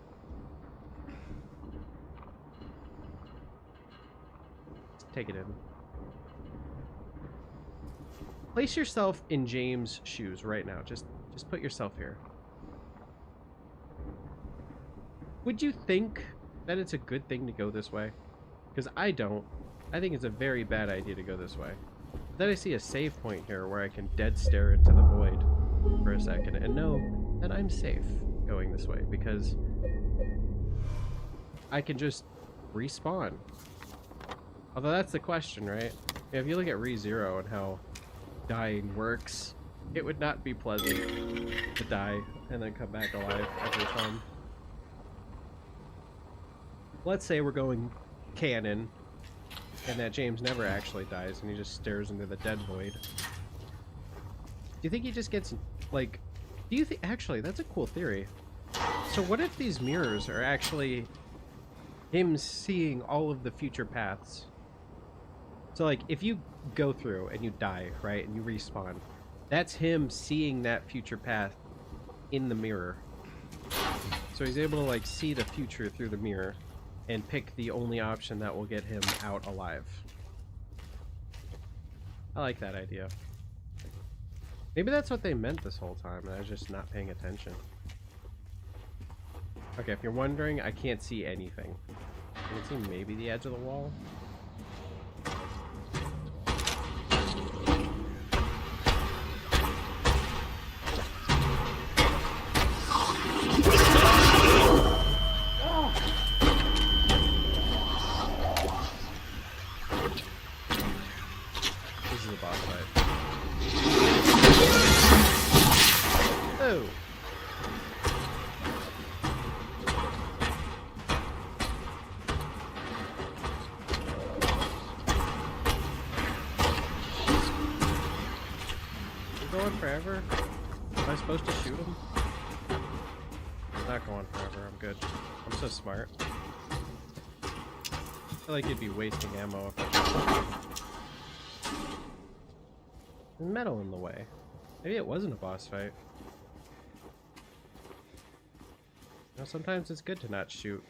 Let's take it in. Place yourself in James' shoes right now. Just put yourself here. Would you think that it's a good thing to go this way? Because I don't. I think it's a very bad idea to go this way. Then I see a save point here where I can dead stare into the void for a second and know that I'm safe going this way because I can just respawn. Although that's the question, right? If you look at ReZero and how dying works, it would not be pleasant to die and then come back alive every time. Let's say we're going canon and that James never actually dies and he just stares into the dead void. Do you think he just gets, like, do you think, actually, that's a cool theory. So what if these mirrors are actually him seeing all of the future paths? So, like, if you go through and you die, right, and you respawn, that's him seeing that future path in the mirror. So he's able to, like, see the future through the mirror and pick the only option that will get him out alive. I like that idea. Maybe that's what they meant this whole time, and I was just not paying attention. Okay, if you're wondering, I can't see anything. I can see maybe the edge of the wall. This is a boss fight. Oh! Going forever? Am I supposed to shoot him? It's not going forever, I'm good. I'm so smart. I feel like you'd be wasting ammo if I There's metal in the way. Maybe it wasn't a boss fight. You know, sometimes it's good to not shoot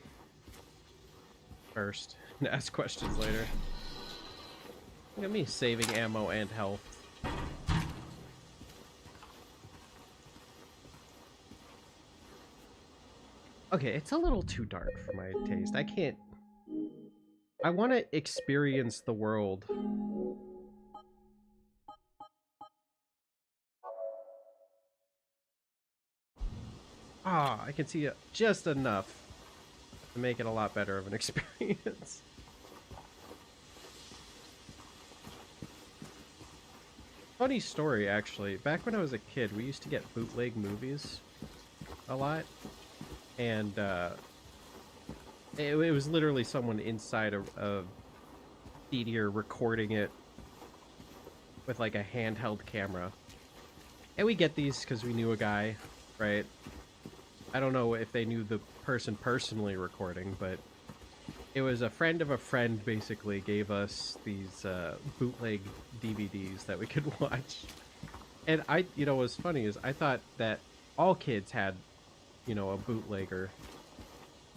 first and ask questions later. Look at me saving ammo and health. Okay, it's a little too dark for my taste. I can't... I want to experience the world. Ah, I can see it just enough to make it a lot better of an experience. Funny story, actually. Back when I was a kid, we used to get bootleg movies a lot. And it was literally someone inside a theater recording it with like a handheld camera. And we get these because we knew a guy, right? I don't know if they knew the person personally recording, but it was a friend of a friend basically gave us these bootleg DVDs that we could watch. And you know, what's funny is I thought that all kids had, you know, a bootlegger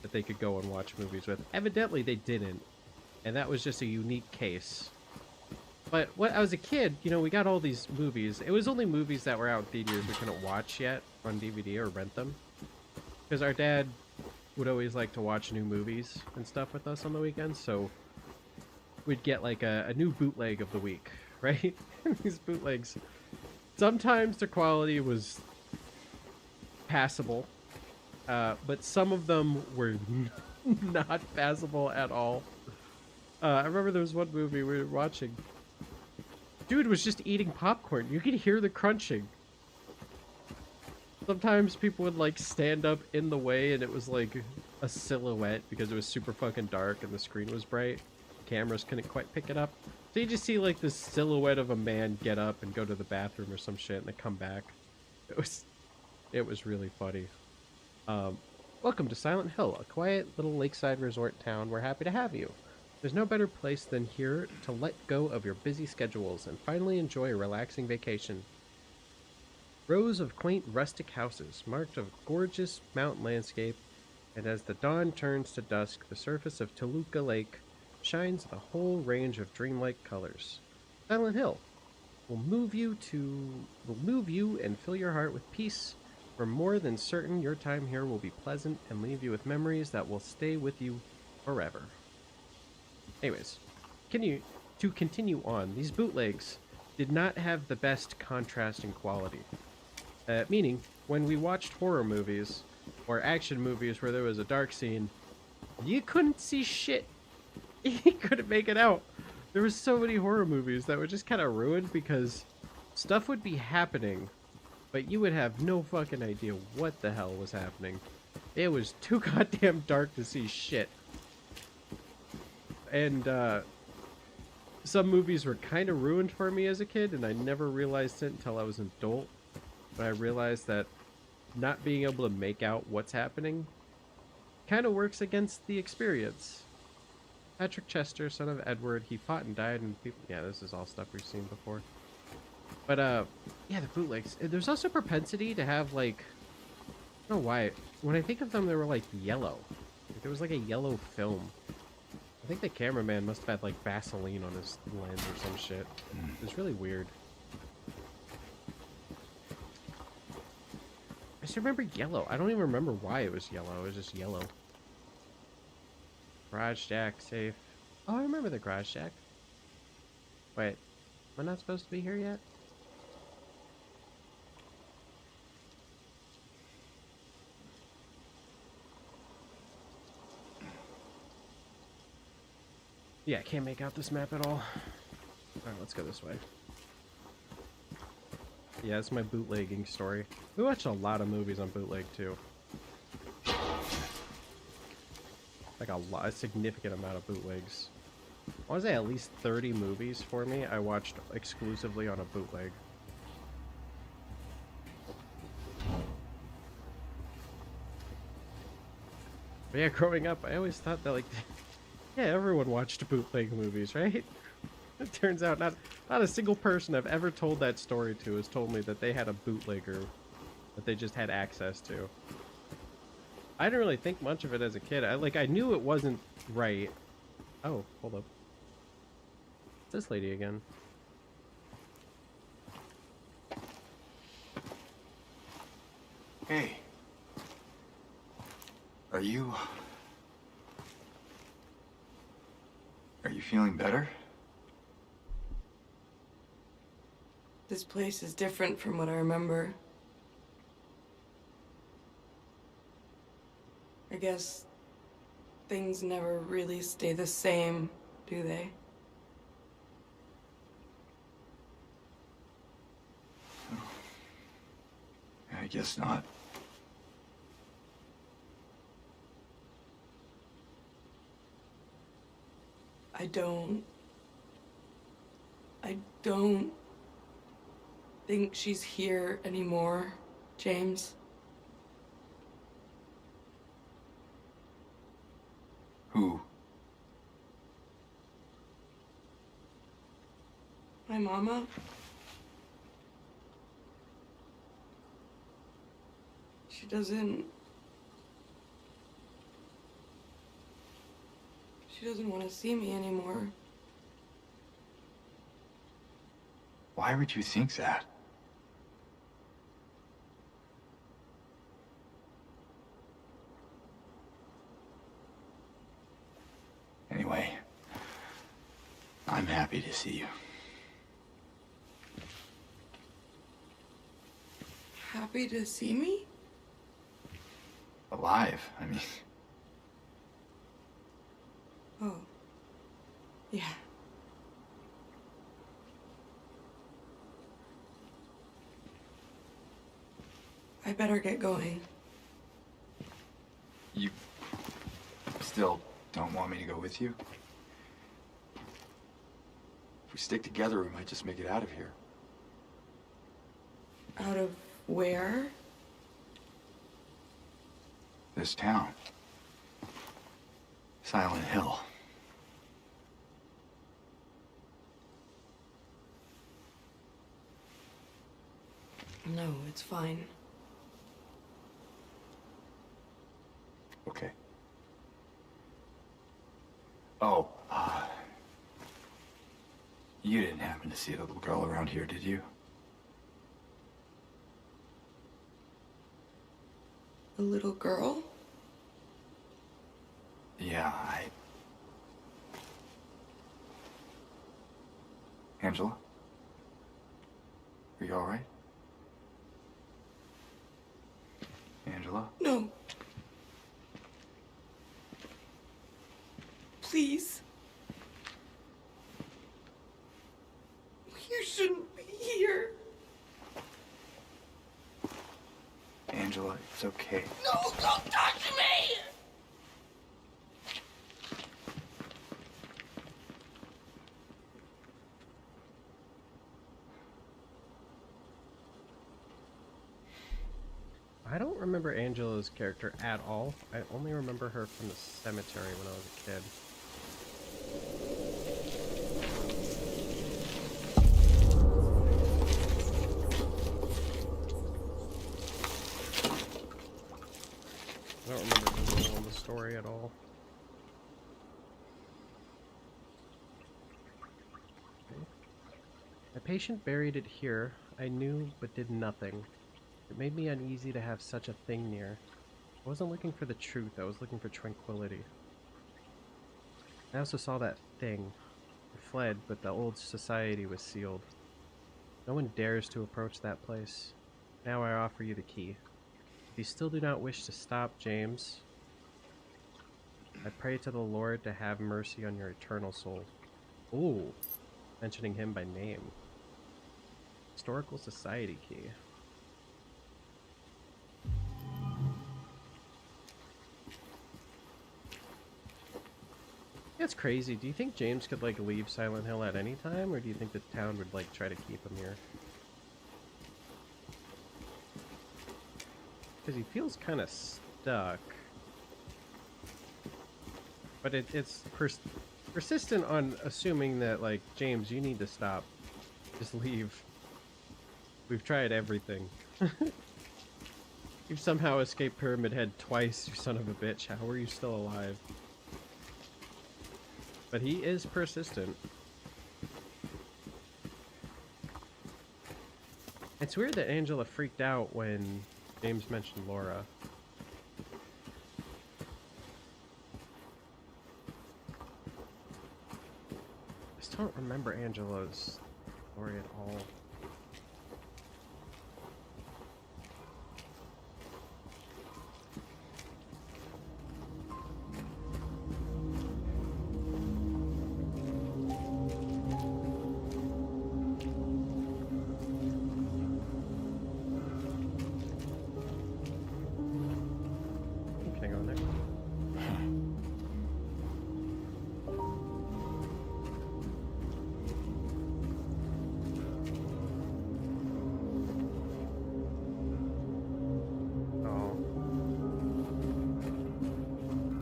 that they could go and watch movies with. Evidently they didn't, and that was just a unique case. But when I was a kid, you know, we got all these movies. It was only movies that were out in theaters we couldn't watch yet on DVD or rent them, because our dad would always like to watch new movies and stuff with us on the weekends, so we'd get like a new bootleg of the week, right? These bootlegs, sometimes the quality was passable, but some of them were not passable at all. I remember there was one movie we were watching. Dude was just eating popcorn. You could hear the crunching. Sometimes people would like stand up in the way and it was like a silhouette because it was super fucking dark and the screen was bright. cameras couldn't quite pick it up. So you just see like this silhouette of a man get up and go to the bathroom or some shit and then come back. It was really funny. Welcome to Silent Hill, a quiet little lakeside resort town. We're happy to have you. There's no better place than here to let go of your busy schedules and finally enjoy a relaxing vacation. Rows of quaint rustic houses, marked of gorgeous mountain landscape, and as the dawn turns to dusk, the surface of Toluca Lake shines with a whole range of dreamlike colors. Silent Hill will move you and fill your heart with peace. For more than certain, your time here will be pleasant and leave you with memories that will stay with you forever. Anyways, to continue on, these bootlegs did not have the best contrasting quality. Meaning, when we watched horror movies or action movies where there was a dark scene, you couldn't see shit. You couldn't make it out. There was so many horror movies that were just kind of ruined because stuff would be happening, but you would have no fucking idea what the hell was happening. It was too goddamn dark to see shit. And some movies were kind of ruined for me as a kid, and I never realized it until I was an adult. But I realized that not being able to make out what's happening kind of works against the experience. Patrick Chester, son of Edward, he fought and died, and people... Yeah, this is all stuff we've seen before. But, yeah, the bootlegs. There's also propensity to have, like... I don't know why. When I think of them, they were, like, yellow. Like, there was, like, a yellow film. I think the cameraman must have had, like, Vaseline on his lens or some shit. It was really weird. I just remember yellow. I don't even remember why it was yellow. It was just yellow. Garage jack, safe. Oh, I remember the garage jack. Wait, am I not supposed to be here yet? Yeah, I can't make out this map at all. Alright, let's go this way. Yeah, that's my bootlegging story. We watched a lot of movies on bootleg, too. Like a significant amount of bootlegs. I want to say at least 30 movies for me I watched exclusively on a bootleg. But yeah, growing up, I always thought that, like, yeah, everyone watched bootleg movies, right? It turns out not a single person I've ever told that story to has told me that they had a bootlegger that they just had access to. I didn't really think much of it as a kid. I knew it wasn't right. Oh, hold up. It's this lady again. Hey. Are you feeling better? This place is different from what I remember. I guess things never really stay the same, do they? I guess not. I don't think she's here anymore, James. Who? My mama. She doesn't want to see me anymore. Why would you think that? Anyway, I'm happy to see you. Happy to see me? Alive, I mean. Oh. Yeah. I better get going. You still don't want me to go with you? we stick together, we might just make it out of here. Out of where? This town. Silent Hill. No, it's fine. Okay. Oh, you didn't happen to see the little girl around here, did you? A little girl? Yeah, Angela? Are you alright? Angela? No. Please. You shouldn't be here. Angela, it's okay. No, don't touch me! I don't remember Angela's character at all. I only remember her from the cemetery when I was a kid. I don't remember her role in the story at all. Okay. A patient buried it here. I knew but did nothing. It made me uneasy to have such a thing near. I wasn't looking for the truth, I was looking for tranquility. I also saw that thing. It fled, but the old society was sealed. No one dares to approach that place. Now I offer you the key. If you still do not wish to stop, James, I pray to the Lord to have mercy on your eternal soul. Ooh, mentioning him by name. Historical Society key. That's crazy. Do you think James could, like, leave Silent Hill at any time, or do you think the town would, like, try to keep him here? Because he feels kind of stuck. But it's persistent on assuming that, like, James, you need to stop. Just leave. We've tried everything. You've somehow escaped Pyramid Head twice, you son of a bitch. How are you still alive? But he is persistent. It's weird that Angela freaked out when James mentioned Laura. I just don't remember Angela's story at all.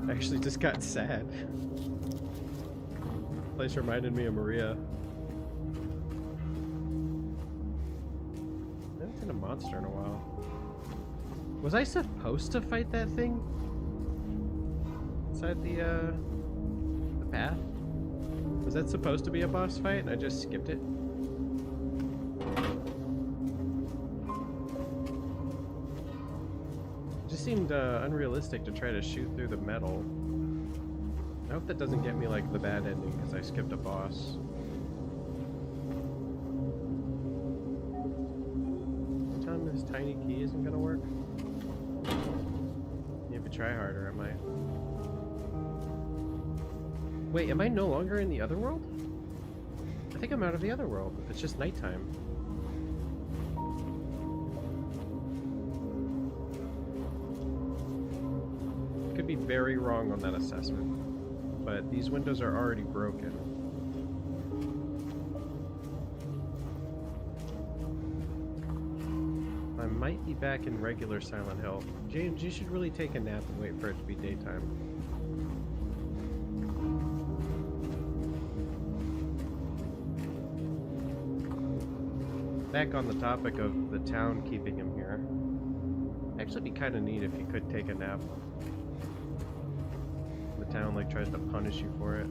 Actually just got sad. Place reminded me of Maria. I haven't seen a monster in a while. Was I supposed to fight that thing? Inside the path? Was that supposed to be a boss fight and I just skipped it? Seemed unrealistic to try to shoot through the metal. I hope that doesn't get me like the bad ending because I skipped a boss. Tell him this tiny key isn't gonna work. You have to try harder, am I? Wait, am I no longer in the other world? I think I'm out of the other world. It's just nighttime. Could be very wrong on that assessment, but these windows are already broken. be back in regular Silent Hill. James, you should really take a nap and wait for it to be daytime. Back on the topic of the town keeping him here. Actually, be kind of neat if you could take a nap. The town like tries to punish you for it.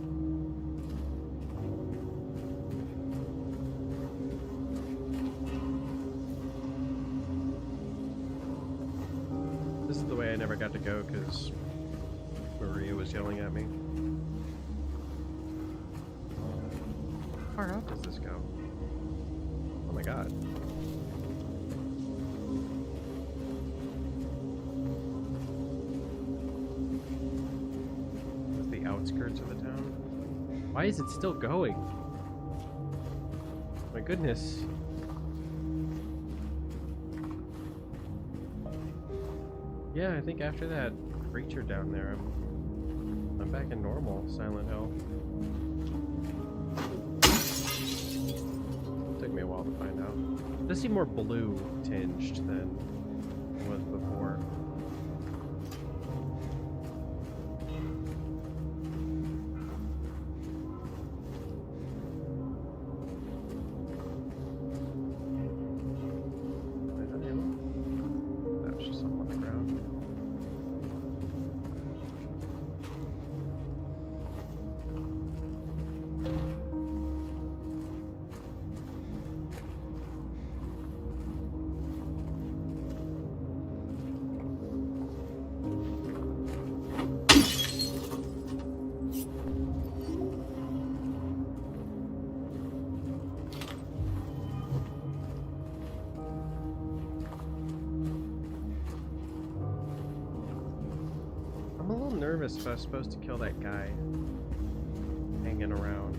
This is the way I never got to go because Maria was yelling at me. How far out does this go? Oh my god. That's the outskirts of the town. Why is it still going? My goodness. Yeah, I think after that creature down there, I'm back in normal Silent Hill. Took me a while to find out. It does seem more blue tinged than it was before. That's just something on the ground. I'm a little nervous if I was supposed to kill that guy hanging around.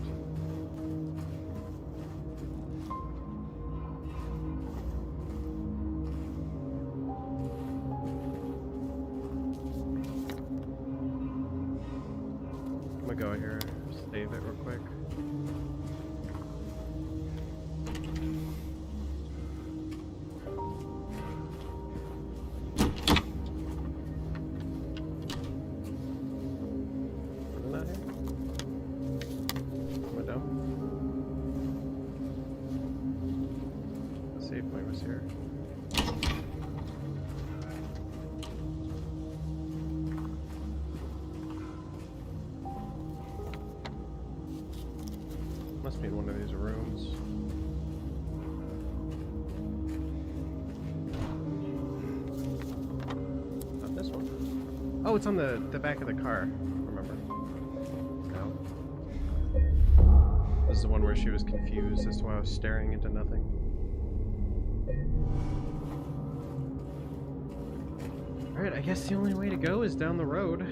I'm gonna go here, save it real quick. Wasn't that here? Am I dumb? The save point was here. Must be in one of these rooms. Not this one. Oh, it's on the back of the car. Remember? No. This is the one where she was confused as to why I was staring into nothing. Alright, I guess the only way to go is down the road.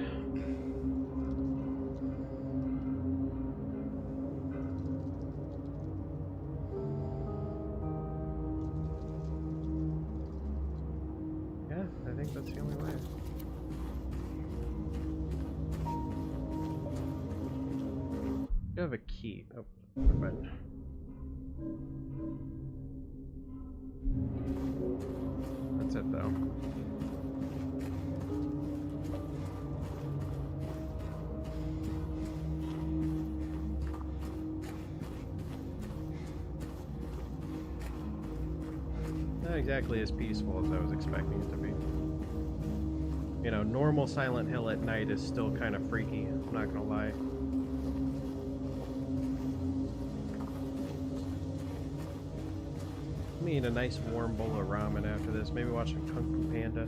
Yeah, I think that's the only way. You have a key. Oh, never mind. That's it though. Not exactly as peaceful as I was expecting it to be. You know, normal Silent Hill at night is still kind of freaky, I'm not gonna lie. I'm eating a nice warm bowl of ramen after this, maybe watching Kung Fu Panda.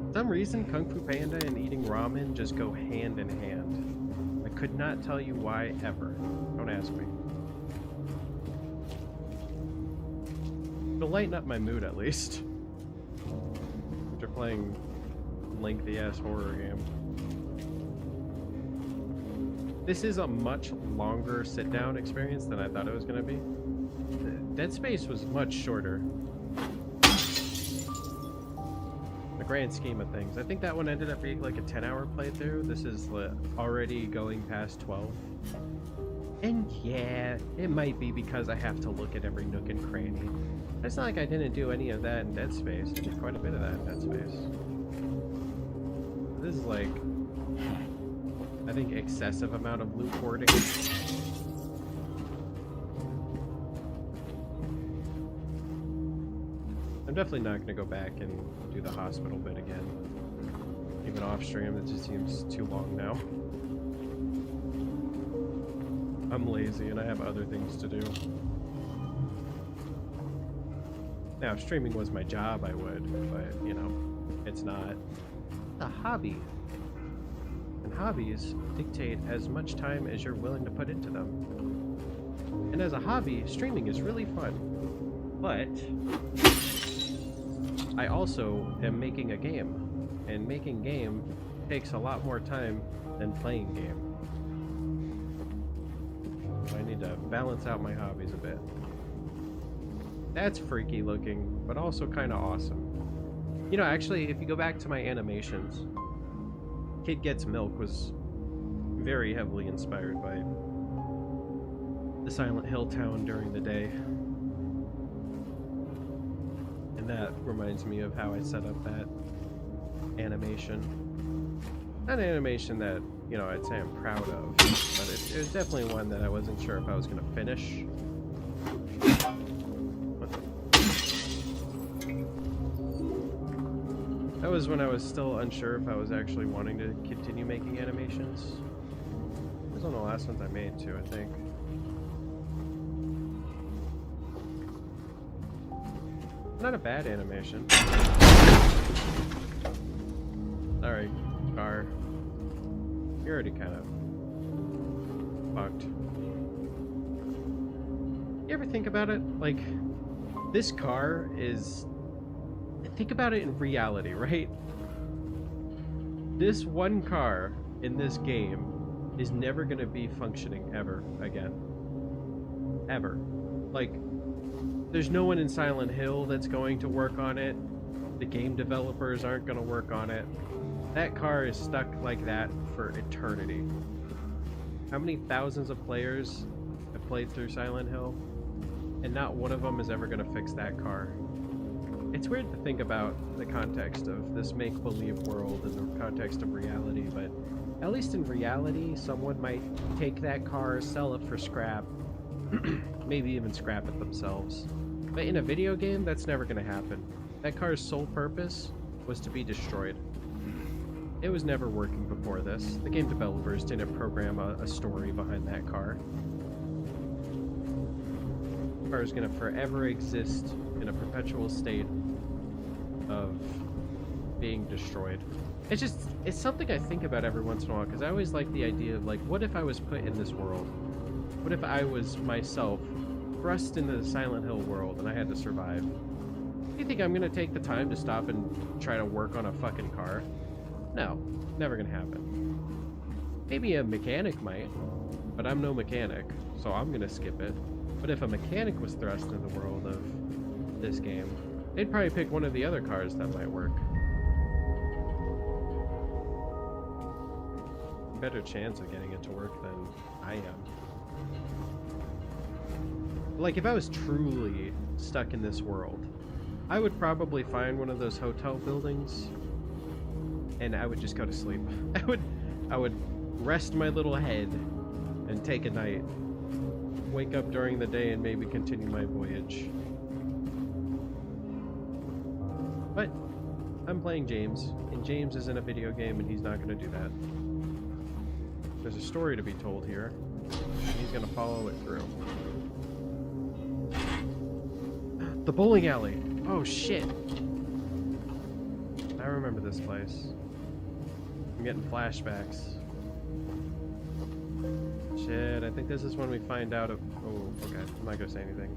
For some reason, Kung Fu Panda and eating ramen just go hand in hand. I could not tell you why ever. Don't ask me. It'll lighten up my mood at least. After playing lengthy ass horror game. This is a much longer sit down experience than I thought it was gonna be. Dead Space was much shorter. The grand scheme of things. I think that one ended up being like a 10-hour playthrough. This is already going past 12. And yeah, it might be because I have to look at every nook and cranny. It's not like I didn't do any of that in Dead Space. I did quite a bit of that in Dead Space. This is like, I think, excessive amount of loot hoarding. I'm definitely not going to go back and do the hospital bit again. Even off stream, it just seems too long now. I'm lazy and I have other things to do. Now, if streaming was my job, I would, but, you know, it's not. It's a hobby. And hobbies dictate as much time as you're willing to put into them. And as a hobby, streaming is really fun. But I also am making a game. And making game takes a lot more time than playing game. I need to balance out my hobbies a bit. That's freaky looking, but also kind of awesome. You know, actually, if you go back to my animations, Kid Gets Milk was very heavily inspired by the Silent Hill town during the day. And that reminds me of how I set up that animation. Not an animation that, you know, I'd say I'm proud of, but it was definitely one that I wasn't sure if I was going to finish. That was when I was still unsure if I was actually wanting to continue making animations. It was one of the last ones I made too, I think. Not a bad animation. Sorry, car. You're already kind of fucked. You ever think about it? Like, this car is... Think about it in reality, right? This one car in this game is never going to be functioning ever again. Ever. Like, there's no one in Silent Hill that's going to work on it. The game developers aren't going to work on it. That car is stuck like that for eternity. How many thousands of players have played through Silent Hill? And not one of them is ever going to fix that car. It's weird to think about the context of this make-believe world in the context of reality, but at least in reality, someone might take that car, sell it for scrap, maybe even scrap it themselves. But in a video game, that's never going to happen. That car's sole purpose was to be destroyed. It was never working before this. The game developers didn't program a story behind that car. The car is going to forever exist in a perpetual state of being destroyed. It's something I think about every once in a while, because I always like the idea of, like, what if I was put in this world? What if I was myself thrust into the Silent Hill world and I had to survive? Do you think I'm going to take the time to stop and try to work on a fucking car? No, never going to happen. Maybe a mechanic might, but I'm no mechanic, so I'm going to skip it. But if a mechanic was thrust into the world of this game, they'd probably pick one of the other cars that might work. Better chance of getting it to work than I am. Like, if I was truly stuck in this world, I would probably find one of those hotel buildings and I would just go to sleep. I would rest my little head and take a night. Wake up during the day and maybe continue my voyage. But I'm playing James, and James is in a video game and he's not going to do that. There's a story to be told here. He's going to follow it through. The bowling alley! Oh shit! I remember this place. I'm getting flashbacks. Shit, I think this is when we find out of... Oh, okay. I'm not gonna say anything.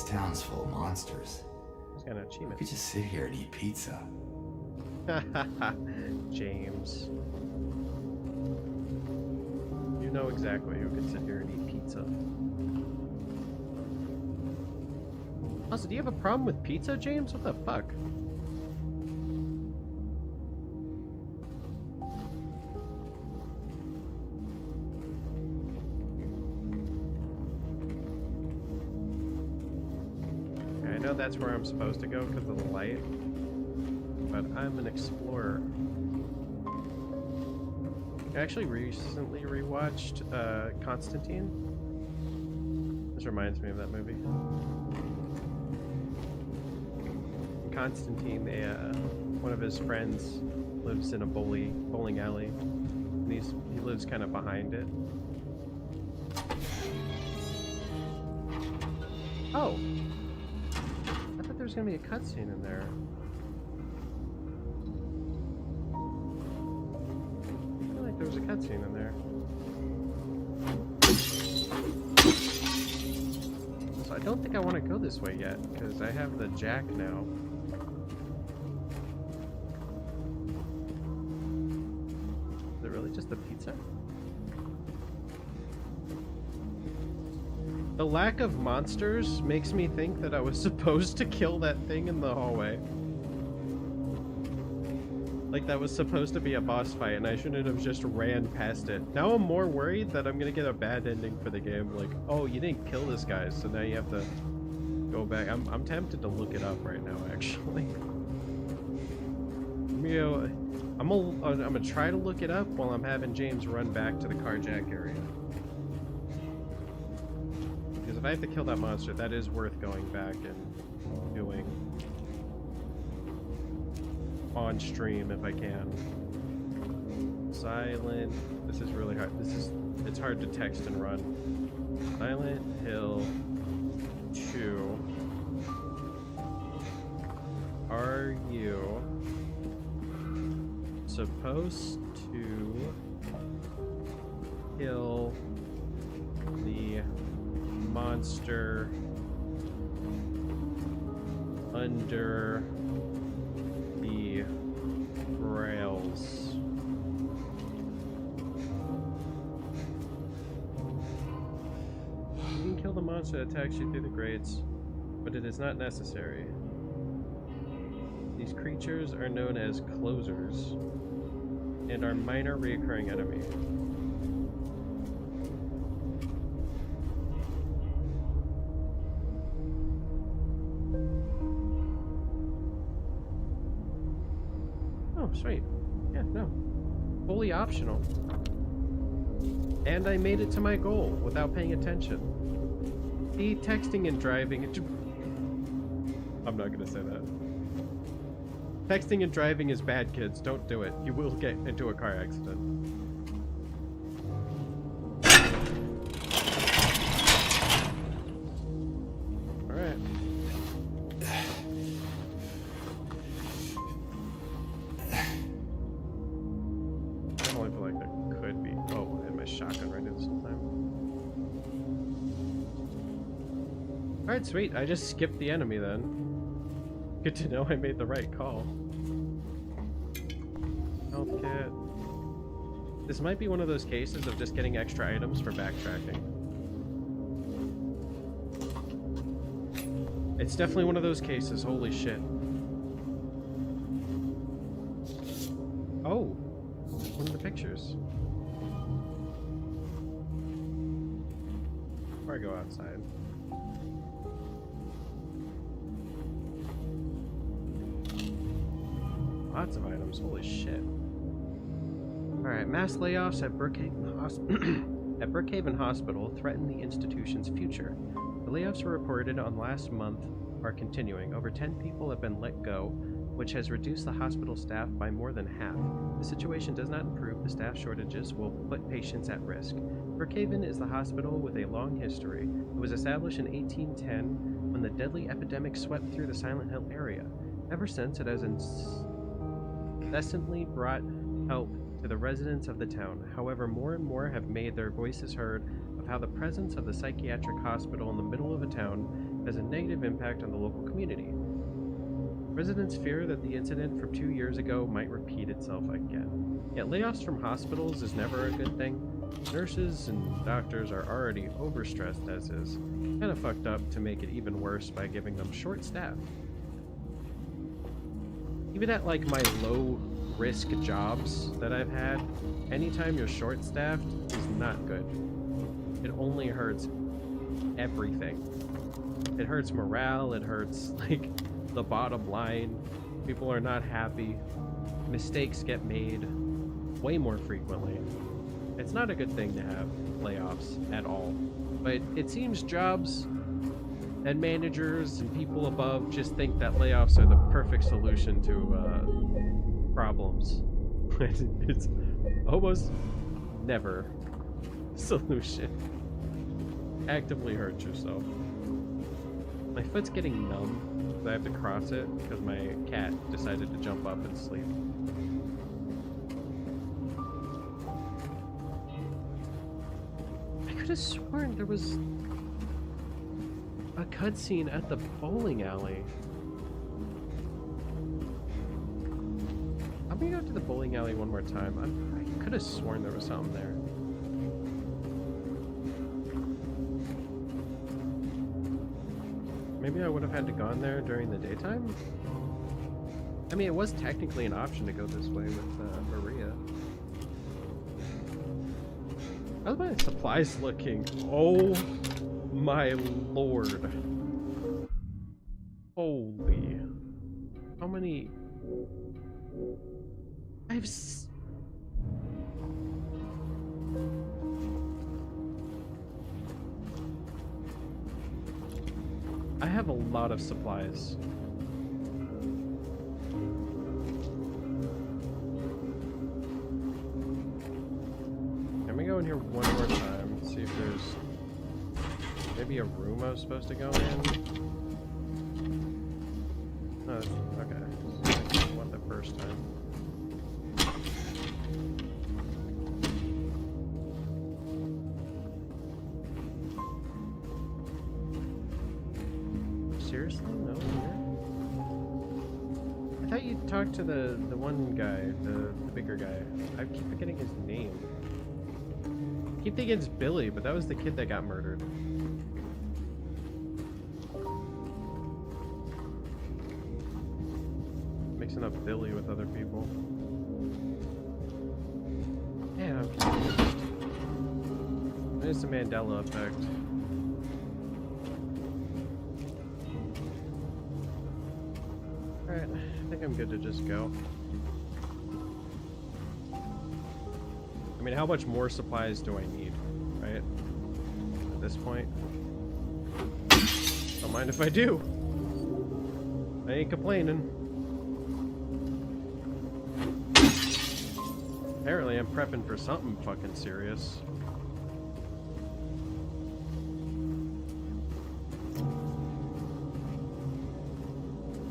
This town's full of monsters. He's got an We achievement. could just sit here and eat pizza. James. You know exactly who could sit here and eat pizza. Also, do you have a problem with pizza, James? What the fuck? I know that's where I'm supposed to go because of the light, but I'm an explorer. I actually recently rewatched Constantine. This reminds me of that movie. In Constantine, one of his friends lives in a bowling alley, and he lives kind of behind it. Oh! I thought there was gonna be a cutscene in there. I feel like there was a cutscene in there. So I don't think I want to go this way yet, because I have the jack now. Is it really just the pizza? The lack of monsters makes me think that I was supposed to kill that thing in the hallway. Like that was supposed to be a boss fight and I shouldn't have just ran past it. Now I'm more worried that I'm gonna get a bad ending for the game. Like, oh, you didn't kill this guy, so now you have to go back. I'm tempted to look it up right now, actually. I'm gonna try to look it up while I'm having James run back to the carjack area. Because if I have to kill that monster, that is worth going back and doing on stream if I can. Silent. This is really hard. It's hard to text and run. Silent Hill 2. Are you supposed to kill the monster under the rails? You can kill the monster that attacks you through the grates, but it is not necessary. These creatures are known as closers and are minor reoccurring enemy. Oh, sweet. Yeah, no. Fully optional. And I made it to my goal without paying attention. See, texting and driving... I'm not gonna say that. Texting and driving is bad, kids. Don't do it. You will get into a car accident. Alright. I only feel like there could be... Oh, I had my shotgun ready this whole time. Alright, sweet. I just skipped the enemy then. Good to know I made the right call. Health kit. This might be one of those cases of just getting extra items for backtracking. It's definitely one of those cases, holy shit. Oh! One of the pictures. Before I go outside. Lots of items, holy shit. Alright, mass layoffs at Brookhaven Hospital threaten the institution's future. The layoffs were reported on last month are continuing. Over 10 people have been let go, which has reduced the hospital staff by more than half. The situation does not improve. The staff shortages will put patients at risk. Brookhaven is the hospital with a long history. It was established in 1810 when the deadly epidemic swept through the Silent Hill area. Ever since, it has incessantly brought help to the residents of the town. However, more and more have made their voices heard of how the presence of the psychiatric hospital in the middle of a town has a negative impact on the local community. Residents fear that the incident from 2 years ago might repeat itself again. Yet layoffs from hospitals is never a good thing. Nurses and doctors are already overstressed as is. Kinda fucked up to make it even worse by giving them short staff. Even at like my low risk jobs that I've had, anytime you're short staffed is not good. It only hurts everything. It hurts morale, it hurts like the bottom line. People are not happy. Mistakes get made way more frequently. It's not a good thing to have layoffs at all. But it seems jobs and managers and people above just think that layoffs are the perfect solution to problems. It's almost never a solution. Actively hurt yourself. My foot's getting numb. I have to cross it because my cat decided to jump up and sleep. I could have sworn there was a cutscene at the bowling alley. I'm gonna go to the bowling alley one more time. I could have sworn there was something there. Maybe I would have had to gone there during the daytime? I mean, it was technically an option to go this way with Maria. How's my supplies looking? Oh my lord. Holy. How many... I have a lot of supplies. Let me go in here one more time, see if there's maybe a room I was supposed to go in. No, okay. I went the first time. Seriously? No, here? I thought you talked to the one guy, the bigger guy. I keep forgetting his name. I keep thinking it's Billy, but that was the kid that got murdered. Mixing up Billy with other people. Yeah, I'm confused. There's the Mandela effect. Alright, I think I'm good to just go. I mean, how much more supplies do I need, right? At this point. Don't mind if I do. I ain't complaining. Apparently I'm prepping for something fucking serious.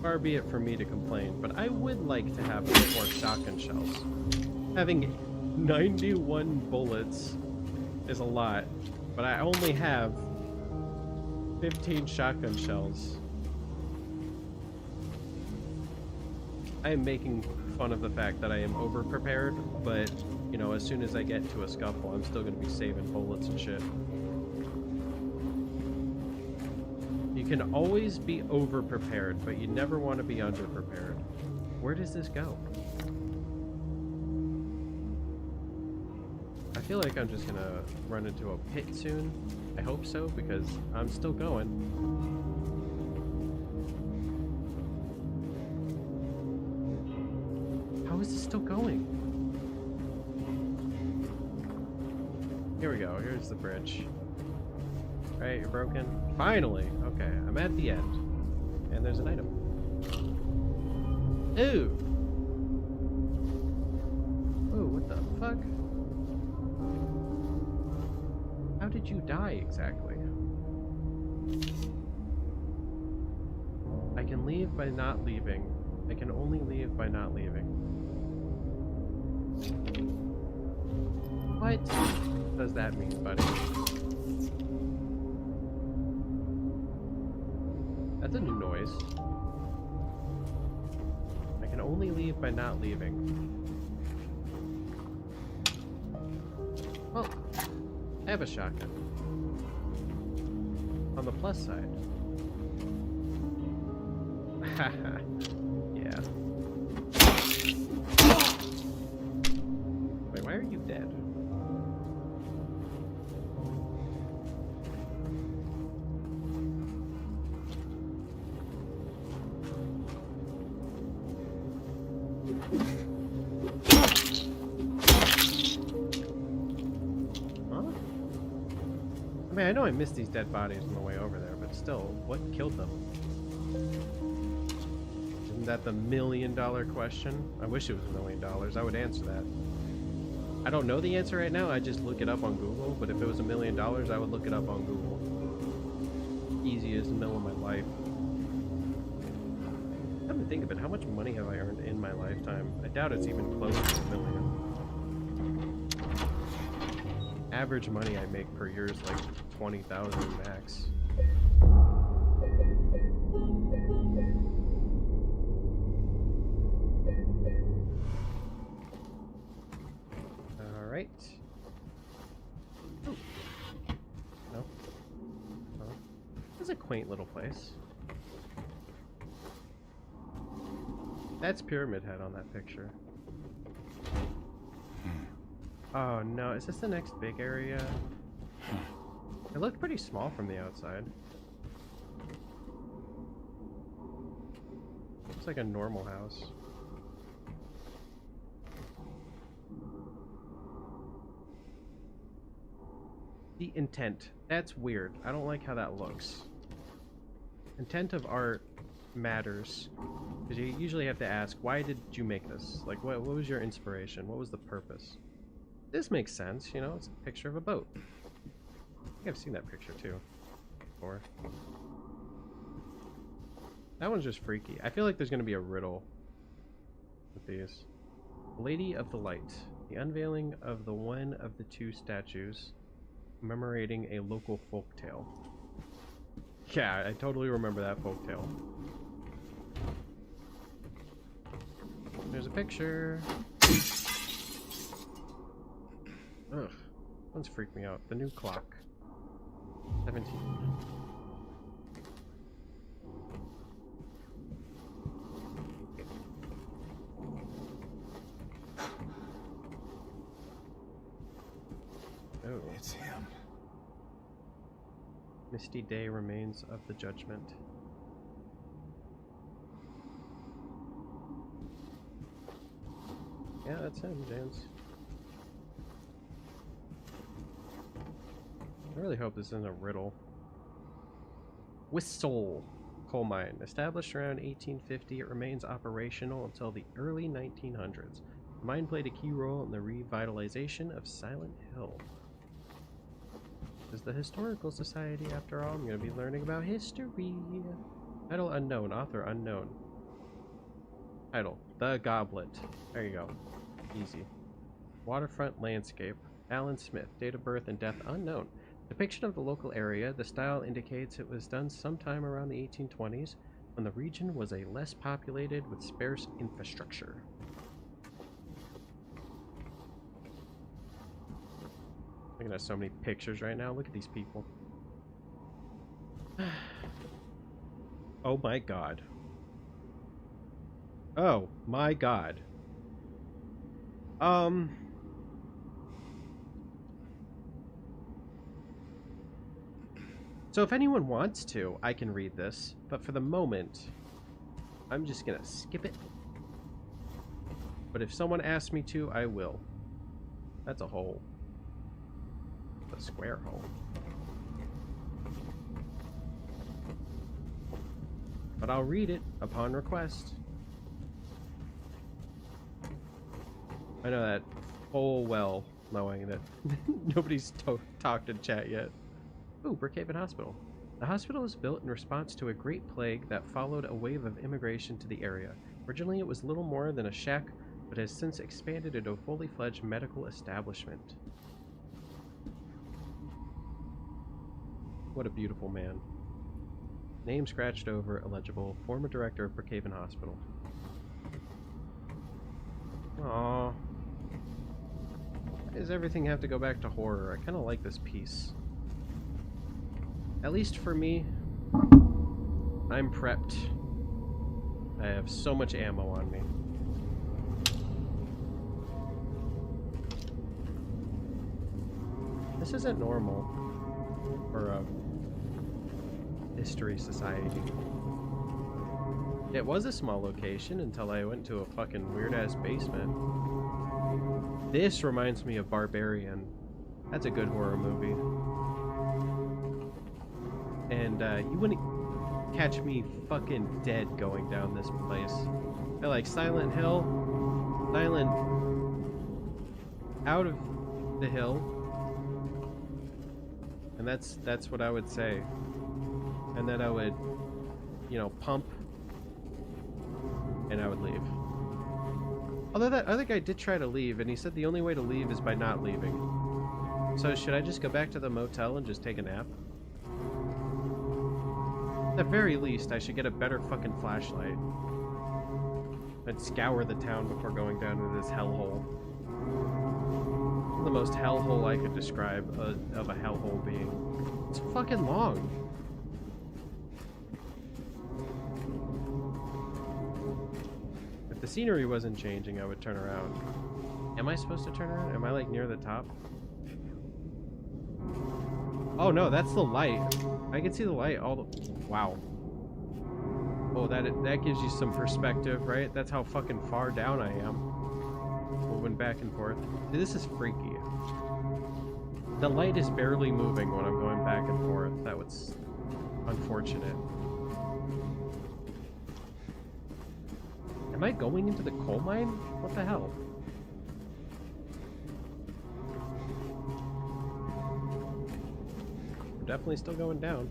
Far be it for me to complain, but I would like to have a bit more shotgun shells. Having 91 bullets is a lot, but I only have 15 shotgun shells. I am making fun of the fact that I am over-prepared, but, you know, as soon as I get into a scuffle, I'm still going to be saving bullets and shit. You can always be over-prepared, but you never want to be under-prepared. Where does this go? I feel like I'm just going to run into a pit soon. I hope so, because I'm still going. How is this still going? Here we go. Here's the bridge. Right, you're broken. Finally! Okay, I'm at the end. And there's an item. Ooh! Ooh, what the fuck? How did you die exactly? I can leave by not leaving. I can only leave by not leaving. What does that mean, buddy? That's a new noise. I can only leave by not leaving. Well, I have a shotgun. On the plus side. Haha. Yeah. Wait, why are you dead? I mean, I know I missed these dead bodies on the way over there, but still, what killed them? Isn't that the $1,000,000 question? I wish it was $1,000,000. I would answer that. I don't know the answer right now. I just look it up on Google. But if it was $1,000,000, I would look it up on Google. Easiest mill of my life. Come to think of it, how much money have I earned in my lifetime? I doubt it's even close to $1 million. Average money I make per year is like 20,000 max. All right. Ooh. No. Oh. This is a quaint little place. That's Pyramid Head on that picture. Oh no, is this the next big area? It looked pretty small from the outside. Looks like a normal house. The intent. That's weird. I don't like how that looks. Intent of art matters. Because you usually have to ask, why did you make this? Like, what was your inspiration? What was the purpose? This makes sense, you know, it's a picture of a boat. I think I've seen that picture too before. That one's just freaky. I feel like there's going to be a riddle with these. Lady of the Light. The unveiling of the one of the two statues commemorating a local folktale. Yeah, I totally remember that folktale. There's a picture. Ugh, one's freaked me out. The new clock. 17. Oh. It's him. Misty day remains of the judgment. Yeah, that's him, James. I really hope this isn't a riddle. Whistle coal mine. Established around 1850, it remains operational until the early 1900s. The mine played a key role in the revitalization of Silent Hill. This is the Historical Society, after all. I'm going to be learning about history. Title unknown. Author unknown. Title: The Goblet. There you go. Easy. Waterfront landscape. Alan Smith. Date of birth and death unknown. Depiction of the local area. The style indicates it was done sometime around the 1820s, when the region was a less populated with sparse infrastructure. Looking at so many pictures right now. Look at these people. Oh my god. Oh my god. So if anyone wants to, I can read this, but for the moment, I'm just gonna skip it. But if someone asks me to, I will. That's a hole. A square hole. But I'll read it upon request. I know that full well, knowing that nobody's talked in chat yet. Ooh, Brookhaven Hospital. The hospital was built in response to a great plague that followed a wave of immigration to the area. Originally, it was little more than a shack, but has since expanded into a fully fledged medical establishment. What a beautiful man. Name scratched over, illegible. Former director of Brookhaven Hospital. Aww. Why does everything have to go back to horror? I kind of like this piece. At least for me, I'm prepped. I have so much ammo on me. This isn't normal for a history society. It was a small location until I went to a fucking weird-ass basement. This reminds me of Barbarian. That's a good horror movie. And you wouldn't catch me fucking dead going down this place. I like Silent Hill, Silent out of the hill, and that's what I would say. And then I would, you know, pump, and I would leave. Although that other guy did try to leave, and he said the only way to leave is by not leaving. So should I just go back to the motel and just take a nap? At the very least, I should get a better fucking flashlight. I'd scour the town before going down into this hellhole. The most hellhole I could describe of a hellhole being. It's fucking long. If the scenery wasn't changing, I would turn around. Am I supposed to turn around? Am I like near the top? Oh no, that's the light. I can see the light all the... Wow. Oh, that gives you some perspective, right? That's how fucking far down I am. Moving back and forth. Dude, this is freaky. The light is barely moving when I'm going back and forth. That was unfortunate. Am I going into the coal mine? What the hell? We're definitely still going down.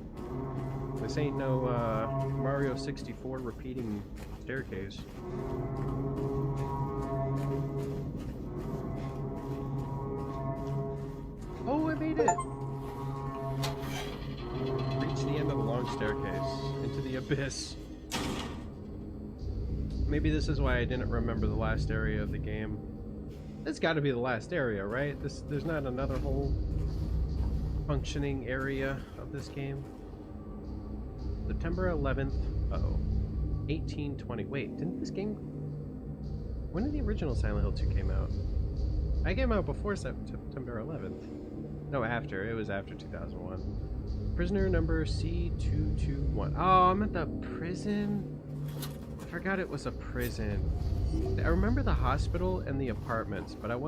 This ain't no Mario 64 repeating staircase. Oh, I made it! Reach the end of the long staircase into the abyss. Maybe this is why I didn't remember the last area of the game. It's got to be the last area, right? There's not another whole functioning area of this game. September 11th. Uh-oh. 1820. Wait, didn't this game... When did the original Silent Hill 2 came out? I came out before September 11th. No, after. It was after 2001. Prisoner number C221. Oh, I'm at the prison? I forgot it was a prison. I remember the hospital and the apartments, but I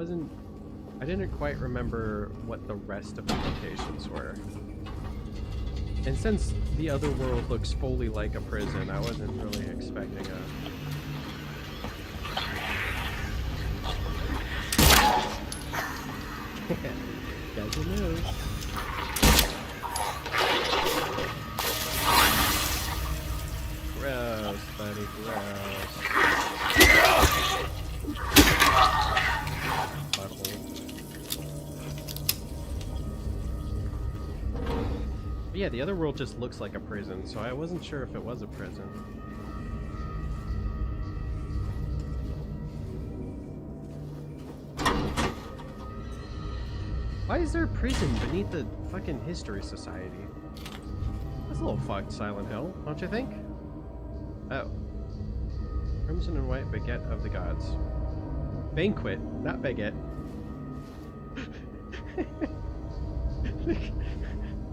didn't quite remember what the rest of the locations were. And since the other world looks fully like a prison, I wasn't really expecting a... Guys will move. Gross, buddy, gross. Butthole. But yeah, the other world just looks like a prison, so I wasn't sure if it was a prison. Why is there a prison beneath the fucking History Society? That's a little fucked, Silent Hill, don't you think? Oh. Crimson and white baguette of the gods. Banquet, not baguette.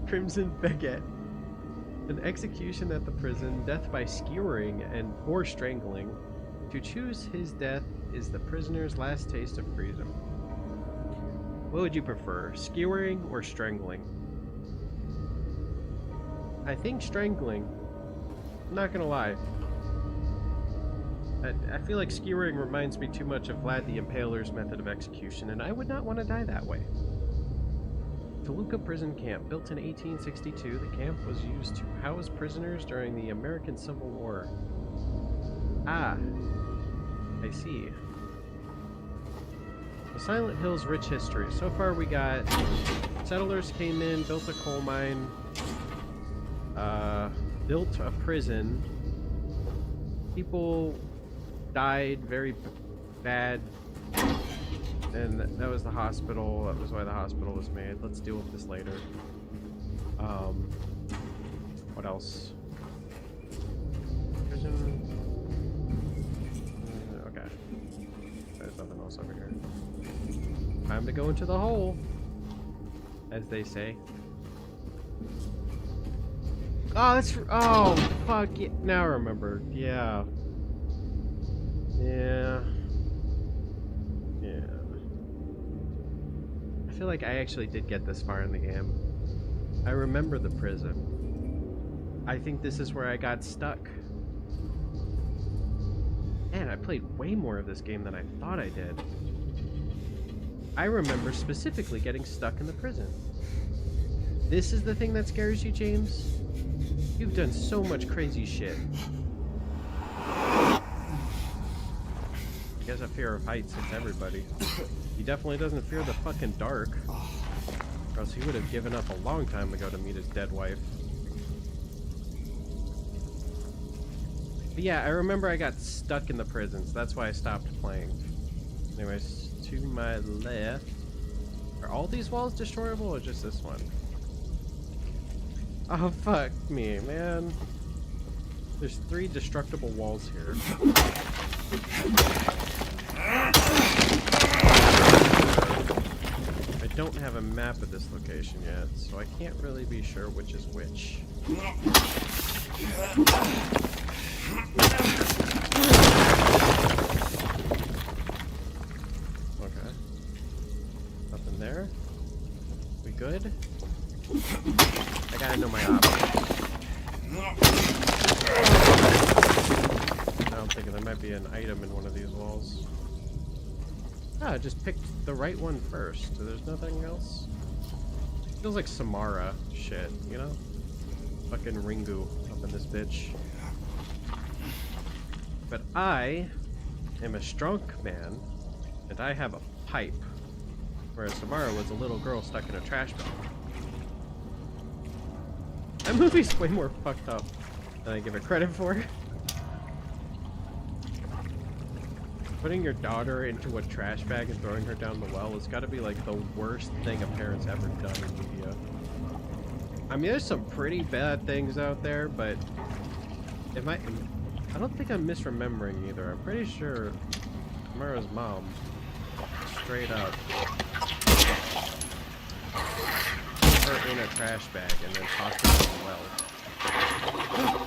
Crimson baguette. An execution at the prison, death by skewering or strangling. To choose his death is the prisoner's last taste of freedom. What would you prefer, skewering or strangling? I think strangling. I'm not gonna lie. I feel like skewering reminds me too much of Vlad the Impaler's method of execution, and I would not want to die that way. Toluca Prison Camp. Built in 1862, the camp was used to house prisoners during the American Civil War. Ah, I see. The Silent Hill's rich history. So far we got settlers came in, built a coal mine, built a prison. People died very bad, and that was the hospital. That was why the hospital was made. Let's deal with this later. What else? Prison. Okay. There's nothing else over here. Time to go into the hole, as they say. Oh, that's... Oh, fuck yeah. Now I remember. Yeah. Yeah. Yeah. I feel like I actually did get this far in the game. I remember the prison. I think this is where I got stuck. Man, I played way more of this game than I thought I did. I remember specifically getting stuck in the prison. This is the thing that scares you, James? You've done so much crazy shit. He has a fear of heights, it's everybody. He definitely doesn't fear the fucking dark. Or else he would have given up a long time ago to meet his dead wife. But yeah, I remember I got stuck in the prison, so that's why I stopped playing. Anyways, to my left. Are all these walls destroyable or just this one? Oh, fuck me, man. There's 3 destructible walls here. I don't have a map of this location yet, so I can't really be sure which is which. Okay. Nothing there. We good? I gotta know my options. Now I'm thinking there might be an item in one of these walls. Ah, I just picked the right one first. So there's nothing else. Feels like Samara shit, you know? Fucking Ringu up in this bitch. But I am a strong man, and I have a pipe. Whereas Samara was a little girl stuck in a trash bag. That movie's way more fucked up than I give it credit for. Putting your daughter into a trash bag and throwing her down the well has got to be like the worst thing a parent's ever done in media. I mean, there's some pretty bad things out there, but I don't think I'm misremembering either. I'm pretty sure Samara's mom straight up put her in a trash bag and then tossed her in the well. Oh,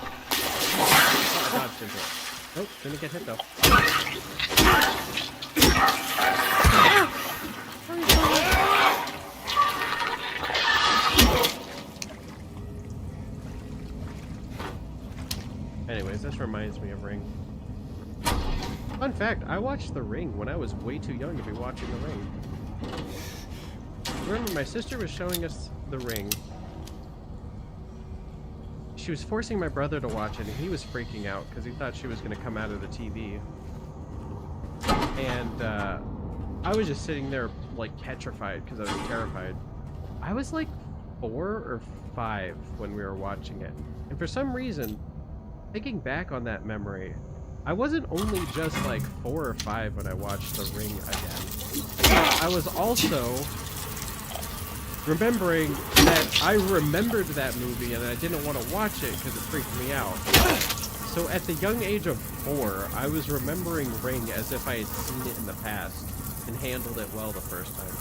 I dodged into it. Nope, didn't get hit though. Anyways, this reminds me of Ring. Fun fact, I watched The Ring when I was way too young to be watching The Ring. Remember, my sister was showing us The Ring. She was forcing my brother to watch it, and he was freaking out because he thought she was going to come out of the TV. And I was just sitting there, like, petrified because I was terrified. I was like 4 or 5 when we were watching it. And for some reason, thinking back on that memory, I wasn't only just like 4 or 5 when I watched The Ring again. I was also remembering that I remembered that movie and I didn't want to watch it because it freaked me out. So at the young age of 4, I was remembering Ring as if I had seen it in the past and handled it well the first time.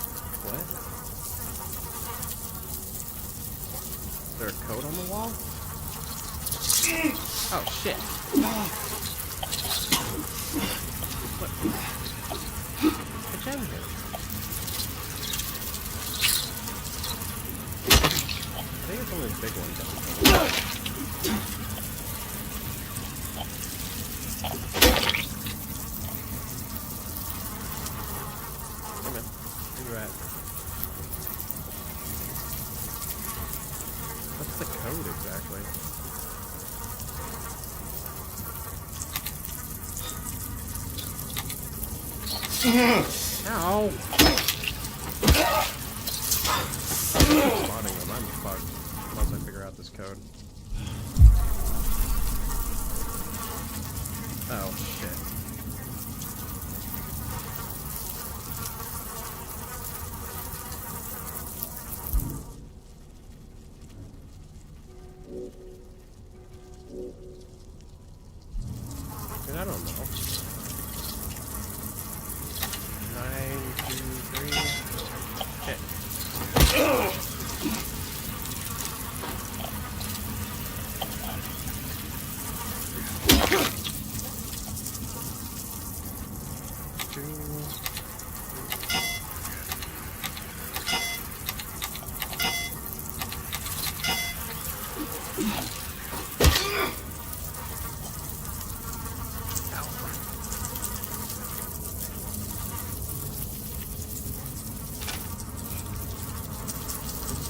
What? Is there a code on the wall? Oh shit. What? A gem here. I think it's only the big ones that we can. Come on, where you at? What's the code exactly? Ow! Spotting them, I'm fucked. Once I figure out this code. Oh, shit. I don't know. 9, 2, 3. Shit.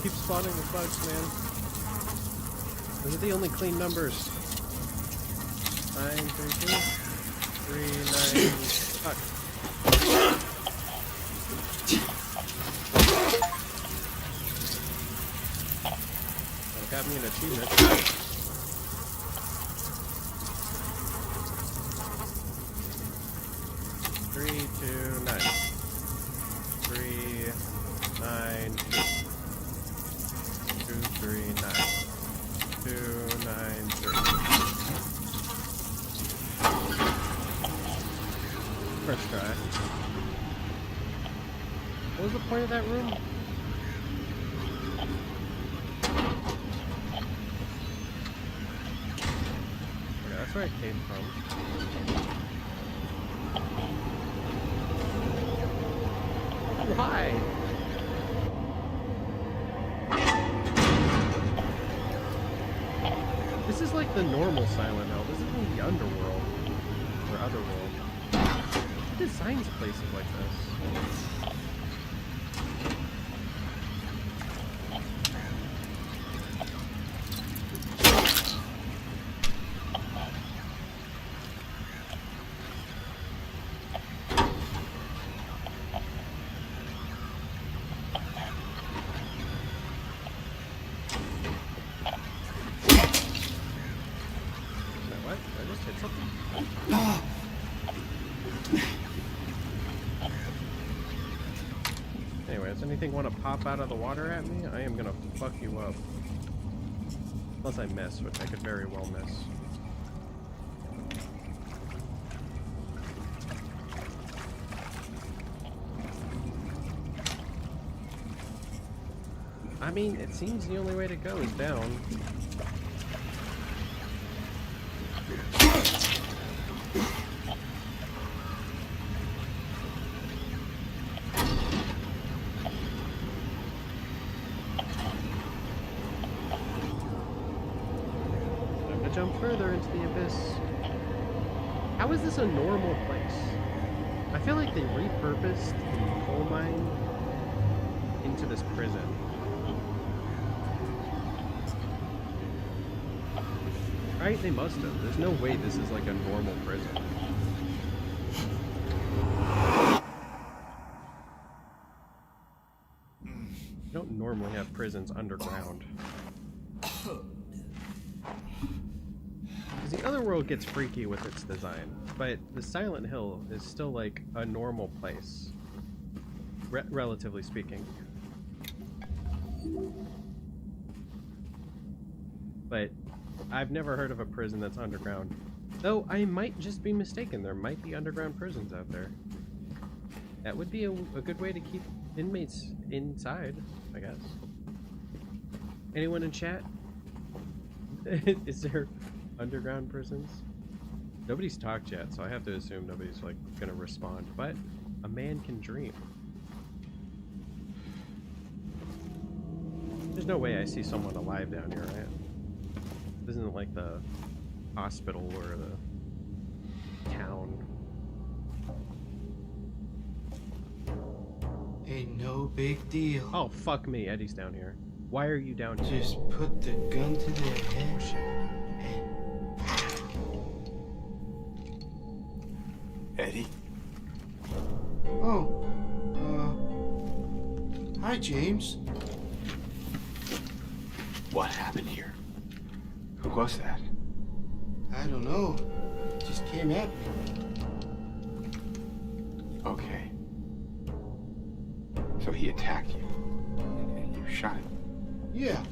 Keep spawning the bugs, man. Those are the only clean numbers. 9, 3, 2, 3, 9. Fuck. That got me an achievement. 3, 2, 9. 3, 9, 2. 2, 3, 9. 2, 9, 3. First try. What was the point of that room? Okay, that's where I came from. Why? This is like the normal Silent Hill. This isn't the underworld. Or otherworld. Who designs places like this? What? Did I just hit something? Anyway, does anything want to pop out of the water at me? I am gonna fuck you up. Unless I miss, which I could very well miss. I mean, it seems the only way to go is down. Jump further into the abyss. How is this a normal place? I feel like they repurposed the coal mine into this prison. Right? They must have. There's no way this is like a normal prison. You don't normally have prisons underground. The other world gets freaky with its design, but the Silent Hill is still like a normal place, relatively speaking. But I've never heard of a prison that's underground. Though I might just be mistaken, there might be underground prisons out there. That would be a good way to keep inmates inside, I guess. Anyone in chat? Is there underground prisons? Nobody's talked yet, so I have to assume nobody's like gonna respond, but a man can dream. There's no way I see someone alive down here, right? This isn't like the hospital or the town. Ain't no big deal. Oh, fuck me, Eddie's down here. Why are you down here? Just put the gun to their head and... Eddie? Oh, hi, James. What happened here? Who was that? I don't know. Just came at me. Okay. So he attacked you, and you shot him. Yeah.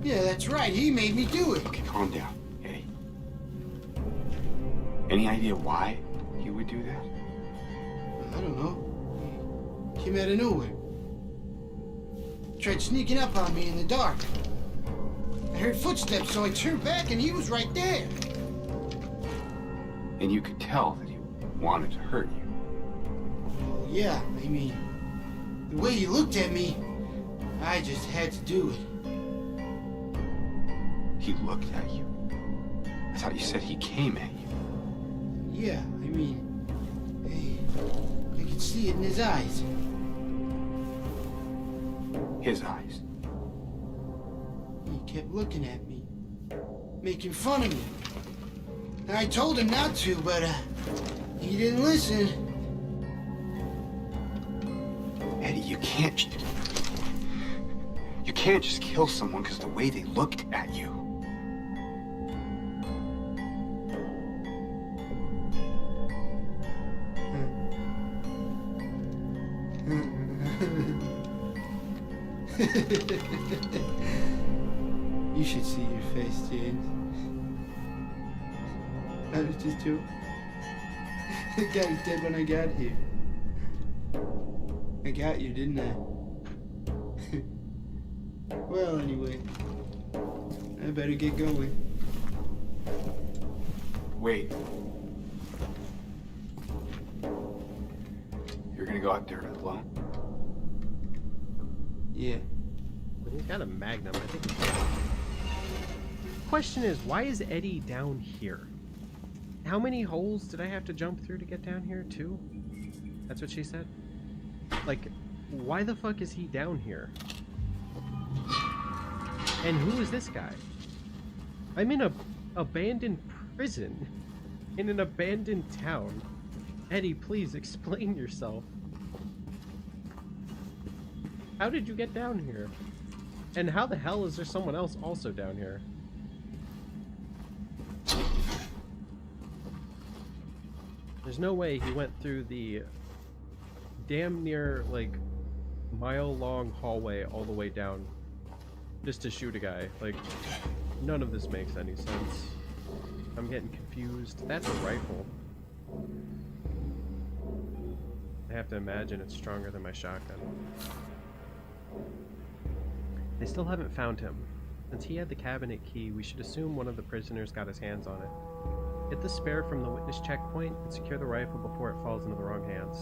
Yeah, that's right. He made me do it. Okay, calm down, Eddie. Any idea why he would do that? I don't know. He came out of nowhere. Tried sneaking up on me in the dark. I heard footsteps, so I turned back and he was right there. And you could tell that he wanted to hurt you. Well, yeah, I mean, the way he looked at me, I just had to do it. He looked at you. I thought you said he came at you. Yeah, I mean, I could see it in his eyes. His eyes. He kept looking at me, making fun of me. And I told him not to, but he didn't listen. Eddie, you can't just kill someone because of the way they looked at you. You should see your face, James. I was just joking. The guy was dead when I got here. I got you, didn't I? Well, anyway, I better get going. Wait. You're gonna go out there alone? Yeah. But he's got a magnum. I think. Question is, why is Eddie down here? How many holes did I have to jump through to get down here? 2? That's what she said? Like, why the fuck is he down here? And who is this guy? I'm in a abandoned prison in an abandoned town. Eddie, please explain yourself. How did you get down here? And how the hell is there someone else also down here? There's no way he went through the damn near, like, mile-long hallway all the way down just to shoot a guy. Like, none of this makes any sense. I'm getting confused. That's a rifle. I have to imagine it's stronger than my shotgun. They still haven't found him. Since he had the cabinet key, we should assume one of the prisoners got his hands on it. Get the spare from the witness checkpoint and secure the rifle before it falls into the wrong hands.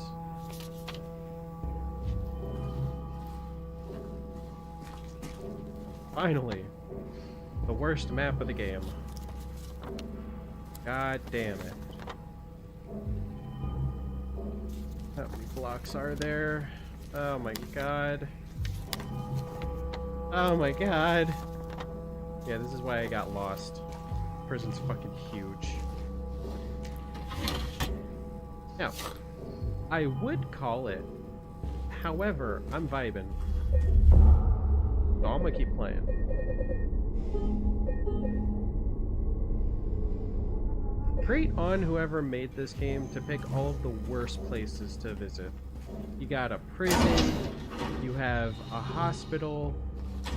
Finally! The worst map of the game. God damn it. How many blocks are there? Oh my god. Oh my god. Yeah, this is why I got lost. Prison's fucking huge. Now, I would call it. However, I'm vibing. So I'm gonna keep playing. Great on whoever made this game to pick all of the worst places to visit. You got a prison, you have a hospital,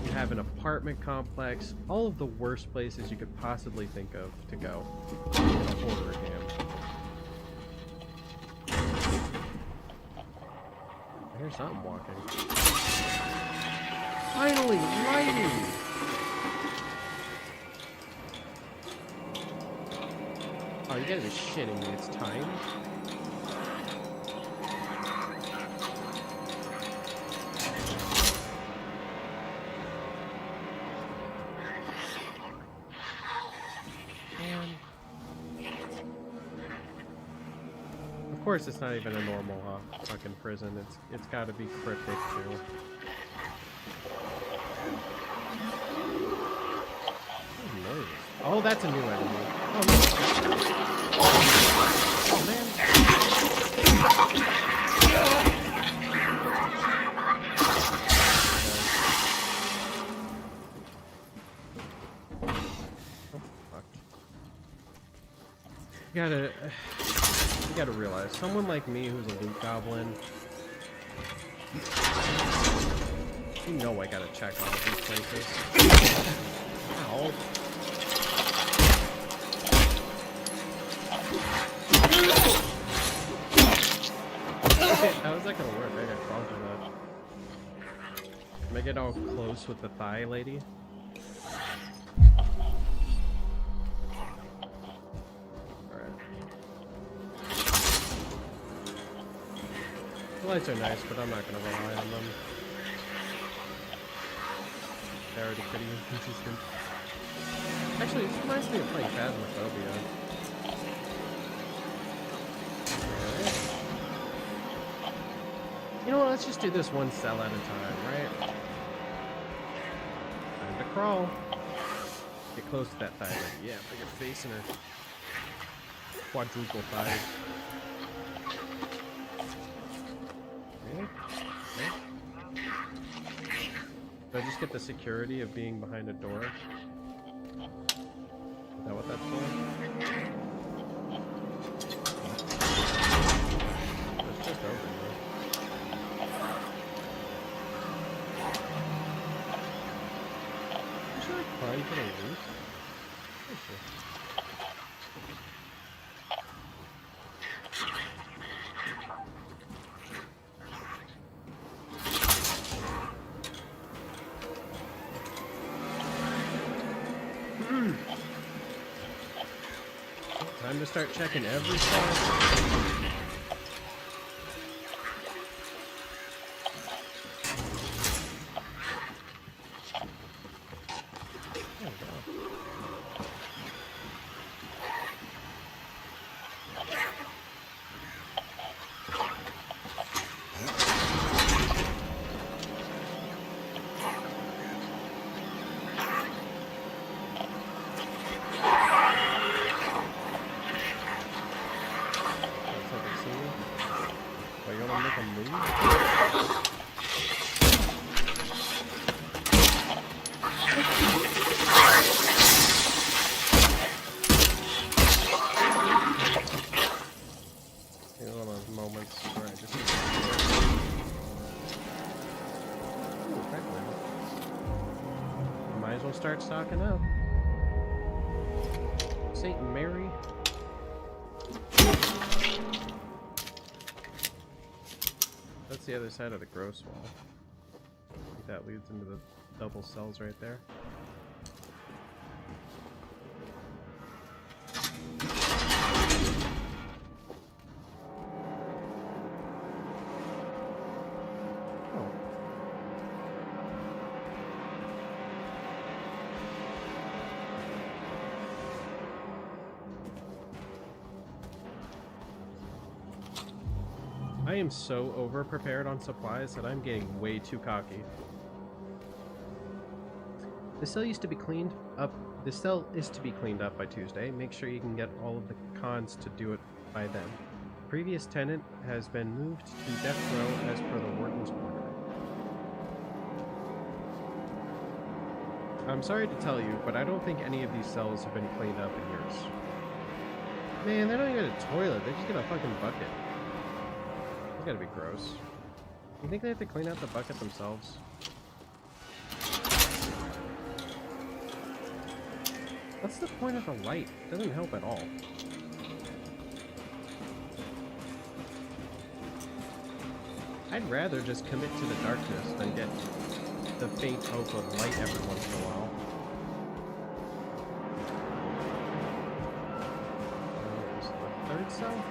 you have an apartment complex, all of the worst places you could possibly think of to go in a horror game. I hear something walking. Finally, lighting! Oh, you gotta be shitting me, it's time? Of course, it's not even a normal fucking prison. It's got to be cryptic too. Oh, that's a new enemy. Oh, no. Oh man. You gotta realize, someone like me who's a loot goblin, you know I gotta check all of these places. Ow. Okay, how is that gonna work? I gotta crawl through that. Can I get all close with the thigh lady? The lights are nice, but I'm not going to rely on them. They're already pretty inconsistent. Actually, this reminds me of playing Phasmophobia. Alright. You know what, let's just do this one cell at a time, right? Time to crawl. Get close to that thigh lady. Yeah, put your face in her quadruple thighs. Do I just get the security of being behind a door? Is that what that's for? It's just over here. Should I climb to the roof? Time to start checking every cell. Start stocking up. Saint Mary. That's the other side of the gross wall. I think that leads into the double cells right there. I am so over-prepared on supplies that I'm getting way too cocky. The cell used to be cleaned up. The cell is to be cleaned up by Tuesday. Make sure you can get all of the cons to do it by then. The previous tenant has been moved to death row as per the warden's order. I'm sorry to tell you, but I don't think any of these cells have been cleaned up in years. Man, they don't even get a toilet. They just get a fucking bucket. That's gotta be gross. You think they have to clean out the bucket themselves? What's the point of the light? It doesn't help at all. I'd rather just commit to the darkness than get the faint hope of light every once in a while. Is the third cell?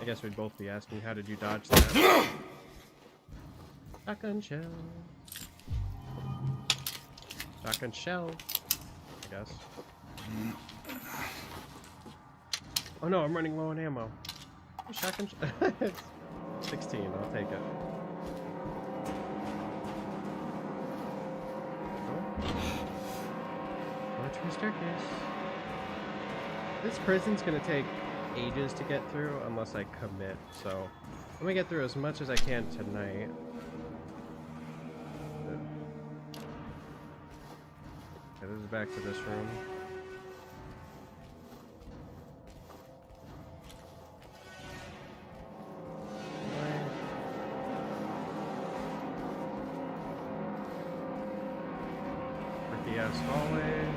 I guess we'd both be asking, how did you dodge that? Shotgun shell. Shotgun shell, I guess. Oh no, I'm running low on ammo. Shotgun shell. 16, I'll take it. Watch for staircase. This prison's gonna take ages to get through unless I commit, so I'm gonna get through as much as I can tonight. Okay, this is back to this room. Murky ass hallway.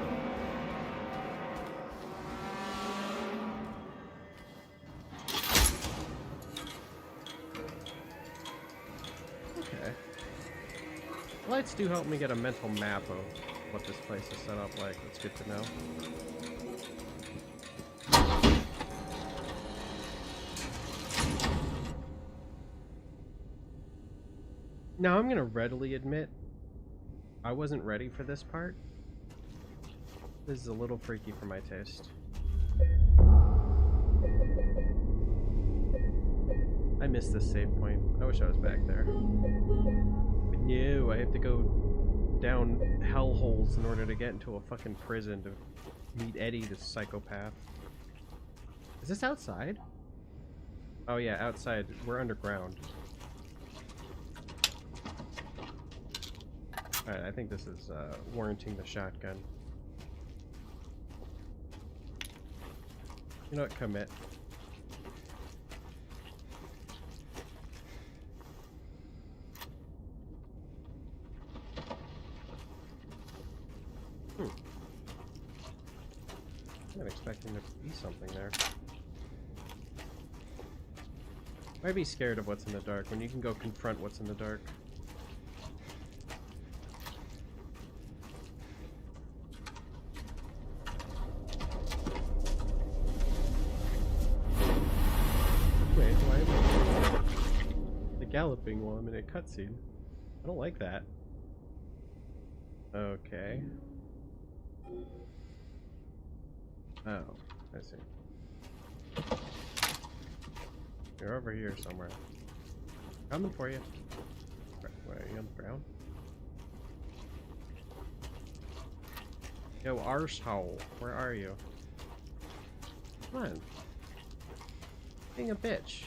Okay. Lights do help me get a mental map of what this place is set up like. That's good to know. Now I'm gonna readily admit I wasn't ready for this part. This is a little freaky for my taste. I missed this save point. I wish I was back there. But no, I have to go down hellholes in order to get into a fucking prison to meet Eddie, the psychopath. Is this outside? Oh yeah, outside. We're underground. Alright, I think this is warranting the shotgun. You know what? Commit. I'm not expecting there to be something there. I'd be scared of what's in the dark when you can go confront what's in the dark. Wait, why am I the galloping while I'm in a cutscene? I don't like that. Okay. Oh, I see. You're over here somewhere. Coming for you. Where are you, on the ground? Yo, arsehole, where are you? Come on. Being a bitch.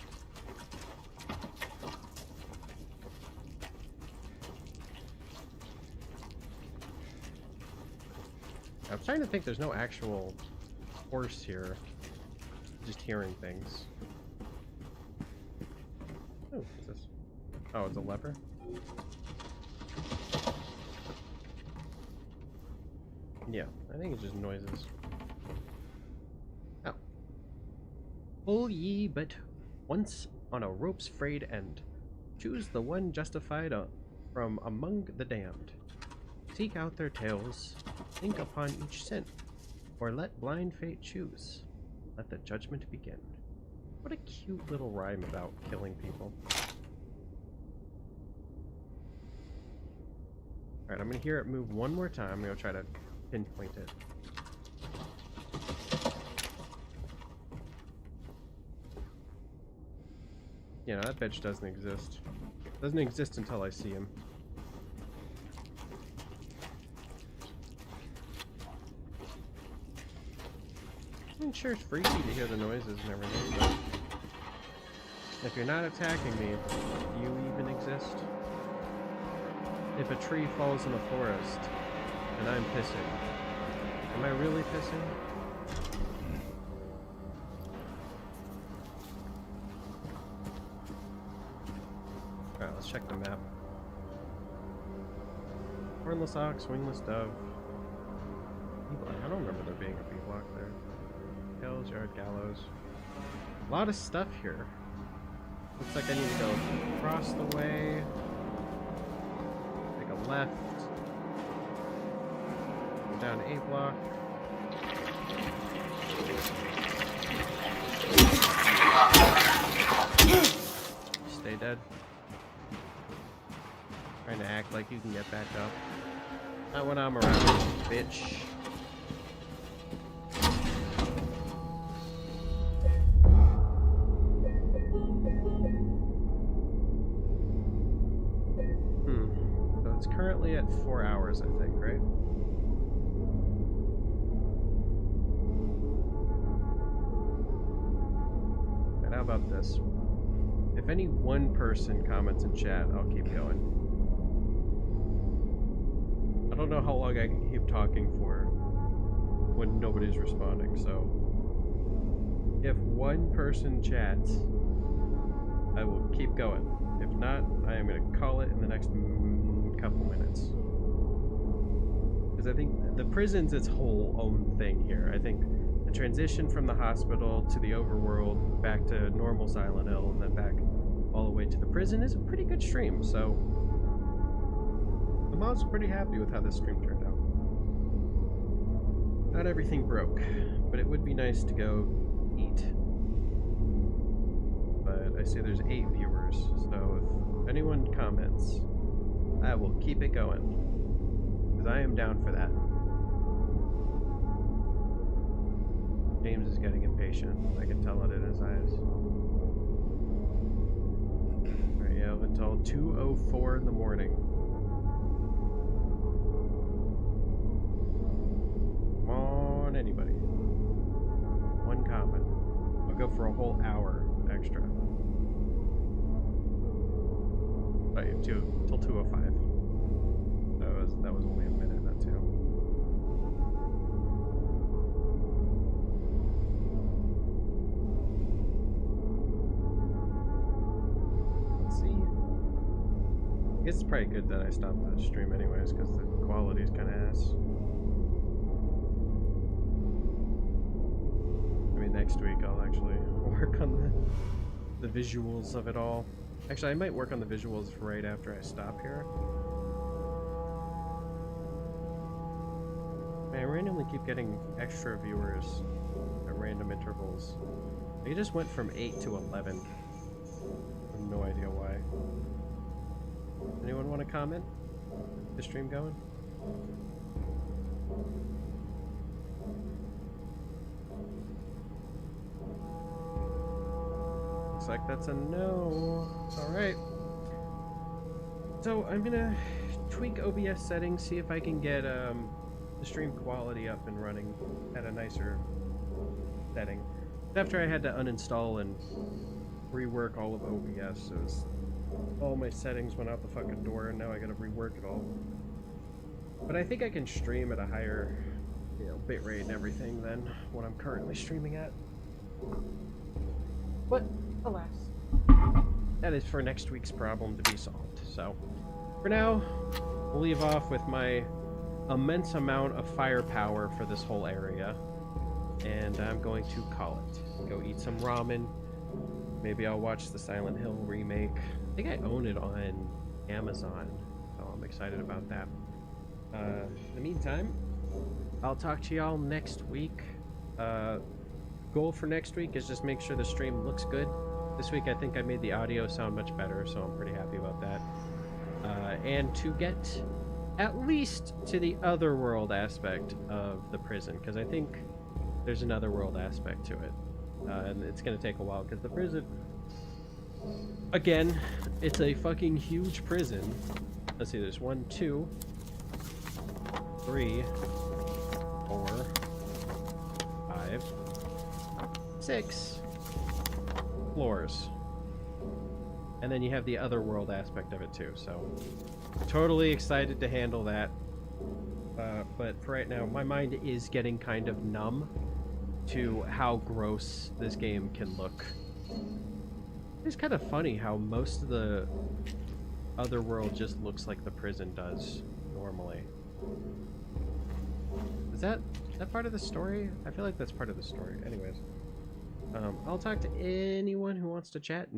I'm trying to think, there's no actual horse here. Just hearing things. Oh, what's this? Oh, it's a lever? Yeah, I think it's just noises. Oh. Pull ye but once on a rope's frayed end. Choose the one justified from among the damned. Seek out their tales, think upon each sin, or let blind fate choose. Let the judgment begin. What a cute little rhyme about killing people. Alright, I'm gonna hear it move one more time. I'm gonna try to pinpoint it. Yeah, no, that bitch doesn't exist. Doesn't exist until I see him. I'm sure it's freaky to hear the noises and everything, but if you're not attacking me, do you even exist? If a tree falls in the forest and I'm pissing, am I really pissing? Alright, let's check the map. Hornless ox, wingless dove. I don't remember there being a B block there. Hills, yard, gallows. A lot of stuff here. Looks like I need to go across the way. Take a left. Go down A block. Stay dead. Trying to act like you can get back up. Not when I'm around, bitch. So it's currently at 4 hours, I think, right? about this? If any one person comments in chat, I'll keep going. I don't know how long I can keep talking for when nobody's responding, so if one person chats, I will keep going. If not, I am going to call it in the next couple minutes. Because I think the prison's its whole own thing here. I think the transition from the hospital to the overworld, back to normal Silent Hill, and then back all the way to the prison is a pretty good stream, so the mod's pretty happy with how this stream turned out. Not everything broke, but it would be nice to go eat. But I see there's 8 viewers, so if anyone comments, I will keep it going. Because I am down for that. James is getting impatient. I can tell it in his eyes. Alright, you have until 2:04 in the morning. Come on, anybody. One comment. I'll go for a whole hour extra. Right, till 2:05. That was only a minute, not two. Let's see. I guess it's probably good that I stopped the stream anyways, because the quality is kind of ass. I mean, next week I'll actually work on the visuals of it all. Actually, I might work on the visuals right after I stop here. I randomly keep getting extra viewers at random intervals. It just went from 8 to 11. I have no idea why. Anyone want to comment? Is the stream going? Looks like that's a no. Alright. So I'm gonna tweak OBS settings, see if I can get the stream quality up and running at a nicer setting. After I had to uninstall and rework all of OBS, so all my settings went out the fucking door, and now I gotta rework it all. But I think I can stream at a higher, bitrate and everything than what I'm currently streaming at. But alas, that is for next week's problem to be solved. So for now, we'll leave off with my immense amount of firepower for this whole area, and I'm going to call it. Go eat some ramen. Maybe I'll watch the Silent Hill remake. I think I own it on Amazon, so I'm excited about that. In the meantime, I'll talk to y'all next week. Goal for next week is just make sure the stream looks good. This week I think I made the audio sound much better, so I'm pretty happy about that. And to get at least to the other world aspect of the prison, because I think there's another world aspect to it. And it's going to take a while, because the prison, again, it's a fucking huge prison. Let's see, there's 1, 2, 3, 4, 5, 6 floors. And then you have the other world aspect of it too, so totally excited to handle that. But for right now, my mind is getting kind of numb to how gross this game can look. It's kind of funny how most of the other world just looks like the prison does normally. Is that part of the story? I feel like that's part of the story. Anyways, I'll talk to anyone who wants to chat